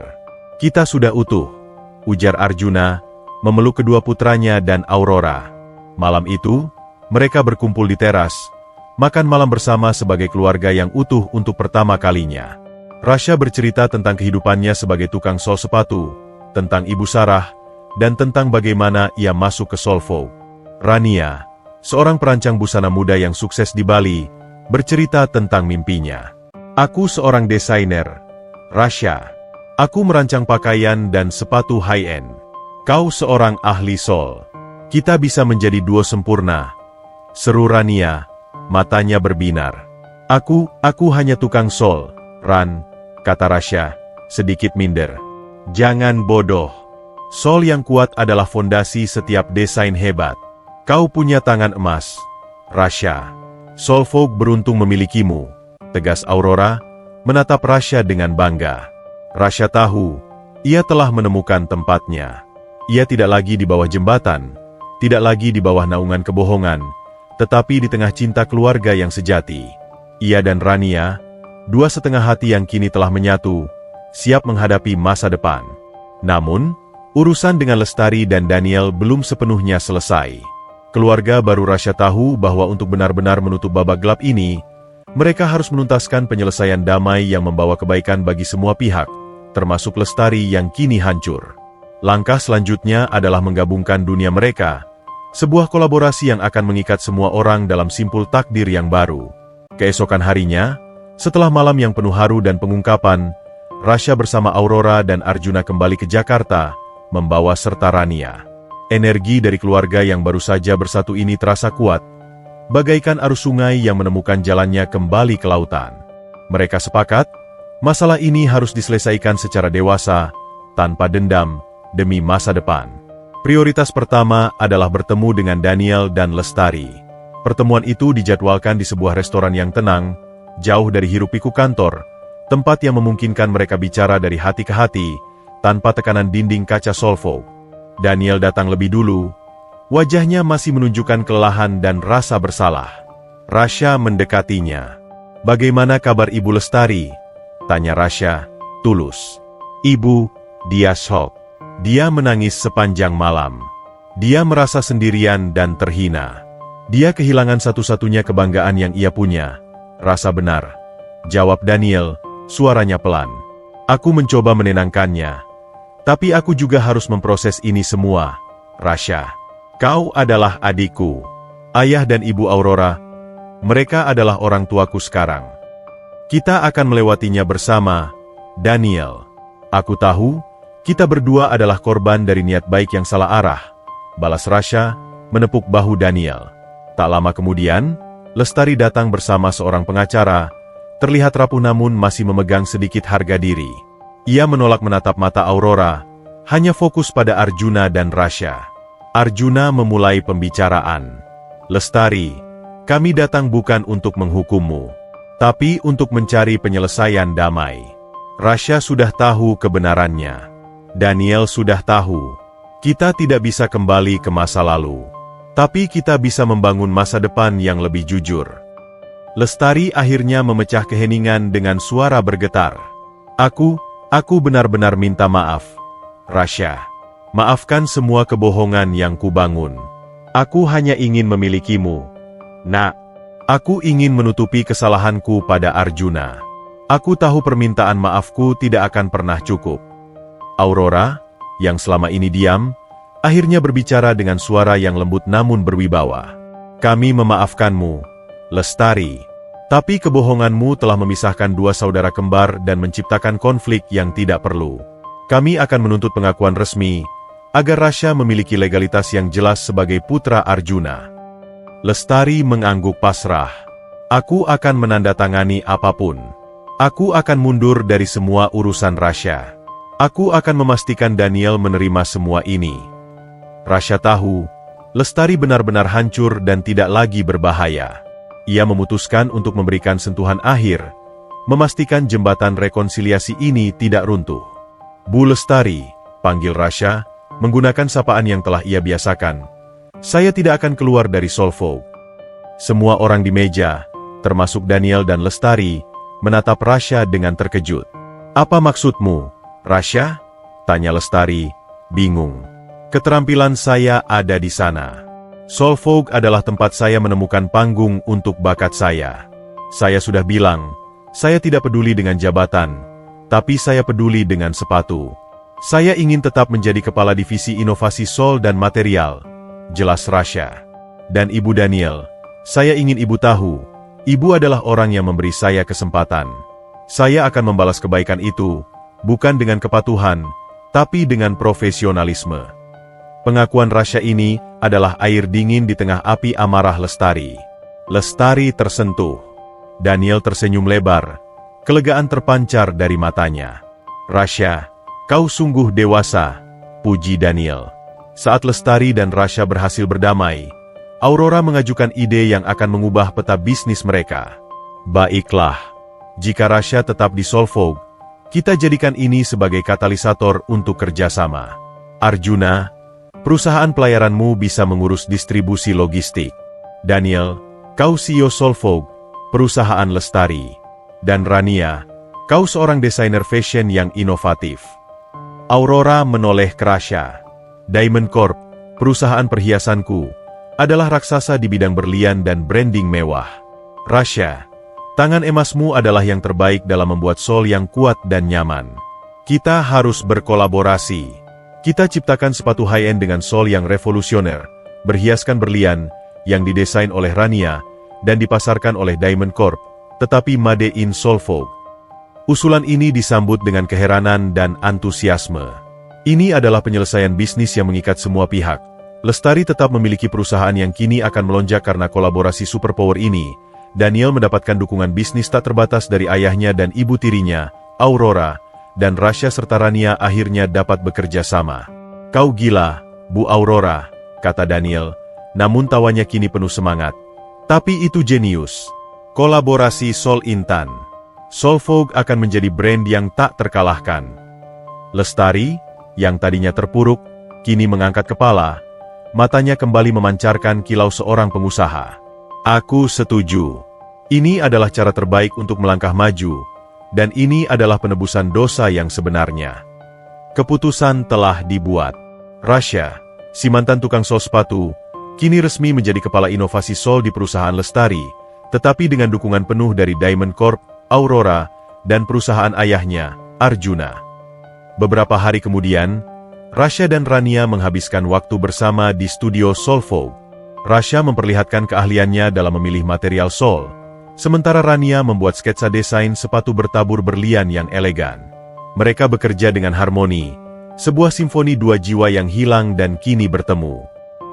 Kita sudah utuh, ujar Arjuna, memeluk kedua putranya dan Aurora. Malam itu, mereka berkumpul di teras, makan malam bersama sebagai keluarga yang utuh untuk pertama kalinya. Rasya bercerita tentang kehidupannya sebagai tukang sol sepatu, tentang Ibu Sarah, dan tentang bagaimana ia masuk ke Solvog. Rania, seorang perancang busana muda yang sukses di Bali, bercerita tentang mimpinya. Aku seorang desainer, Rasha. Aku merancang pakaian dan sepatu high-end. Kau seorang ahli sol. Kita bisa menjadi duo sempurna. Seru Rania, matanya berbinar. Aku hanya tukang sol, Ran, kata Rasha, sedikit minder. Jangan bodoh. Sol yang kuat adalah fondasi setiap desain hebat. Kau punya tangan emas, Rasha. Solfolk beruntung memilikimu, tegas Aurora, menatap Rasha dengan bangga. Rasha tahu, ia telah menemukan tempatnya. Ia tidak lagi di bawah jembatan, tidak lagi di bawah naungan kebohongan, tetapi di tengah cinta keluarga yang sejati. Ia dan Rania, dua setengah hati yang kini telah menyatu, siap menghadapi masa depan. Namun, urusan dengan Lestari dan Daniel belum sepenuhnya selesai. Keluarga baru Rasha tahu bahwa untuk benar-benar menutup babak gelap ini, mereka harus menuntaskan penyelesaian damai yang membawa kebaikan bagi semua pihak, termasuk Lestari yang kini hancur. Langkah selanjutnya adalah menggabungkan dunia mereka, sebuah kolaborasi yang akan mengikat semua orang dalam simpul takdir yang baru. Keesokan harinya, setelah malam yang penuh haru dan pengungkapan, Rasha bersama Aurora dan Arjuna kembali ke Jakarta, membawa serta Rania. Energi dari keluarga yang baru saja bersatu ini terasa kuat, bagaikan arus sungai yang menemukan jalannya kembali ke lautan. Mereka sepakat, masalah ini harus diselesaikan secara dewasa, tanpa dendam, demi masa depan. Prioritas pertama adalah bertemu dengan Daniel dan Lestari. Pertemuan itu dijadwalkan di sebuah restoran yang tenang, jauh dari hiruk-pikuk kantor, tempat yang memungkinkan mereka bicara dari hati ke hati, tanpa tekanan dinding kaca Solfolk. Daniel datang lebih dulu, wajahnya masih menunjukkan kelelahan dan rasa bersalah. Rasha mendekatinya. "Bagaimana kabar Ibu Lestari?" tanya Rasha, tulus. "Ibu, dia shock. Dia menangis sepanjang malam. Dia merasa sendirian dan terhina. Dia kehilangan satu-satunya kebanggaan yang ia punya." "Rasa benar," jawab Daniel, suaranya pelan. "Aku mencoba menenangkannya. Tapi aku juga harus memproses ini semua, Rasha. Kau adalah adikku. Ayah dan Ibu Aurora, mereka adalah orang tuaku sekarang. Kita akan melewatinya bersama, Daniel. Aku tahu, kita berdua adalah korban dari niat baik yang salah arah," balas Rasha, menepuk bahu Daniel. Tak lama kemudian, Lestari datang bersama seorang pengacara, terlihat rapuh namun masih memegang sedikit harga diri. Ia menolak menatap mata Aurora, hanya fokus pada Arjuna dan Rasha. Arjuna memulai pembicaraan. "Lestari, kami datang bukan untuk menghukummu, tapi untuk mencari penyelesaian damai. Rasha sudah tahu kebenarannya. Daniel sudah tahu. Kita tidak bisa kembali ke masa lalu. Tapi kita bisa membangun masa depan yang lebih jujur." Lestari akhirnya memecah keheningan dengan suara bergetar. Aku benar-benar minta maaf, Rasha. Maafkan semua kebohongan yang kubangun. Aku hanya ingin memilikimu, Nak. Aku ingin menutupi kesalahanku pada Arjuna. Aku tahu permintaan maafku tidak akan pernah cukup." Aurora, yang selama ini diam, akhirnya berbicara dengan suara yang lembut namun berwibawa. "Kami memaafkanmu, Lestari. Tapi kebohonganmu telah memisahkan dua saudara kembar dan menciptakan konflik yang tidak perlu. Kami akan menuntut pengakuan resmi, agar Rasha memiliki legalitas yang jelas sebagai putra Arjuna." Lestari mengangguk pasrah. "Aku akan menandatangani apapun. Aku akan mundur dari semua urusan Rasha. Aku akan memastikan Daniel menerima semua ini." Rasha tahu, Lestari benar-benar hancur dan tidak lagi berbahaya. Ia memutuskan untuk memberikan sentuhan akhir, memastikan jembatan rekonsiliasi ini tidak runtuh. "Bu Lestari," panggil Rasha, menggunakan sapaan yang telah ia biasakan. "Saya tidak akan keluar dari Solfolk." Semua orang di meja, termasuk Daniel dan Lestari, menatap Rasha dengan terkejut. "Apa maksudmu, Rasha?" tanya Lestari, bingung. "Keterampilan saya ada di sana. Solfolk adalah tempat saya menemukan panggung untuk bakat saya. Saya sudah bilang, saya tidak peduli dengan jabatan, tapi saya peduli dengan sepatu. Saya ingin tetap menjadi kepala divisi inovasi sol dan material," jelas Rasha. Dan Ibu Daniel, saya ingin Ibu tahu, Ibu adalah orang yang memberi saya kesempatan. Saya akan membalas kebaikan itu, bukan dengan kepatuhan, tapi dengan profesionalisme. Pengakuan Rasya ini adalah air dingin di tengah api amarah Lestari. Lestari tersentuh. Daniel tersenyum lebar. Kelegaan terpancar dari matanya. Rasya, kau sungguh dewasa, puji Daniel. Saat Lestari dan Rasya berhasil berdamai, Aurora mengajukan ide yang akan mengubah peta bisnis mereka. Baiklah, jika Rasya tetap di Solvog, kita jadikan ini sebagai katalisator untuk kerjasama. Arjuna, perusahaan pelayaranmu bisa mengurus distribusi logistik. Daniel, kau CEO Solvog, perusahaan Lestari. Dan Rania, kau seorang desainer fashion yang inovatif. Aurora menoleh ke Rasya. Diamond Corp, perusahaan perhiasanku, adalah raksasa di bidang berlian dan branding mewah. Rasya, tangan emasmu adalah yang terbaik dalam membuat sol yang kuat dan nyaman. Kita harus berkolaborasi. Kita ciptakan sepatu high-end dengan sol yang revolusioner, berhiaskan berlian, yang didesain oleh Rania, dan dipasarkan oleh Diamond Corp, tetapi made in Solvog. Usulan ini disambut dengan keheranan dan antusiasme. Ini adalah penyelesaian bisnis yang mengikat semua pihak. Lestari tetap memiliki perusahaan yang kini akan melonjak karena kolaborasi superpower ini. Daniel mendapatkan dukungan bisnis tak terbatas dari ayahnya dan ibu tirinya, Aurora, dan Rasya serta Rania akhirnya dapat bekerja sama. Kau gila, Bu Aurora, kata Daniel, namun tawanya kini penuh semangat. Tapi itu jenius. Kolaborasi Sol Intan. Solvog akan menjadi brand yang tak terkalahkan. Lestari, yang tadinya terpuruk, kini mengangkat kepala. Matanya kembali memancarkan kilau seorang pengusaha. Aku setuju. Ini adalah cara terbaik untuk melangkah maju, dan ini adalah penebusan dosa yang sebenarnya. Keputusan telah dibuat. Rasya, si mantan tukang sol sepatu, kini resmi menjadi kepala inovasi sol di perusahaan Lestari, tetapi dengan dukungan penuh dari Diamond Corp, Aurora, dan perusahaan ayahnya, Arjuna. Beberapa hari kemudian, Rasya dan Rania menghabiskan waktu bersama di studio Solvog. Rasya memperlihatkan keahliannya dalam memilih material sol, sementara Rania membuat sketsa desain sepatu bertabur berlian yang elegan. Mereka bekerja dengan harmoni, sebuah simfoni dua jiwa yang hilang dan kini bertemu.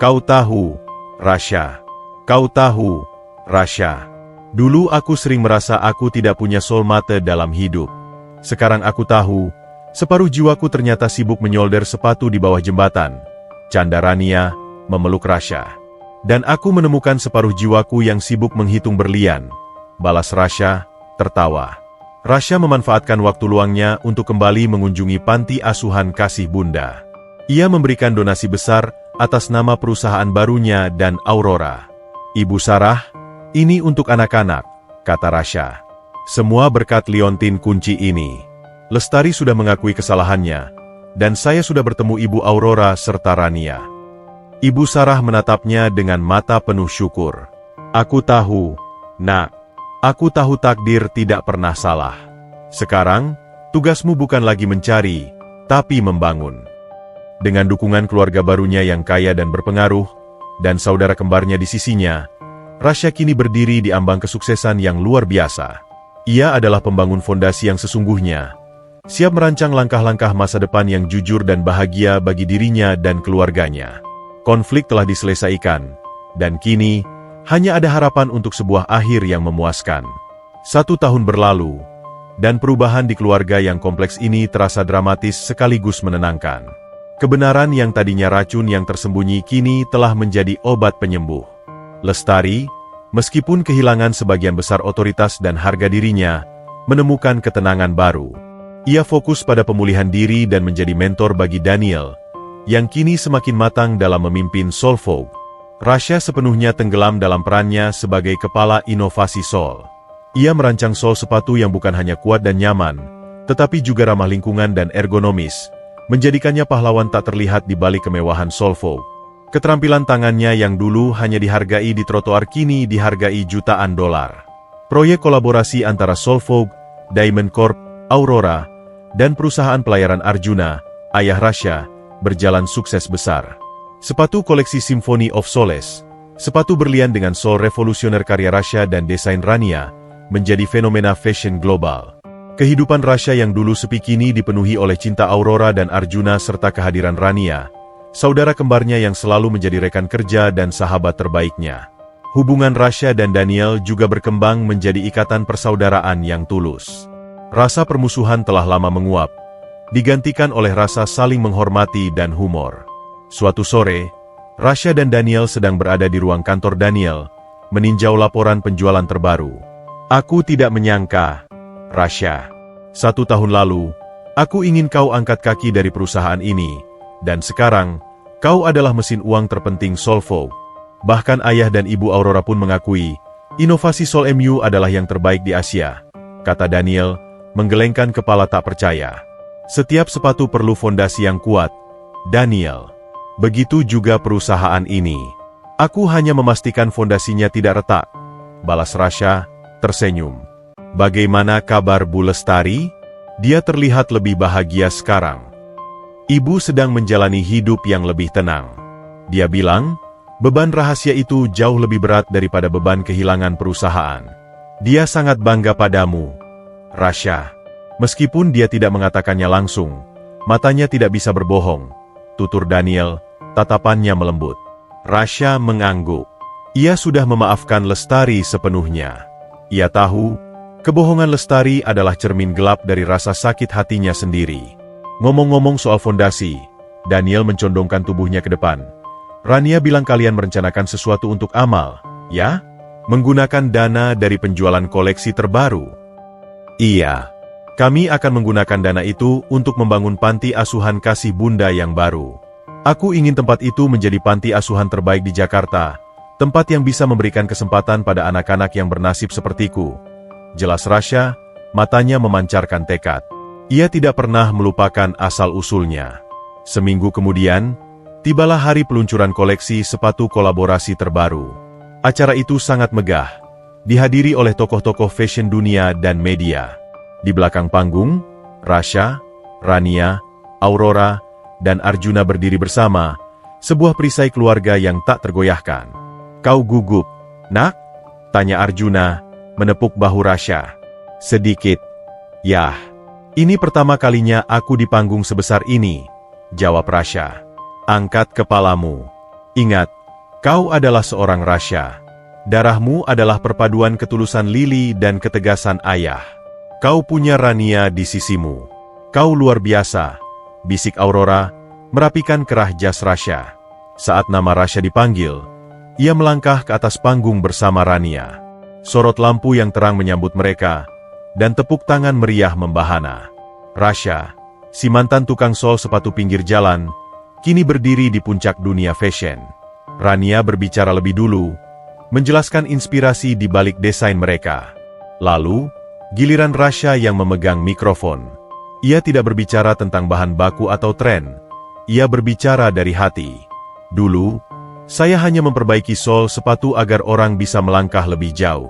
Kau tahu, Rasya. Kau tahu, Rasya. Dulu aku sering merasa aku tidak punya sol mate dalam hidup. Sekarang aku tahu, separuh jiwaku ternyata sibuk menyolder sepatu di bawah jembatan. Canda Rania, memeluk Rasya. Dan aku menemukan separuh jiwaku yang sibuk menghitung berlian. Balas Rasya, tertawa. Rasya memanfaatkan waktu luangnya untuk kembali mengunjungi panti asuhan kasih bunda. Ia memberikan donasi besar atas nama perusahaan barunya dan Aurora. Ibu Sarah, ini untuk anak-anak, kata Rasya. Semua berkat liontin kunci ini. Lestari sudah mengakui kesalahannya, dan saya sudah bertemu Ibu Aurora serta Rania. Ibu Sarah menatapnya dengan mata penuh syukur. Aku tahu, nak. Aku tahu takdir tidak pernah salah. Sekarang, tugasmu bukan lagi mencari, tapi membangun. Dengan dukungan keluarga barunya yang kaya dan berpengaruh, dan saudara kembarnya di sisinya, Rasya kini berdiri di ambang kesuksesan yang luar biasa. Ia adalah pembangun fondasi yang sesungguhnya, siap merancang langkah-langkah masa depan yang jujur dan bahagia bagi dirinya dan keluarganya. Konflik telah diselesaikan, dan kini, hanya ada harapan untuk sebuah akhir yang memuaskan. 1 tahun berlalu, dan perubahan di keluarga yang kompleks ini terasa dramatis sekaligus menenangkan. Kebenaran yang tadinya racun yang tersembunyi kini telah menjadi obat penyembuh. Lestari, meskipun kehilangan sebagian besar otoritas dan harga dirinya, menemukan ketenangan baru. Ia fokus pada pemulihan diri dan menjadi mentor bagi Daniel, yang kini semakin matang dalam memimpin Solvog. Rasya sepenuhnya tenggelam dalam perannya sebagai kepala inovasi sol. Ia merancang sol sepatu yang bukan hanya kuat dan nyaman, tetapi juga ramah lingkungan dan ergonomis, menjadikannya pahlawan tak terlihat di balik kemewahan Solvog. Keterampilan tangannya yang dulu hanya dihargai di trotoar kini dihargai jutaan dolar. Proyek kolaborasi antara Solvog, Diamond Corp, Aurora, dan perusahaan pelayaran Arjuna, ayah Rasya, berjalan sukses besar. Sepatu koleksi Symphony of Soles, Sepatu berlian dengan sol revolusioner karya Rasha dan desain Rania menjadi fenomena fashion global. Kehidupan Rasha yang dulu sepi kini dipenuhi oleh cinta Aurora dan Arjuna serta kehadiran Rania, saudara kembarnya yang selalu menjadi rekan kerja dan sahabat terbaiknya. Hubungan Rasha dan Daniel juga berkembang menjadi ikatan persaudaraan yang tulus. Rasa permusuhan telah lama menguap, digantikan oleh rasa saling menghormati dan humor. Suatu sore, Rasha dan Daniel sedang berada di ruang kantor Daniel, meninjau laporan penjualan terbaru. Aku tidak menyangka, Rasha. 1 tahun lalu, aku ingin kau angkat kaki dari perusahaan ini, dan sekarang, kau adalah mesin uang terpenting Solvo. Bahkan ayah dan ibu Aurora pun mengakui, inovasi Sol MU adalah yang terbaik di Asia, kata Daniel, menggelengkan kepala tak percaya. Setiap sepatu perlu fondasi yang kuat, Daniel. Begitu juga perusahaan ini. Aku hanya memastikan fondasinya tidak retak, balas Rasha, tersenyum. Bagaimana kabar Bu Lestari? Dia terlihat lebih bahagia sekarang. Ibu sedang menjalani hidup yang lebih tenang. Dia bilang, beban rahasia itu jauh lebih berat daripada beban kehilangan perusahaan. Dia sangat bangga padamu, Rasha. Meskipun dia tidak mengatakannya langsung, matanya tidak bisa berbohong, tutur Daniel, tatapannya melembut. Rasha mengangguk. Ia sudah memaafkan Lestari sepenuhnya. Ia tahu, kebohongan Lestari adalah cermin gelap dari rasa sakit hatinya sendiri. Ngomong-ngomong soal fondasi, Daniel mencondongkan tubuhnya ke depan. Rania bilang kalian merencanakan sesuatu untuk Amal, ya? Menggunakan dana dari penjualan koleksi terbaru. Iya. Kami akan menggunakan dana itu untuk membangun panti asuhan kasih bunda yang baru. Aku ingin tempat itu menjadi panti asuhan terbaik di Jakarta, tempat yang bisa memberikan kesempatan pada anak-anak yang bernasib sepertiku. Jelas Rasha, matanya memancarkan tekad. Ia tidak pernah melupakan asal-usulnya. Seminggu kemudian, tibalah hari peluncuran koleksi sepatu kolaborasi terbaru. Acara itu sangat megah, dihadiri oleh tokoh-tokoh fashion dunia dan media. Di belakang panggung, Rasha, Rania, Aurora, dan Arjuna berdiri bersama, sebuah perisai keluarga yang tak tergoyahkan. Kau gugup, nak? Tanya Arjuna, menepuk bahu Rasha. Sedikit. Yah, ini pertama kalinya aku di panggung sebesar ini, jawab Rasha. Angkat kepalamu. Ingat, kau adalah seorang Rasha. Darahmu adalah perpaduan ketulusan Lili dan ketegasan ayah. Kau punya Rania di sisimu. Kau luar biasa, bisik Aurora, merapikan kerah jas Rasha. Saat nama Rasha dipanggil, ia melangkah ke atas panggung bersama Rania. Sorot lampu yang terang menyambut mereka, dan tepuk tangan meriah membahana. Rasha, si mantan tukang sol sepatu pinggir jalan, kini berdiri di puncak dunia fashion. Rania berbicara lebih dulu, menjelaskan inspirasi di balik desain mereka. Lalu, giliran Rasha yang memegang mikrofon. Ia tidak berbicara tentang bahan baku atau tren. Ia berbicara dari hati. Dulu, saya hanya memperbaiki sol sepatu agar orang bisa melangkah lebih jauh.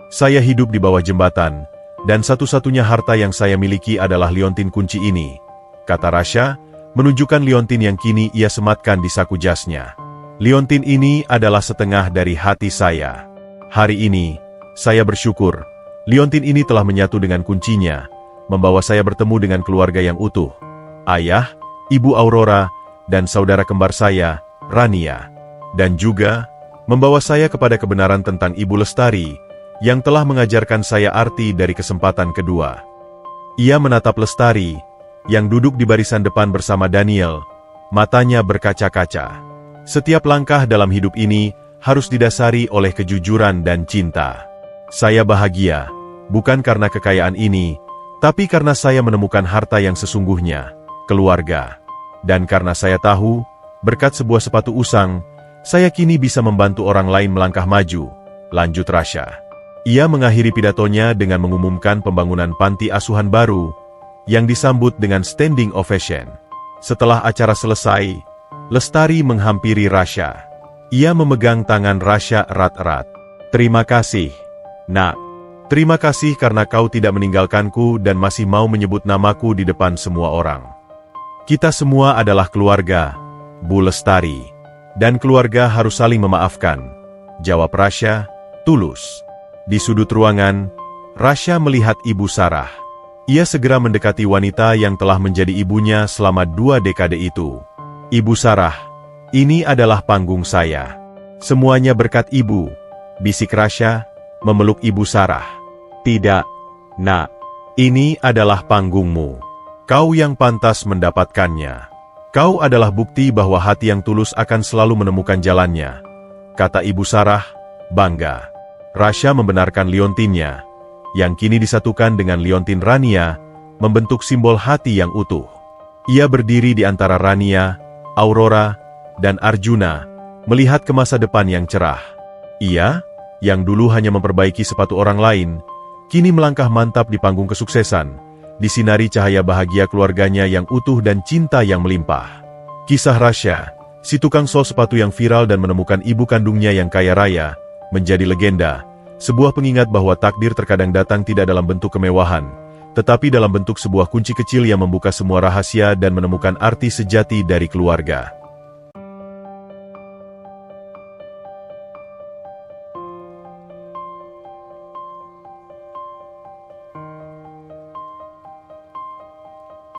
Saya hidup di bawah jembatan, dan satu-satunya harta yang saya miliki adalah liontin kunci ini, kata Rasha, menunjukkan liontin yang kini ia sematkan di saku jasnya. Liontin ini adalah setengah dari hati saya. Hari ini, saya bersyukur, liontin ini telah menyatu dengan kuncinya, membawa saya bertemu dengan keluarga yang utuh. Ayah, ibu Aurora, dan saudara kembar saya, Rania. Dan juga, membawa saya kepada kebenaran tentang Ibu Lestari, yang telah mengajarkan saya arti dari kesempatan kedua. Ia menatap Lestari, yang duduk di barisan depan bersama Daniel, matanya berkaca-kaca. Setiap langkah dalam hidup ini, harus didasari oleh kejujuran dan cinta. Saya bahagia, bukan karena kekayaan ini, tapi karena saya menemukan harta yang sesungguhnya, keluarga. Dan karena saya tahu, berkat sebuah sepatu usang, saya kini bisa membantu orang lain melangkah maju, lanjut Rasha. Ia mengakhiri pidatonya dengan mengumumkan pembangunan panti asuhan baru, yang disambut dengan standing ovation. Setelah acara selesai, Lestari menghampiri Rasha. Ia memegang tangan Rasha erat-erat. Terima kasih, nak. Terima kasih karena kau tidak meninggalkanku dan masih mau menyebut namaku di depan semua orang. Kita semua adalah keluarga, Bu Lestari. Dan keluarga harus saling memaafkan, jawab Rasya, tulus. Di sudut ruangan, Rasya melihat Ibu Sarah. Ia segera mendekati wanita yang telah menjadi ibunya selama 2 dekade itu. Ibu Sarah, ini adalah panggung saya. Semuanya berkat Ibu, bisik Rasya, memeluk Ibu Sarah. Tidak, Nak. Ini adalah panggungmu. Kau yang pantas mendapatkannya. Kau adalah bukti bahwa hati yang tulus akan selalu menemukan jalannya, kata Ibu Sarah, bangga. Rasya membenarkan liontinnya, yang kini disatukan dengan liontin Rania, membentuk simbol hati yang utuh. Ia berdiri di antara Rania, Aurora, dan Arjuna, melihat ke masa depan yang cerah. Ia, yang dulu hanya memperbaiki sepatu orang lain, kini melangkah mantap di panggung kesuksesan, disinari cahaya bahagia keluarganya yang utuh dan cinta yang melimpah. Kisah Rasya, si tukang sol sepatu yang viral dan menemukan ibu kandungnya yang kaya raya, menjadi legenda, sebuah pengingat bahwa takdir terkadang datang tidak dalam bentuk kemewahan, tetapi dalam bentuk sebuah kunci kecil yang membuka semua rahasia dan menemukan arti sejati dari keluarga.